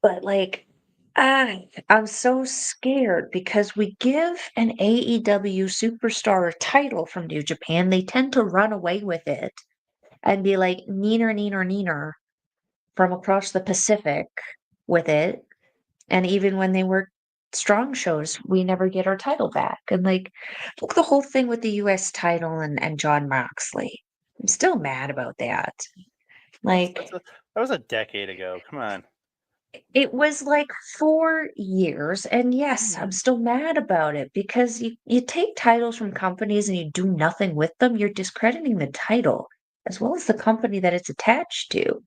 But like, I'm so scared because we give an AEW superstar a title from New Japan, they tend to run away with it and be like neener, neener, neener from across the Pacific with it. And even when they were strong shows, we never get our title back. And like, look, the whole thing with the US title and John Moxley. I'm still mad about that. Like, That was a decade ago. Come on. it was like 4 years, and yes, I'm still mad about it because you take titles from companies and you do nothing with them, you're discrediting the title as well as the company that it's attached to,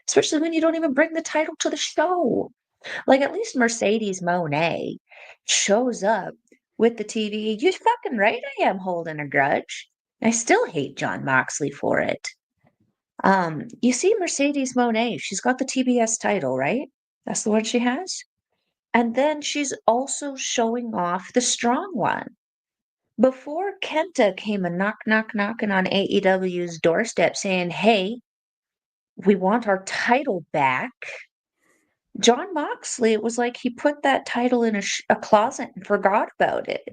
especially when you don't even bring the title to the show. Like at least Mercedes Moné shows up with the TV. You fucking right, I am holding a grudge. I still hate John Moxley for it. You see Mercedes Moné, she's got the TBS title, right? That's the one she has. And then she's also showing off the strong one. Before Kenta came a knocking on AEW's doorstep saying, hey, we want our title back. John Moxley, it was like he put that title in a closet and forgot about it.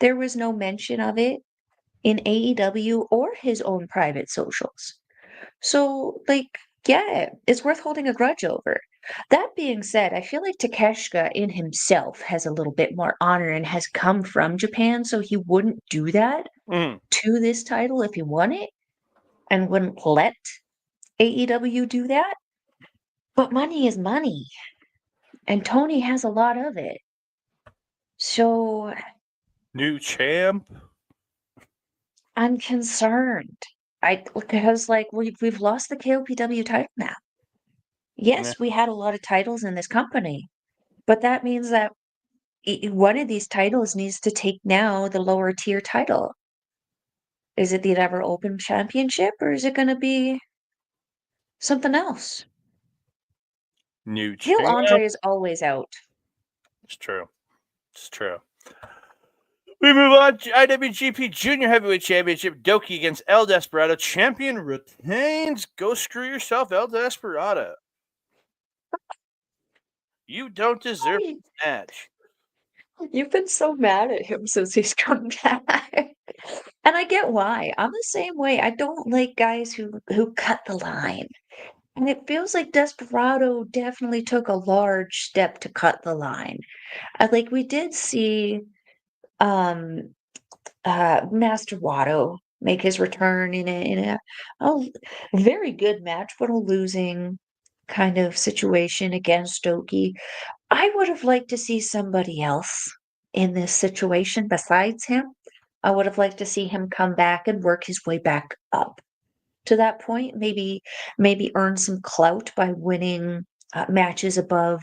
There was no mention of it in AEW or his own private socials. So, like, yeah, it's worth holding a grudge over. That being said, I feel like Takeshita in himself has a little bit more honor and has come from Japan, so he wouldn't do that Mm. to this title if he won it and wouldn't let AEW do that. But money is money, and Tony has a lot of it. So New champ. I'm concerned. Because like we've lost the KOPW title now. Yes, we had a lot of titles in this company, but that means that one of these titles needs to take now the lower tier title. Is it the Never Open Championship or is it going to be something else? New Heel champ. Andre is always out. It's true. It's true. We move on to IWGP Junior Heavyweight Championship. Doki against El Desperado. Champion retains. Go screw yourself, El Desperado. You don't deserve a match. You've been so mad at him since he's come back. And I get why. I'm the same way. I don't like guys who cut the line. And it feels like Desperado definitely took a large step to cut the line. Like we did see um Master Watto make his return a very good match, but a losing kind of situation against Doki. I would have liked to see somebody else in this situation besides him. I would have liked to see him come back and work his way back up to that point. Maybe earn some clout by winning matches above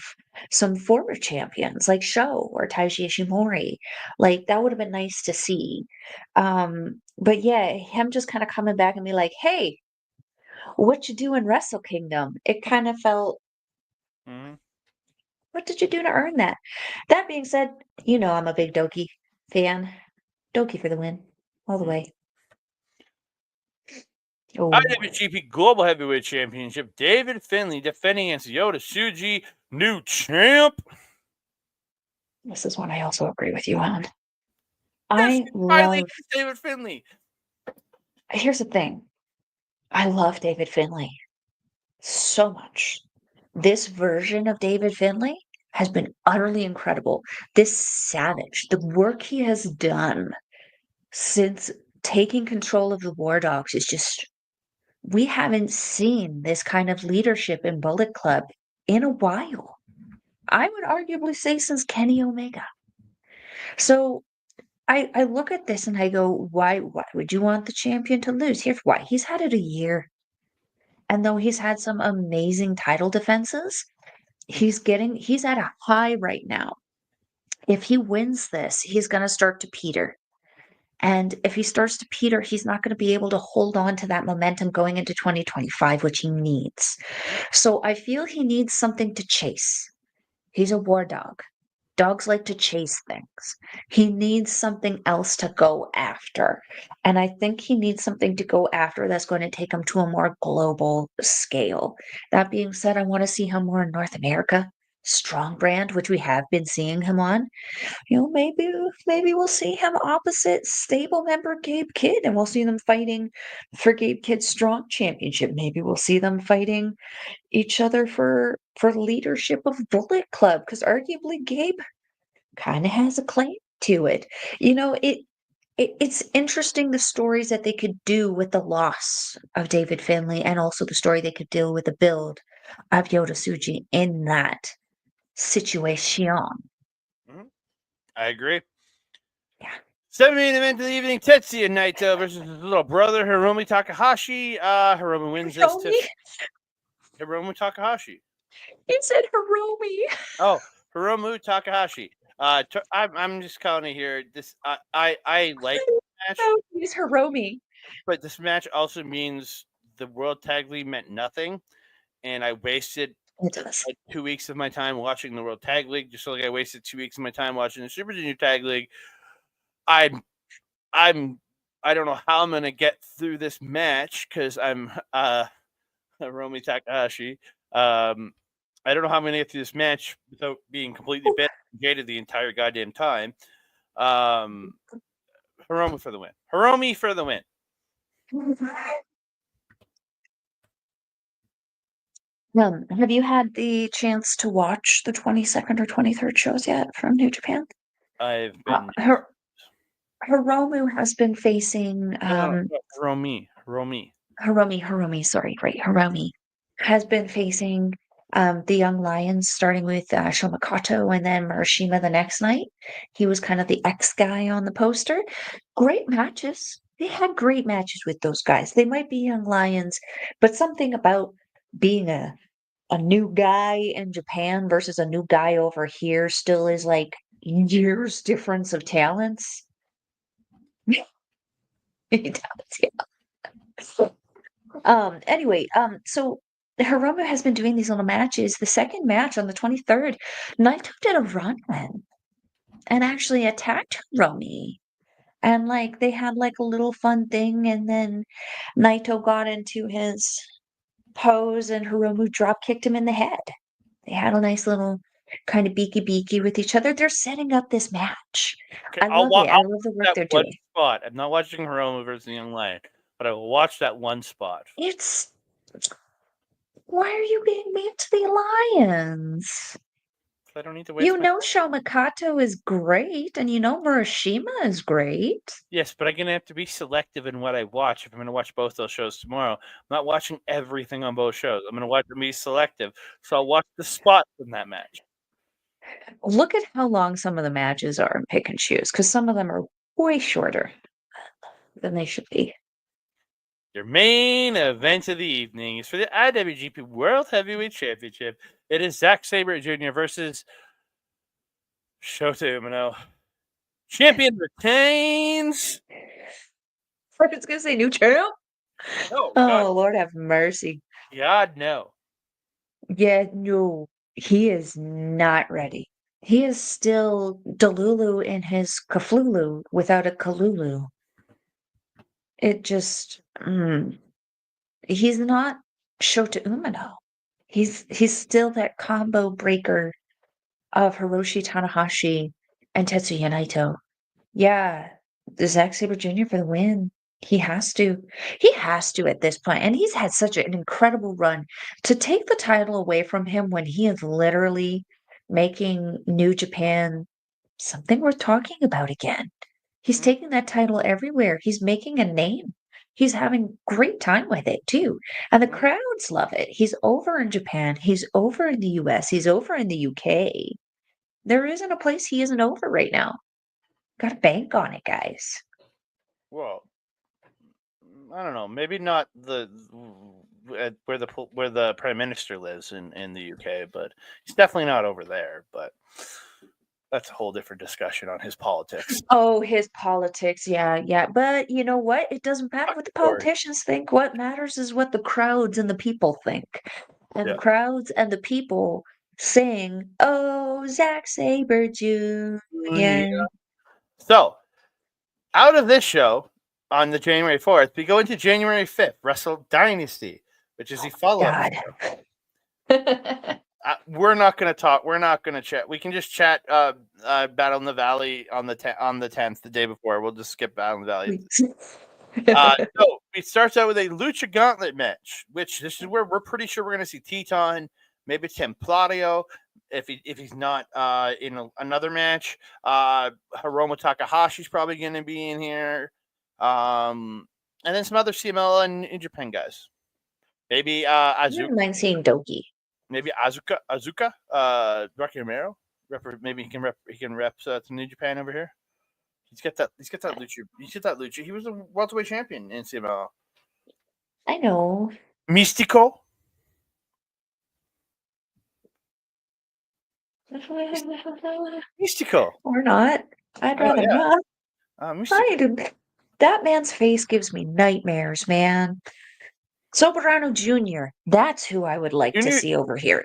some former champions like Sho or Taiji Ishimori. Like that would have been nice to see. But yeah, him just kind of coming back and be like, "Hey, what you do in Wrestle Kingdom?" It kind of felt, Mhm. what did you do to earn that? That being said, you know I'm a big Doki fan. Doki for the win, all the way. Oh, IWGP Global Heavyweight Championship. David Finlay defending against Yota Tsuji. New champ. this is one I also agree with you on. Yes, I finally love. gets David Finlay. Here's the thing. I love David Finlay so much. This version of David Finlay has been utterly incredible. This savage, the work he has done since taking control of the War Dogs is just, we haven't seen this kind of leadership in Bullet Club in a while. I would arguably say since Kenny Omega. So I look at this and I go, why would you want the champion to lose? Here's why. He's had it a year. And though he's had some amazing title defenses, he's at a high right now. If he wins this, he's going to start to peter. And if he starts to peter, he's not going to be able to hold on to that momentum going into 2025, which he needs. So I feel he needs something to chase. He's a war dog. Dogs like to chase things. He needs something else to go after. And I think he needs something to go after that's going to take him to a more global scale. That being said, I want to see him more in North America. Strong brand, which we have been seeing him on. Maybe we'll see him opposite stable member Gabe Kidd, and we'll see them fighting for Gabe Kidd's Strong Championship. Maybe we'll see them fighting each other for leadership of Bullet Club, because arguably Gabe kind of has a claim to it. You know, it's interesting the stories that they could do with the loss of David Finlay and also the story they could do with the build of Yota Tsuji in that situation. I agree. Yeah. 7-main event of the evening: Tetsuya Naito versus his little brother Hiromu Takahashi. Hiromu wins this. Hiromi? Hiromu Takahashi. He said Hiromi. Oh, Hiromu Takahashi. I'm just calling it here. This I like this match, No, he's Hiromi. but this match also means the World Tag League meant nothing, and I wasted It does. like 2 weeks of my time watching the World Tag League, just like I wasted 2 weeks of my time watching the Super Junior Tag League. I don't know how I'm gonna get through this match because I'm Hiromu Takahashi. I don't know how I'm gonna get through this match without being completely bit and jaded the entire goddamn time. Hiromu for the win. Hiromi for the win. Have you had the chance to watch the 22nd or 23rd shows yet from New Japan? I've been Hiromu has been facing no, Hiromi. Hiromi, sorry, right, Hiromi has been facing the Young Lions, starting with Shomakato and then Murashima the next night. He was kind of the X guy on the poster. Great matches. They had great matches with those guys. They might be Young Lions, but something about being a new guy in Japan versus a new guy over here still is like years difference of talents. It does, yeah. Anyway, so Hiromu has been doing these little matches. The second match on the 23rd, Naito did a run and actually attacked Hiromi. And like they had like a little fun thing, and then Naito got into his pose and Hiromu drop kicked him in the head. They had a nice little kind of beaky with each other. They're setting up this match. Okay, I love it. I love the work that they're one doing. spot. I'm not watching Hiromu versus the Young Lion, but I will watch that one spot. It's why are you being mean to the Lions? I don't need to waste You my know Shomakato is great, and you know Murashima is great. Yes, but I'm gonna have to be selective in what I watch if I'm gonna watch both those shows tomorrow. I'm not watching everything on both shows. I'm gonna watch and be selective. So I'll watch the spot from that match. Look at how long some of the matches are and pick and choose, because some of them are way shorter than they should be. Your main event of the evening is for the IWGP World Heavyweight Championship. It is Zack Sabre Jr. versus Shota Umino. Champion retains. I was gonna say new champ. No, Oh, Lord have mercy. God, no. Yeah, no, he is not ready. He is still Delulu in his Kaflulu without a Kalulu. It just, he's not Shota Umino. He's still that combo breaker of Hiroshi Tanahashi and Tetsuya Naito. Yeah, the Zack Sabre Jr. for the win. He has to. He has to at this point. And he's had such an incredible run. To take the title away from him when he is literally making New Japan something worth talking about again. He's taking that title everywhere. He's making a name. He's having great time with it too. And the crowds love it. He's over in Japan. He's over in the US. He's over in the UK. There isn't a place he isn't over right now. Gotta bank on it, guys. Well, I don't know. Maybe not where the Prime Minister lives in the UK, but he's definitely not over there. But that's a whole different discussion on his politics. Oh, his politics. Yeah. But you know what? It doesn't matter what the politicians think. What matters is what the crowds and the people think. And the crowds and the people sing, "Oh, Zack Sabre Jr." Yeah. So, out of this show on the January 4th, we go into January 5th, Wrestle Dynasty, which is the follow-up show. We're not going to talk. We're not going to chat. We can just chat Battle in the Valley on the 10th, the day before. We'll just skip Battle in the Valley. So it starts out with a Lucha Gauntlet match, which this is where we're pretty sure we're going to see Teton, maybe Templario. if he's not in another match. Hiromu Takahashi's probably going to be in here, and then some other CML and in Japan guys. Maybe I Azuka. wouldn't mind seeing Doki. Maybe Azuka. Rocky Romero. Maybe he can rep to New Japan over here. He's got that lucha. He was the welterweight champion in CML. I know. Mystico. Mystico. Or not. I'd rather yeah. not. Mystico. That man's face gives me nightmares, man. Soberano Jr. That's who I would like to see over here.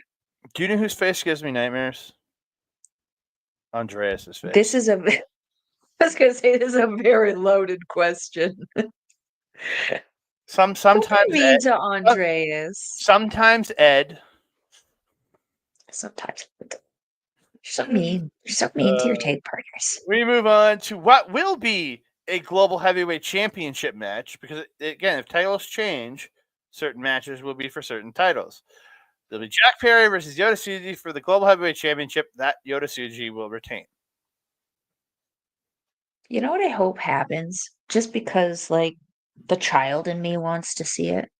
Do you know whose face gives me nightmares? Andreas's face. This is I was going to say this is a very loaded question. Sometimes mean to Andreas. Sometimes Ed. Sometimes. You're so mean. You're so mean to your tag partners. We move on to what will be a global heavyweight championship match, because again, if titles change, certain matches will be for certain titles. There'll be Jack Perry versus Yota Tsuji for the global heavyweight championship. That Yota Tsuji will retain. You know what I hope happens? Just because, like, the child in me wants to see it.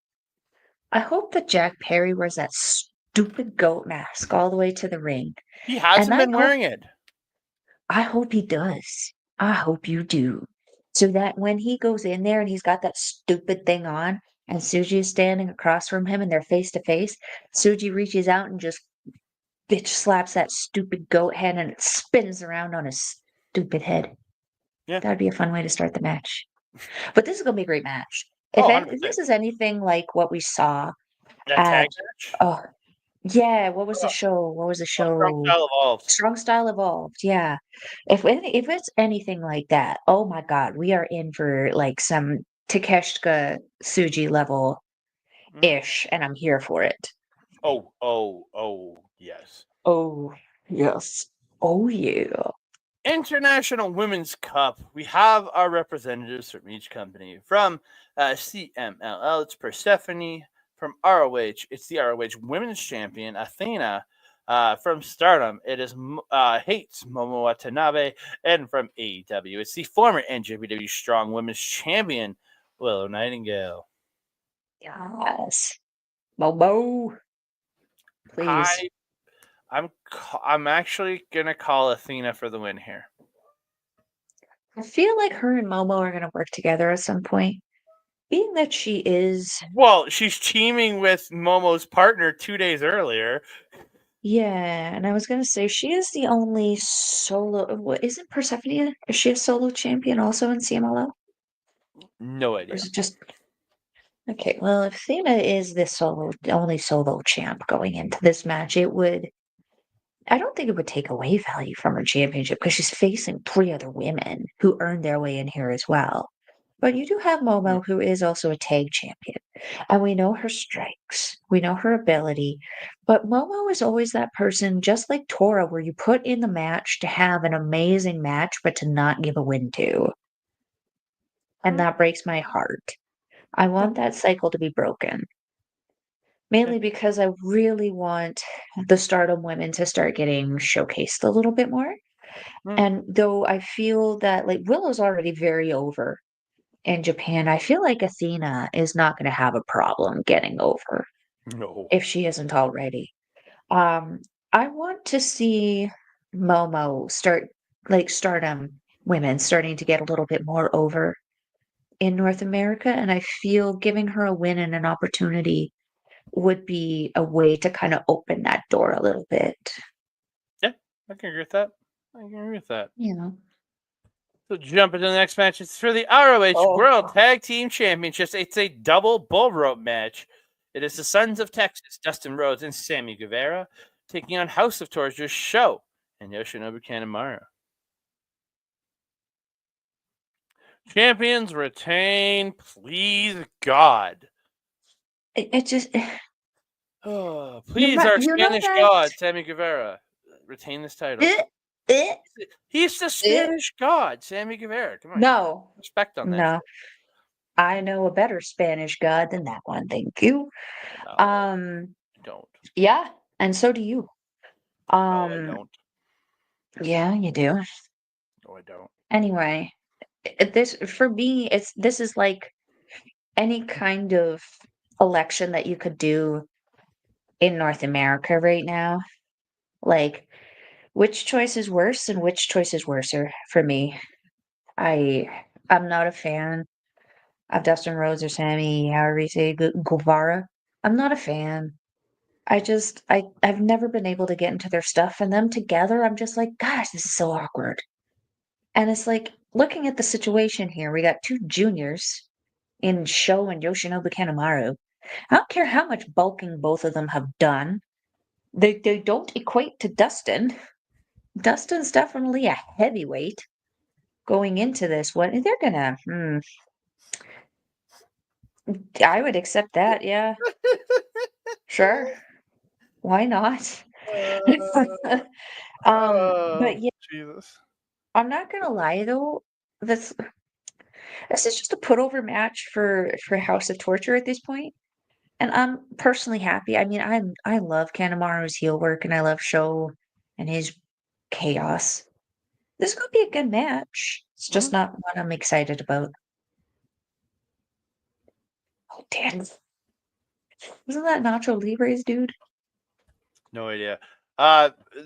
I hope that Jack Perry wears that stupid goat mask all the way to the ring. He hasn't been wearing it. I hope he does. I hope you do. So that when he goes in there and he's got that stupid thing on, and Tsuji is standing across from him and they're face to face, Tsuji reaches out and just bitch slaps that stupid goat head and it spins around on his stupid head. Yeah. That'd be a fun way to start the match. But this is going to be a great match. If this is anything like what we saw that tag match? Oh, yeah. What was the show? Strong Style Evolved. Strong Style Evolved. Yeah. If it's anything like that, oh my God, we are in for like some Takeshita Tsuji level ish, and I'm here for it. Oh, yes. Oh, yes. Oh, yeah. International Women's Cup. We have our representatives from each company. From CMLL, it's Persephone. From ROH, it's the ROH Women's Champion, Athena. From Stardom, it is Hates Momo Watanabe. And from AEW, it's the former NJPW Strong Women's Champion, Willow Nightingale. Yes. Momo. Please. I'm actually gonna call Athena for the win here. I feel like her and Momo are gonna work together at some point. Being that she is she's teaming with Momo's partner 2 days earlier. Yeah, and I was gonna say she is the only solo. What isn't Persephone? Is she a solo champion also in CMLL? No Or idea. is it just okay? Well, if Athena is the only solo champ going into this match, I don't think it would take away value from her championship because she's facing 3 other women who earned their way in here as well. But you do have Momo, who is also a tag champion, and we know her strengths, we know her ability. But Momo is always that person, just like Tora, where you put in the match to have an amazing match, but to not give a win to. And that breaks my heart. I want that cycle to be broken. Mainly because I really want the Stardom women to start getting showcased a little bit more. And though I feel that like Willow's already very over in Japan, I feel like Athena is not going to have a problem getting over. No. If she isn't already. I want to see Momo Stardom women starting to get a little bit more over in North America. And I feel giving her a win and an opportunity would be a way to kind of open that door a little bit. Yeah, I can agree with that. You know. So jump into the next match. It's for the ROH World Tag Team Championships. It's a double bull rope match. It is the Sons of Texas, Dustin Rhodes and Sammy Guevara, taking on House of Torture Show and Yoshinobu Kanemaru. Champions retain, please God. It just Oh, please, our Spanish god, Sammy Guevara, retain this title. He's the Spanish god, Sammy Guevara. Come on. No. Respect on that. No. I know a better Spanish god than that one, thank you. No, don't. Yeah, and so do you. No, I don't. Yeah, you do. No, I don't. Anyway, this for me, this is like any kind of election that you could do in North America right now. Like, which choice is worse and which choice is worser for me? I'm not a fan of Dustin Rhodes or Sammy, however you say Guevara. I'm not a fan. I've never been able to get into their stuff, and them together, I'm just like, gosh, this is so awkward. And it's like looking at the situation here, we got two juniors in Sho and Yoshinobu Kanemaru. I don't care how much bulking both of them have done. They don't equate to Dustin. Dustin's definitely a heavyweight going into this one. They're gonna, I would accept that, yeah. Sure. Why not? Oh, But yeah, Jesus. I'm not gonna lie though. This this is just a put over match for House of Torture at this point. And I'm personally happy. I mean, I love Kanemaru's heel work and I love Sho and his chaos. This could be a good match. It's just not what I'm excited about. Oh damn. Wasn't that Nacho Libre's dude? No idea.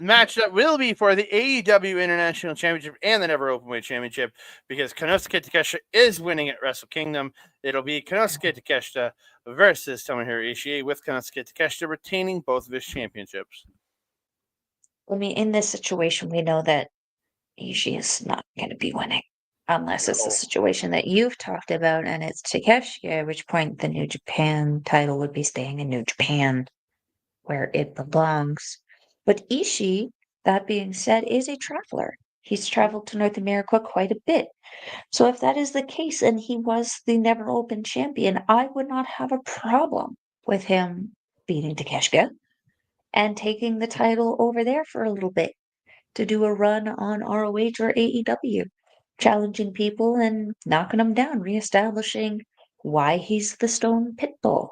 Match that will be for the AEW International Championship and the Never Openweight Championship because Konosuke Takeshita is winning at Wrestle Kingdom. It'll be Konosuke Takeshita versus Tomohiro Ishii, with Konosuke Takeshita retaining both of his championships. I mean, in this situation, we know that Ishii is not going to be winning unless it's the No. situation that you've talked about and it's Takeshi, at which point the New Japan title would be staying in New Japan where it belongs. But Ishii, that being said, is a traveler. He's traveled to North America quite a bit. So if that is the case and he was the Never Open champion, I would not have a problem with him beating Takeshita and taking the title over there for a little bit to do a run on ROH or AEW, challenging people and knocking them down, reestablishing why he's the Stone Pitbull.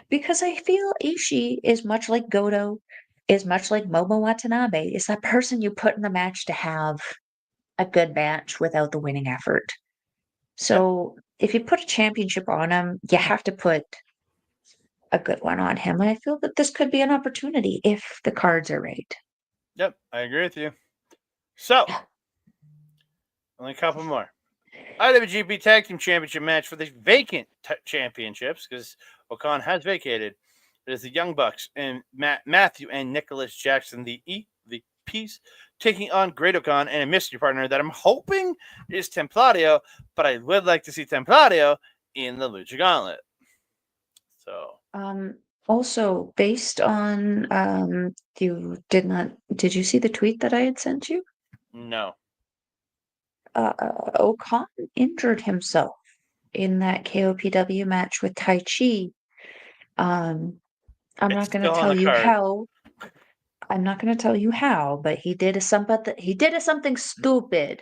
Because I feel Ishii is much like Goto, is much like Momo Watanabe, is that person you put in the match to have a good match without the winning effort. So if you put a championship on him, you have to put a good one on him. And I feel that this could be an opportunity if the cards are right. Yep, I agree with you. So, only a couple more. IWGP Tag Team Championship match for the vacant championships, because Okan has vacated. It is the Young Bucks and Matthew and Nicholas Jackson, the Peace, taking on Great Okan and a mystery partner that I'm hoping is Templario, but I would like to see Templario in the Lucha Gauntlet. So, Also based on did you see the tweet that I had sent you? no. Okan injured himself in that KOPW match with Tai Chi. I'm It's not going to still on tell the you card. how. I'm not going to tell you how, but he did something stupid,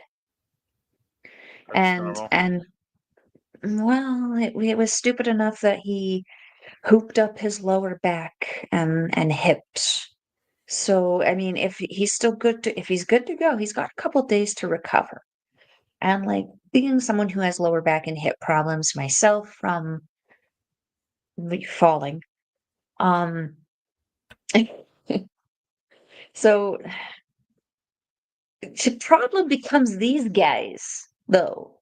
That's normal. and well, it was stupid enough that he hooped up his lower back and hips. So I mean, if he's good to go, he's got a couple days to recover. And like being someone who has lower back and hip problems myself from falling, um, so the problem becomes these guys, though.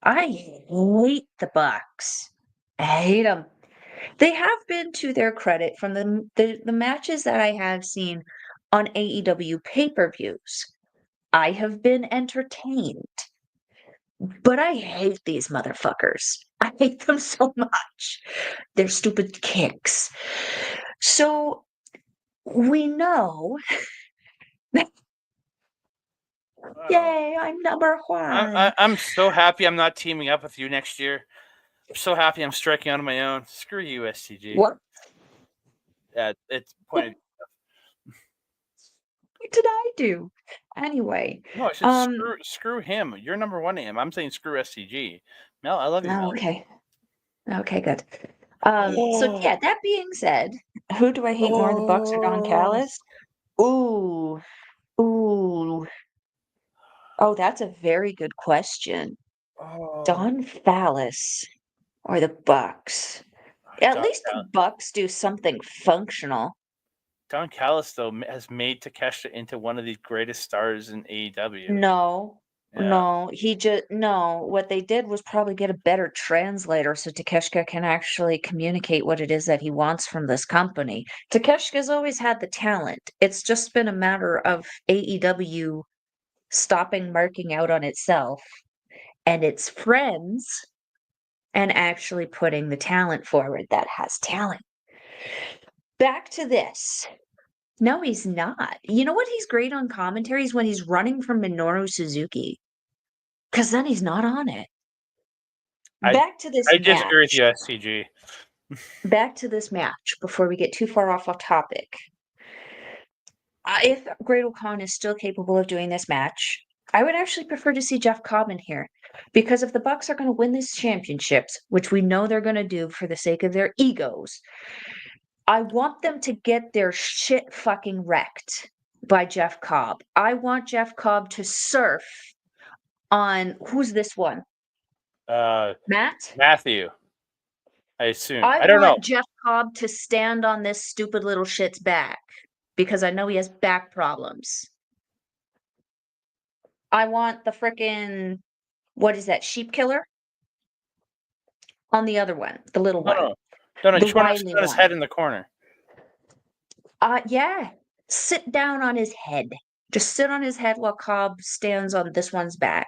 I hate the Bucks. I hate them. They have been, to their credit, from the matches that I have seen on AEW pay-per-views, I have been entertained. But I hate these motherfuckers. I hate them so much. Their stupid kicks. So we know. Yay, I'm number one. I'm so happy I'm not teaming up with you next year. I'm so happy I'm striking out on my own. Screw you, STG. What? Yeah, it's pointed. What did I do? Anyway. No, I said screw him. You're number one to him. I'm saying screw STG. Mel, I love you, Mel. Okay. Okay, good. So yeah, that being said, who do I hate more, the Bucks or Don Callis? Ooh, ooh. Oh, that's a very good question. Oh, Don Fallis or the Bucks? At Don, least the Bucks do something functional. Don Callis, though, has made Takeshita into one of the greatest stars in AEW. No, Yeah. no. What they did was probably get a better translator so Takeshita can actually communicate what it is that he wants from this company. Takeshita's always had the talent. It's just been a matter of AEW stopping marking out on itself and its friends and actually putting the talent forward that has talent. Back to this. No, he's not. You know what? He's great on commentaries when he's running from Minoru Suzuki, because then he's not on it. I- Back to this I disagree with match. you, SCG. Back to this match before we get too far off topic. If Great Khan is still capable of doing this match, I would actually prefer to see Jeff Cobb in here. Because if the Bucks are going to win these championships, which we know they're going to do for the sake of their egos, I want them to get their shit fucking wrecked by Jeff Cobb. I want Jeff Cobb to surf on who's this one? Matt? Matthew, I assume. I I don't know. want Jeff Cobb to stand on this stupid little shit's back because I know he has back problems. I want the frickin' what is that, sheep killer? On the other one, the little one. No, The just want to Riley sit on his one. head in the corner. Yeah. Sit down on his head. Just sit on his head while Cobb stands on this one's back.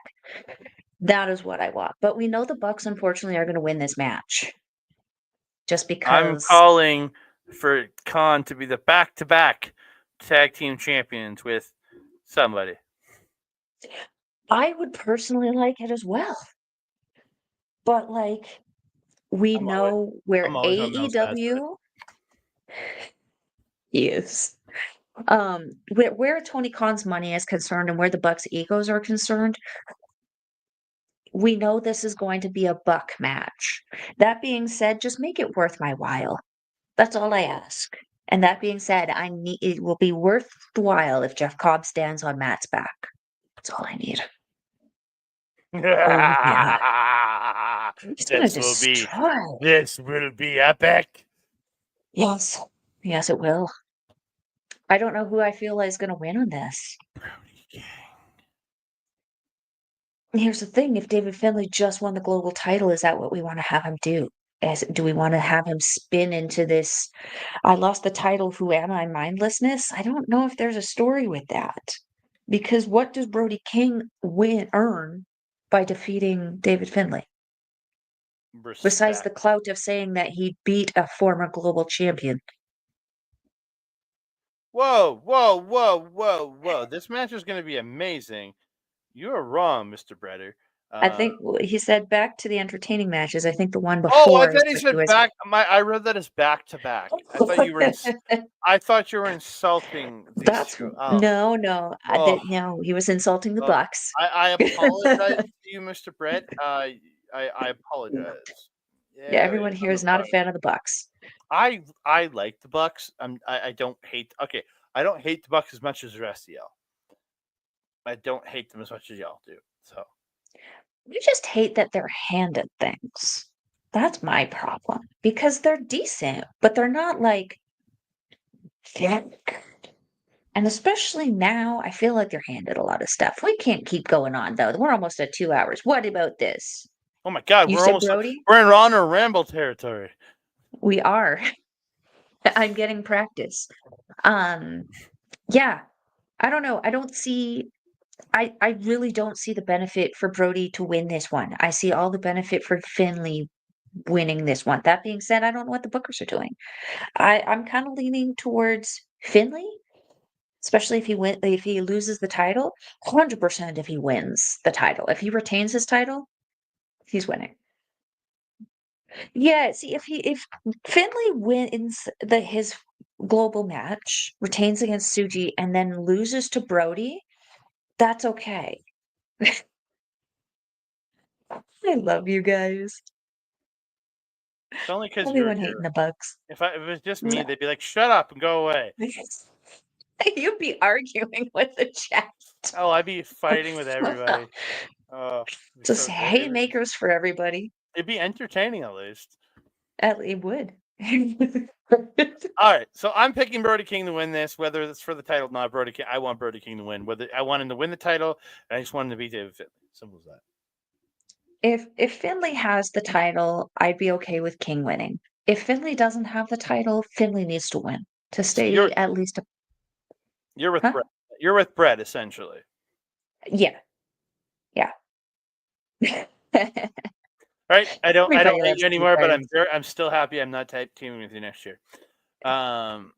That is what I want. But we know the Bucks, unfortunately, are going to win this match. Just I'm because calling for Khan to be the back-to-back tag team champions with somebody. I would personally like it as well. But like we know where I'm always on Mel's bad side. AEW is. Where Tony Khan's money is concerned and where the Bucks' egos are concerned, we know this is going to be a buck match. That being said, just make it worth my while. That's all I ask. And that being said, it will be worthwhile if Jeff Cobb stands on Matt's back. That's all I need. Oh yeah. He's gonna destroy. This will be epic. Yes. Yes, it will. I don't know who I feel is gonna win on this. Here's the thing, if David Finlay just won the global title, is that what we want to have him do? Do we want to have him spin into this I lost the title, who am I mindlessness? I don't know if there's a story with that. Because what does Brody King earn by defeating David Finlay? Besides the clout of saying that he beat a former global champion. Whoa. This match is going to be amazing. You are wrong, Mr. Breder. I think he said back to the entertaining matches. I think the one I before. thought he said back. I read that as back to back. I thought you were. I thought you were insulting these That's two. no. Oh. No, he was insulting the Bucks. I apologize to you, Mr. Brett. I apologize. Yeah, everyone here is not a fan of the Bucks. I like the Bucks. I don't hate. Okay, I don't hate the Bucks as much as the rest of y'all. I don't hate them as much as y'all do. So You just hate that they're handed things. That's my problem. Because they're decent, but they're not like thick. And especially now, I feel like they're handed a lot of stuff. We can't keep going on though. We're almost at 2 hours. What about this? oh my God, You we're said almost Brody? we're in Honor Ramble territory. We are. I'm getting practice. Yeah. I don't know. I really don't see the benefit for Brody to win this one. I see all the benefit for Finlay winning this one. That being said, I don't know what the bookers are doing. I'm kind of leaning towards Finlay, especially if he loses the title. 100% if he wins the title. If he retains his title, he's winning. Yeah, see if Finlay wins his global match, retains against Suji, and then loses to Brody, that's okay. I love you guys. It's only because Everyone hating the Bucks. If it was just me, they'd be like, "Shut up and go away." You'd be arguing with the chat. Oh, I'd be fighting with everybody. Oh, it'd be Just so great. haymakers for everybody. It'd be entertaining at least. It would. All right, so I'm picking Brody King to win this, whether it's for the title or not. Brody King, I want Brody King to win. Whether I want him to win the title, and I just want him to beat David Finlay. Simple as that. If Finlay has the title, I'd be okay with King winning. If Finlay doesn't have the title, Finlay needs to win to stay you're- at least. You're with Huh? Brett. You're with Brett essentially. Yeah. Right? I don't Everybody hate loves you anymore, but T-Birds. I'm still happy I'm not teaming with you next year. The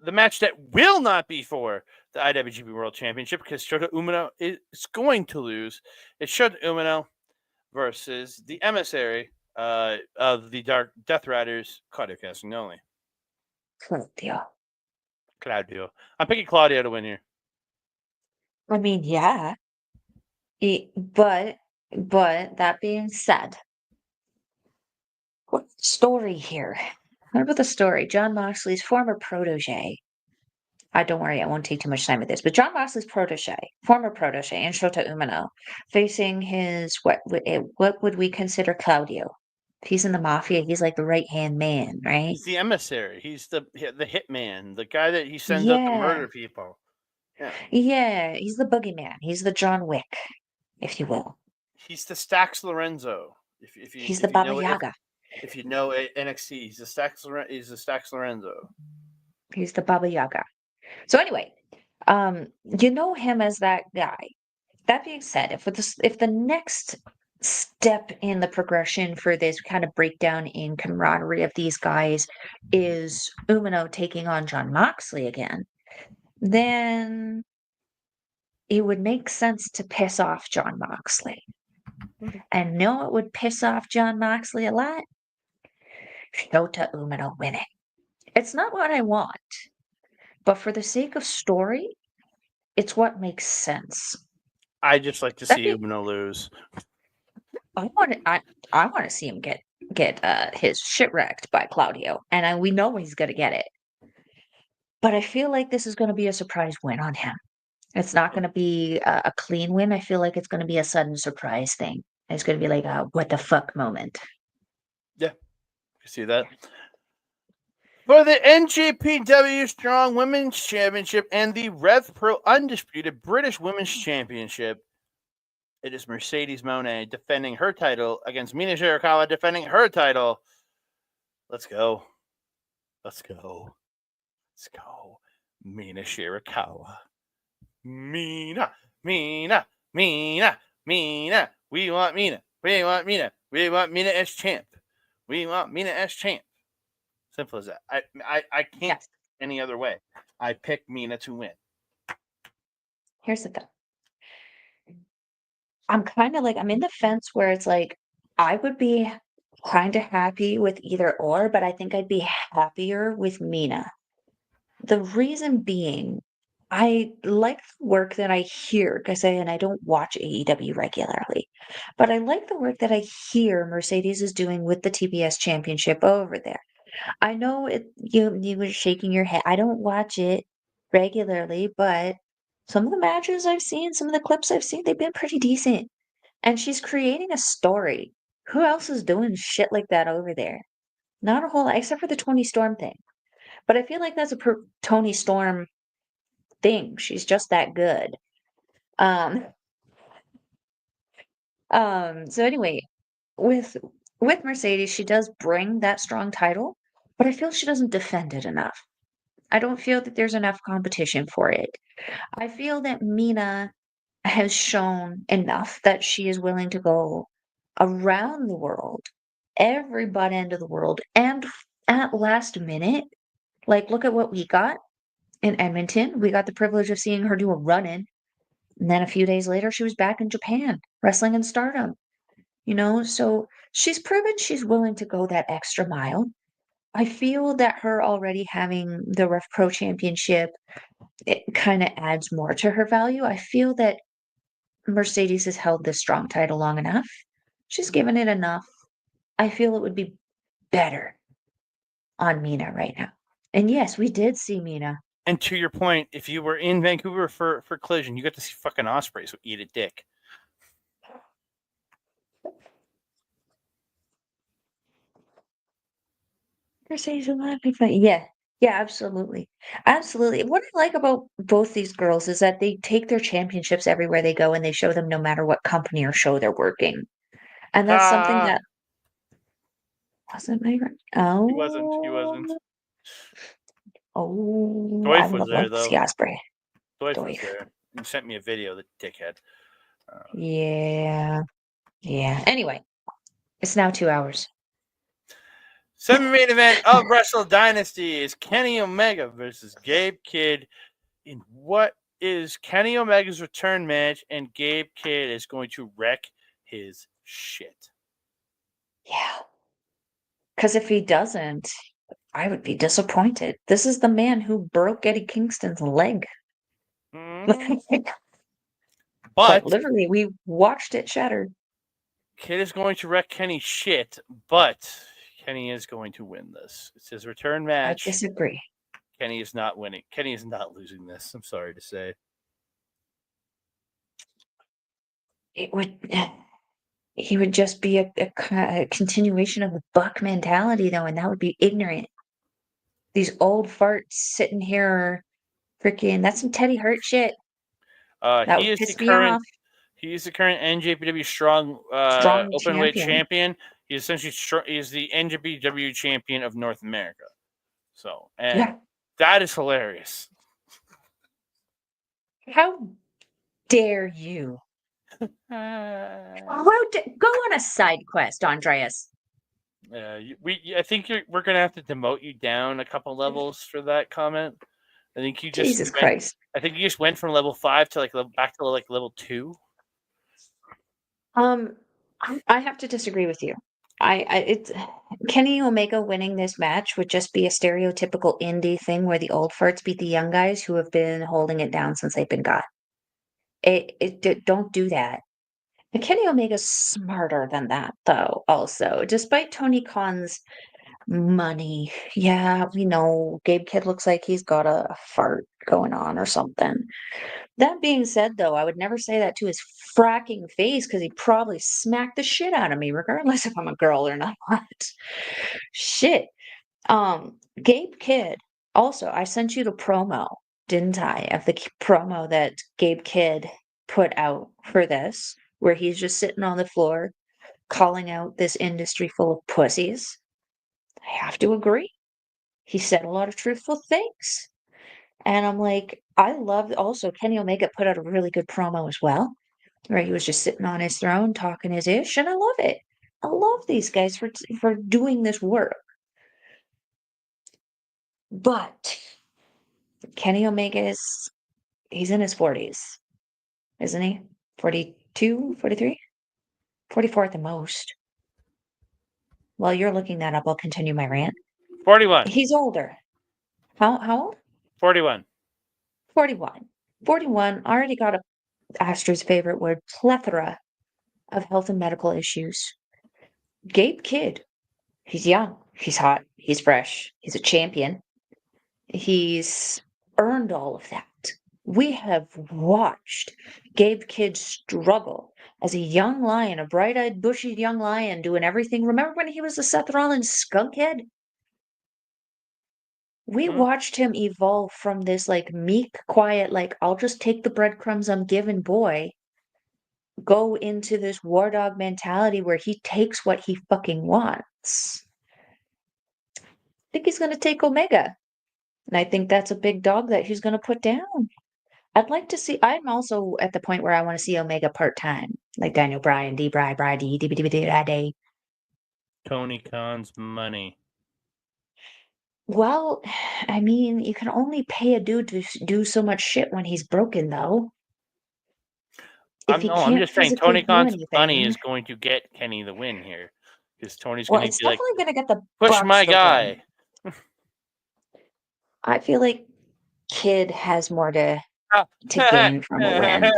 match that will not be for the IWGP World Championship because Shota Umino is going to lose. It's Shota Umino versus the emissary of the Dark Death Riders, Claudio Castagnoli. Claudio. I'm picking Claudio to win here. I mean, yeah. But that being said, what story here? What about the story? John Moxley's former protege. Don't worry, I won't take too much time with this. But John Moxley's former protege, and Shota Umino, facing his what would we consider Claudio? If he's in the mafia, he's like the right hand man, right? He's the emissary. He's the hitman, the guy that he sends out to Yeah. murder people. Yeah, he's the boogeyman. He's the John Wick, if you will. He's the Stax Lorenzo. He's the Baba Yaga. If you know NXT, he's the Stax Lorenzo. He's the Baba Yaga. So anyway, you know him as that guy. That being said, if the next step in the progression for this kind of breakdown in camaraderie of these guys is Umino taking on John Moxley again, then it would make sense to piss off John Moxley. And know it would piss off John Moxley a lot? Shota Umino winning. It's not what I want, but for the sake of story, it's what makes sense. I just like to see Umino lose. I want to see him get his shit wrecked by Claudio, and we know he's gonna get it. But I feel like this is gonna be a surprise win on him. It's not gonna be a clean win. I feel like it's gonna be a sudden surprise thing. It's gonna be like a what the fuck moment. Yeah, you see that. For the NJPW Strong Women's Championship and the Rev Pro Undisputed British Women's Championship, it is Mercedes Moné defending her title against Mina Shirakawa defending her title. Let's go. Mina Shirakawa. Mina. We want Mina as champ. Simple as that. I can't any other way. I pick Mina to win. Here's the thing. I'm kind of like, I'm in the fence where it's like, I would be kind of happy with either or, but I think I'd be happier with Mina. The reason being, I like the work that I hear, because I don't watch AEW regularly, but I like the work that I hear Mercedes is doing with the TBS Championship over there. I know you were shaking your head. I don't watch it regularly, but some of the matches I've seen, some of the clips I've seen, they've been pretty decent. And she's creating a story. Who else is doing shit like that over there? Not a whole lot, except for the Tony Storm thing. But I feel like that's a Tony Storm thing. She's just that good. So anyway, with Mercedes, she does bring that strong title, but I feel she doesn't defend it enough. I don't feel that there's enough competition for it. I feel that Mina has shown enough that she is willing to go around the world, every butt end of the world, and at last minute, like look at what we got in Edmonton. We got the privilege of seeing her do a run-in, and then a few days later, she was back in Japan, wrestling in Stardom. So she's proven she's willing to go that extra mile. I feel that her already having the Rev Pro Championship, it kind of adds more to her value. I feel that Mercedes has held this strong title long enough. She's given it enough. I feel it would be better on Mina right now. And yes, we did see Mina And to your point, if you were in Vancouver for Collision, you got to see fucking Osprey, so eat a dick. Yeah. Yeah, absolutely. Absolutely. What I like about both these girls is that they take their championships everywhere they go and they show them no matter what company or show they're working. And that's something that wasn't my He wasn't. He wasn't. I Doif would was have there loved to see though. Osprey. Doif was Doif. there. He sent me a video. The dickhead. Yeah. Yeah. Anyway, it's now 2 hours. Semi-main event of Wrestle Dynasty is Kenny Omega versus Gabe Kidd in what is Kenny Omega's return match, and Gabe Kidd is going to wreck his shit. Yeah. Because if he doesn't, I would be disappointed. This is the man who broke Eddie Kingston's leg. Mhm. Quite But literally, we watched it shatter. Kidd is going to wreck Kenny's shit, but Kenny is going to win this. It's his return I match. disagree. Kenny is not winning. Kenny is not losing this. I'm sorry to say. It would. He would just be a continuation of the Buck mentality, though, and that would be ignorant. These old farts sitting here, freaking. That's some Teddy Hart shit. That He would is the piss me current. off. He is the current NJPW Strong Strong Openweight champion. champion. He is essentially he is the NJPW champion of North America. So, and Yeah. that is hilarious. How dare you? Uh, Go on a side quest, Andreas. I think we're gonna have to demote you down a couple levels for that comment. I think you just Jesus Christ. I think you just went from level 5 to back to level 2. I have to disagree with you. It's Kenny Omega winning this match would just be a stereotypical indie thing where the old farts beat the young guys who have been holding it down since they've been got. Don't do that. And Kenny Omega's smarter than that, though. Also, despite Tony Khan's money, yeah, we know Gabe Kidd looks like he's got a fart going on or something. That being said, though, I would never say that to his fracking face because he'd probably smack the shit out of me, regardless if I'm a girl or not. Shit. Gabe Kidd. Also, I sent you the promo, didn't I? Of the promo that Gabe Kidd put out for this, where he's just sitting on the floor calling out this industry full of pussies. I have to agree. He said a lot of truthful things. And I'm like, I love also Kenny Omega put out a really good promo as well, where he was just sitting on his throne talking his ish, and I love it. I love these guys for doing this work. But Kenny Omega he's in his 40s, isn't he? 42, 43? 44 at the most. While you're looking that up, I'll continue my rant. 41. He's older. How old? 41. 41. 41 already got a Astor's favorite word, plethora of health and medical issues. Gabe Kidd, he's young, he's hot, he's fresh, he's a champion. He's earned all of that. We have watched Gabe Kidd struggle as a young lion, a bright-eyed, bushy young lion doing everything. Remember when he was the Seth Rollins skunkhead? We watched him evolve from this meek, quiet, I'll just take the breadcrumbs I'm given boy, go into this war dog mentality where he takes what he fucking wants. I think he's going to take Omega. And I think that's a big dog that he's going to put down. I'd like to see, I'm also at the point where I want to see Omega part-time, like Daniel Bryan, Bryan, D. Tony Khan's money. Well, I mean, you can only pay a dude to do so much shit when he's broken, though. If he I'm can't just saying Tony physically do Khan's money anything, is going to get Kenny the win here. Because Tony's well, going it's to be like, definitely going to get the push Bucks my the win. guy. I feel like Kid has more to gain from a win.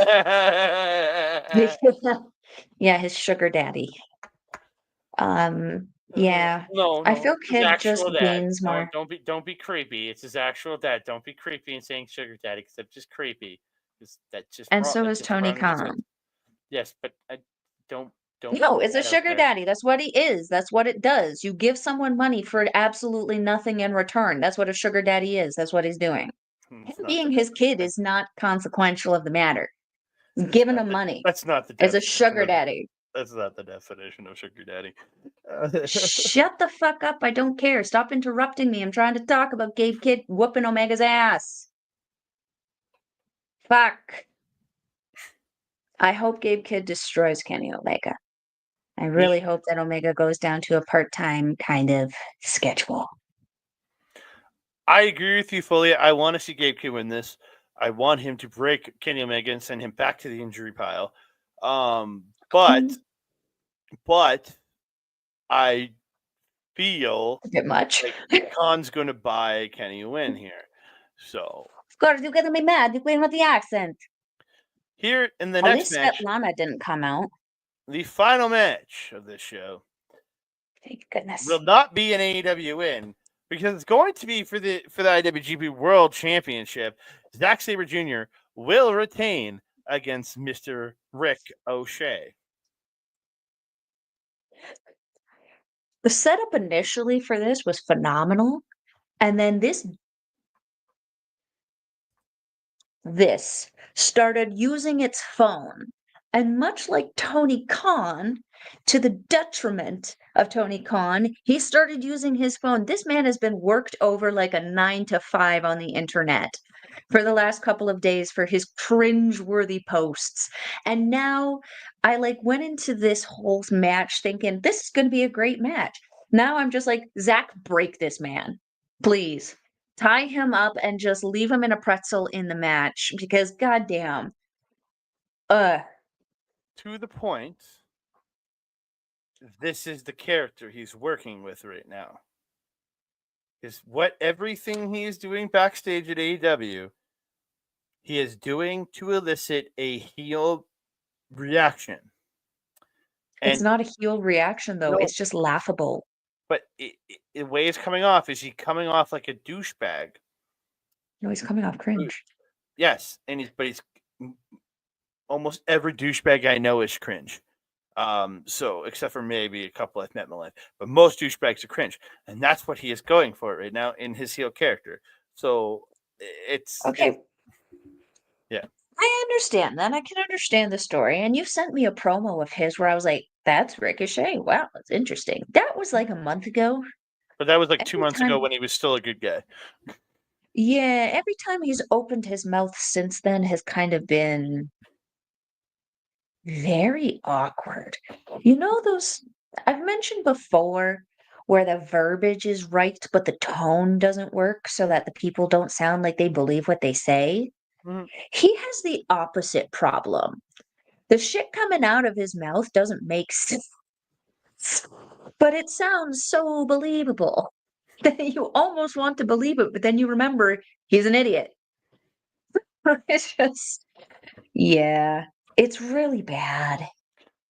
Yeah, his sugar daddy. Yeah. No, I no, feel his Kid just actual dad. gains more. Don't be creepy. It's his actual dad. Don't be creepy and saying sugar daddy because that's just creepy. 'Cause that's just And wrong. so That's is just Tony wrong. And just Khan. yes, but I don't No, put it's a that out sugar there. daddy. That's what he is. That's what it does. You give someone money for absolutely nothing in return. That's what a sugar daddy is. That's what he's doing. Him It's not the being his kid definition. is not consequential of the matter. He's That's giving not him the money that's not the as a definition sugar of daddy. that's not the definition of sugar daddy. Shut the fuck up. I don't care. Stop interrupting me. I'm trying to talk about Gabe Kidd whooping Omega's ass. Fuck. I hope Gabe Kidd destroys Kenny Omega. I really hope that Omega goes down to a part-time kind of schedule. I agree with you fully. I want to see Gabe Kidd win this. I want him to break Kenny Omega and send him back to the injury pile. But I feel A bit much. like Khan's going to buy Kenny a win here. So Of course, you're getting me mad. You're playing with the accent. here in the At next least match, Svetlana didn't come out. the final match of this show Thank goodness. will not be an AEW win because it's going to be for the IWGP World Championship. Zack Sabre Jr. will retain against Mr. Rick O'Shea. The setup initially for this was phenomenal. And then this started using its phone. And much like Tony Khan, to the detriment of Tony Khan, he started using his phone. This man has been worked over like a 9 to 5 on the internet for the last couple of days for his cringe-worthy posts. And now I like went into this whole match thinking this is going to be a great match. Now I'm just like, Zach, break this man, please. Tie him up and just leave him in a pretzel in the match because goddamn. To the point, this is the character he's working with right now. Is what everything he is doing backstage at AEW, he is doing to elicit a heel reaction. It's not a heel reaction though. No. It's just laughable. But the way it's coming off is he coming off like a douchebag. No, he's coming off cringe. Yes, and he's almost every douchebag I know is cringe. So except for maybe a couple I've met in my life, but most douchebags are cringe, and that's what he is going for right now in his heel character. So it's Okay. Yeah. I understand that. I can understand the story. And you sent me a promo of his where I was like, that's Ricochet. Wow, that's interesting. That was like a month ago. But that was like 2 Every months ago time- when he was still a good guy. Yeah, every time he's opened his mouth since then has kind of been very awkward. You know those I've mentioned before where the verbiage is right, but the tone doesn't work so that the people don't sound like they believe what they say? Mhm. He has the opposite problem. The shit coming out of his mouth doesn't make sense, but it sounds so believable that you almost want to believe it, but then you remember he's an idiot. It's just, yeah, it's really bad.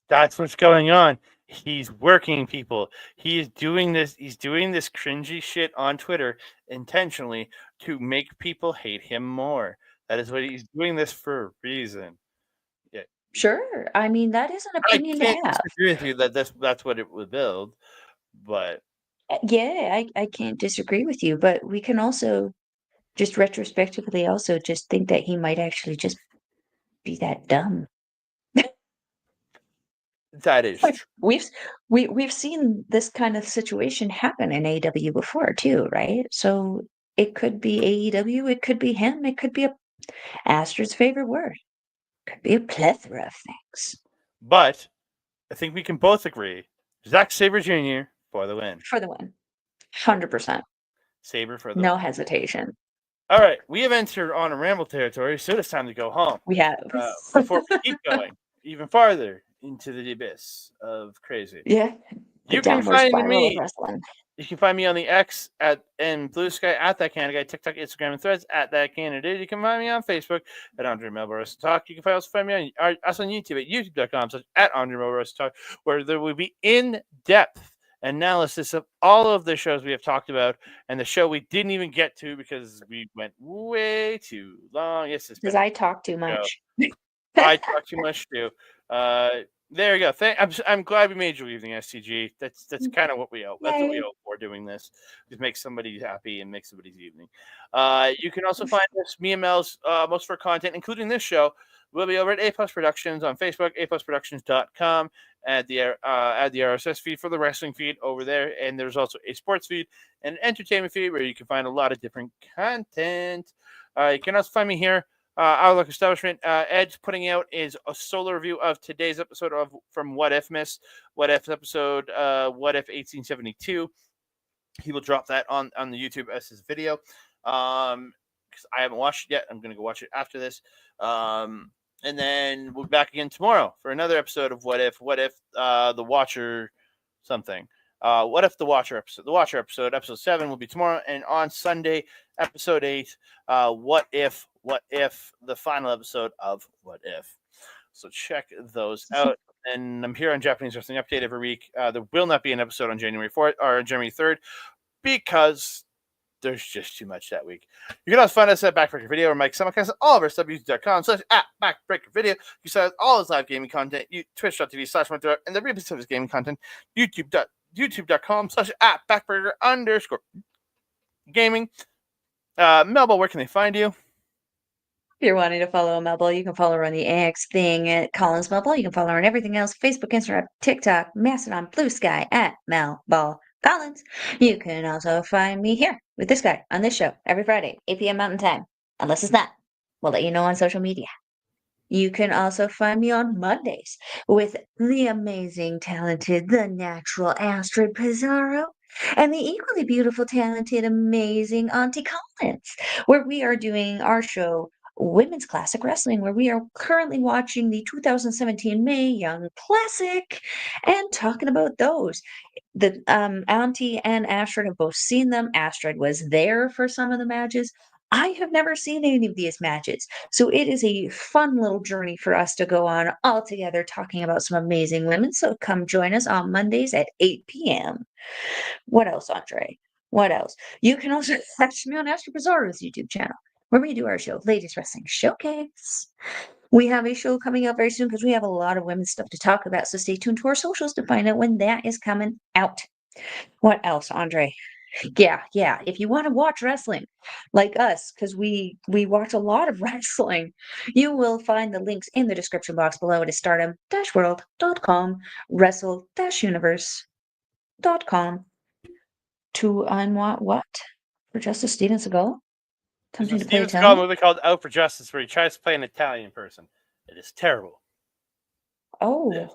That's what's going on. He's working people. He's doing this cringy shit on Twitter intentionally to make people hate him more. That is what he's doing this for a reason. Sure. I mean, that is an I opinion to can't have. disagree with you that that's what it would build, but Yeah, I can't disagree with you, but we can also just retrospectively also just think that he might actually just be that dumb. that is Like, true. we've seen this kind of situation happen in AEW before too, right? So it could be AEW, it could be him, it could be Astrid's favorite word. Could be a plethora of things. But I think we can both agree Zack Sabre Jr. for the win. For the win. 100%. Sabre for the No win. hesitation. All right, we have entered on a ramble territory, so it's time to go home. We have. Before we keep going even farther into the abyss of crazy. Yeah. The You can downward find spiral of me. wrestling. You can find me on the X and Blue Sky at That Canada Guy, TikTok, Instagram, and Threads at That Canada. You can find me on Facebook at Andre and Melball Wrestling Talk. You can also find me on us on YouTube at youtube.com at Andre and Melball Wrestling Talk, where there will be in-depth analysis of all of the shows we have talked about and the show we didn't even get to because we went way too long. Yes, it's Because been I talk too much. I talk too much too. There you go. I'm glad we made your evening, STG. That's kind of what we owe. That's what we Yay. owe for doing this. Just make somebody happy and make somebody's evening. You can also find us, me and Mel's, most of our content, including this show, will be over at A Plus Productions on Facebook, aplusproductions.com. Add the RSS feed for the wrestling feed over there, and there's also a sports feed and entertainment feed where you can find a lot of different content. You can also find me here. Our local establishment, Ed's putting out is a solo review of today's episode of from What If Miss What If episode What If 1872. He will drop that on the YouTube as his video. Because I haven't watched it yet. I'm gonna go watch it after this. And then we'll be back again tomorrow for another episode of What If the Watcher something. What If the Watcher episode? The Watcher episode 7 will be tomorrow, and on Sunday, episode 8. What if the final episode of What If? So check those out. And I'm here on Japanese Wrestling Update every week. There will not be an episode on January 4th or January 3rd because there's just too much that week. You can also find us at Backbreaker Video or Mike Simulcast at all of our stuff, youtube.com/@Backbreaker Video. You saw all his live gaming content, twitch.tv/Monthrow, and the replays of his gaming content, youtube.com/@Backbreaker_gaming. Melba, where can they find you? If you're wanting to follow Melball, you can follow her on the X thing at Collins Melball. You can follow her on everything else: Facebook, Instagram, TikTok, Mastodon, Blue Sky at Melball Collins. You can also find me here with this guy on this show every Friday, 8 p.m. Mountain Time. Unless it's not, we'll let you know on social media. You can also find me on Mondays with the amazing, talented, the natural Astrid Pizarro and the equally beautiful, talented, amazing Auntie Collins, where we are doing our show, Women's Classic Wrestling, where we are currently watching the 2017 Mae Young Classic and talking about those. The Auntie and Astrid have both seen them. Astrid was there for some of the matches. I have never seen any of these matches. So it is a fun little journey for us to go on all together talking about some amazing women. So come join us on Mondays at 8 p.m. What else, Andre? What else? You can also catch me on Astro Pizarro's YouTube channel, where we do our show, Ladies Wrestling Showcase. We have a show coming out very soon because we have a lot of women's stuff to talk about. So stay tuned to our socials to find out when that is coming out. What else, Andre? Yeah. If you want to watch wrestling like us, because we watch a lot of wrestling, you will find the links in the description box below to stardom-world.com, wrestle-universe.com to unwatch what? For Justice Steven Seagal? Something to play Steven Seagal Italian? movie called Out for Justice where he tries to play an Italian person. It is terrible. Oh. Yeah.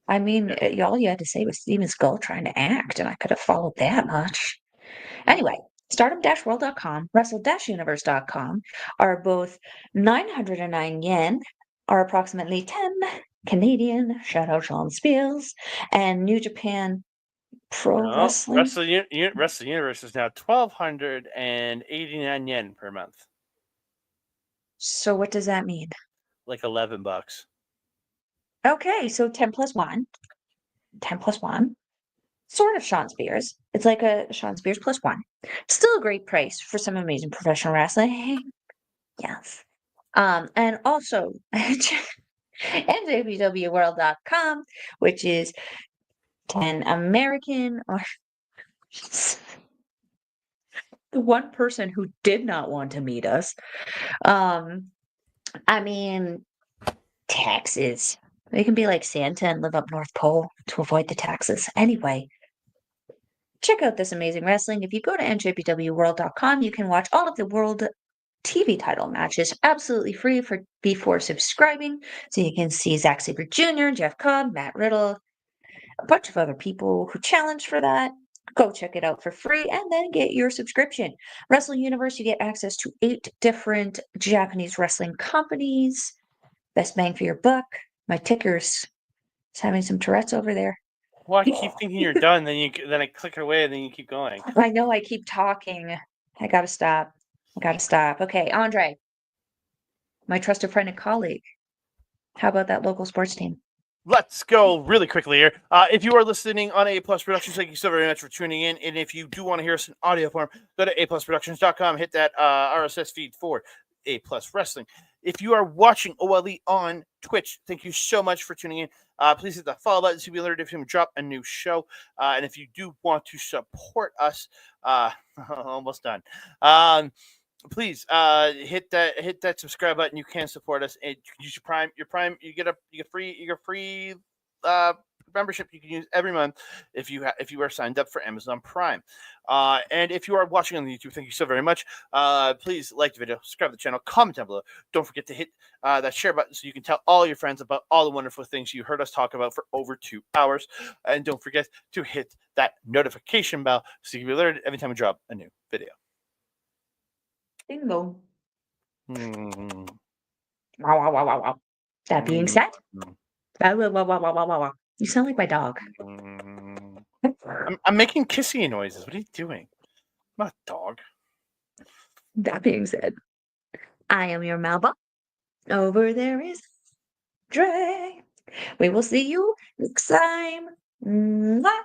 I mean, all you had to say was Steven Skull trying to act, and I could have followed that much. Anyway, stardom-world.com, wrestle-universe.com are both 909 yen, or approximately 10 Canadian, shout out Sean Spiels, and New Japan Pro Wrestling. Wrestle Universe is now 1,289 yen per month. So what does that mean? Like $11. Okay, so 10 plus 1. 10 plus 1. Sort of Sean Spears. It's like a Sean Spears plus 1. Still a great price for some amazing professional wrestling. Yes. And also NJPWworld.com, which is 10 American or the one person who did not want to meet us. I mean, taxes. They can be like Santa and live up North Pole to avoid the taxes. Anyway, check out this amazing wrestling. If you go to NJPWworld.com, you can watch all of the world TV title matches absolutely free before subscribing. So you can see Zack Sabre Jr., Jeff Cobb, Matt Riddle, a bunch of other people who challenged for that. Go check it out for free and then get your subscription. Wrestle Universe, you get access to 8 different Japanese wrestling companies. Best bang for your buck. My ticker's having some Tourette's over there. Well, I keep thinking you're done, then I click it away, and then you keep going. I know I keep talking. I gotta stop. Okay, Andre, my trusted friend and colleague. How about that local sports team? let's go really quickly here. If you are listening on A Plus Productions, thank you so very much for tuning in. And if you do want to hear us in audio form, go to aplusproductions.com, hit that RSS feed for A Plus Wrestling. If you are watching OLE on Twitch, thank you so much for tuning in. Please hit the follow button to be alerted if we drop a new show. And if you do want to support us, almost done. Please hit that subscribe button. You can support us and use your prime you get free membership you can use every month if you are signed up for Amazon Prime. And if you are watching on the YouTube, thank you so very much. Please like the video, subscribe to the channel, comment down below. Don't forget to hit that share button so you can tell all your friends about all the wonderful things you heard us talk about for over 2 hours. And don't forget to hit that notification bell so you can be alerted every time we drop a new video. Bingo. Mm. Wow, wow, wow, wow, wow. That being said, wow, wow, wow, wow, wow, wow, wow. You sound like my dog. I'm making kissy noises. What are you doing? I'm not a dog. That being said, I am your Melball. Over there is Dre. We will see you next time. Mwah.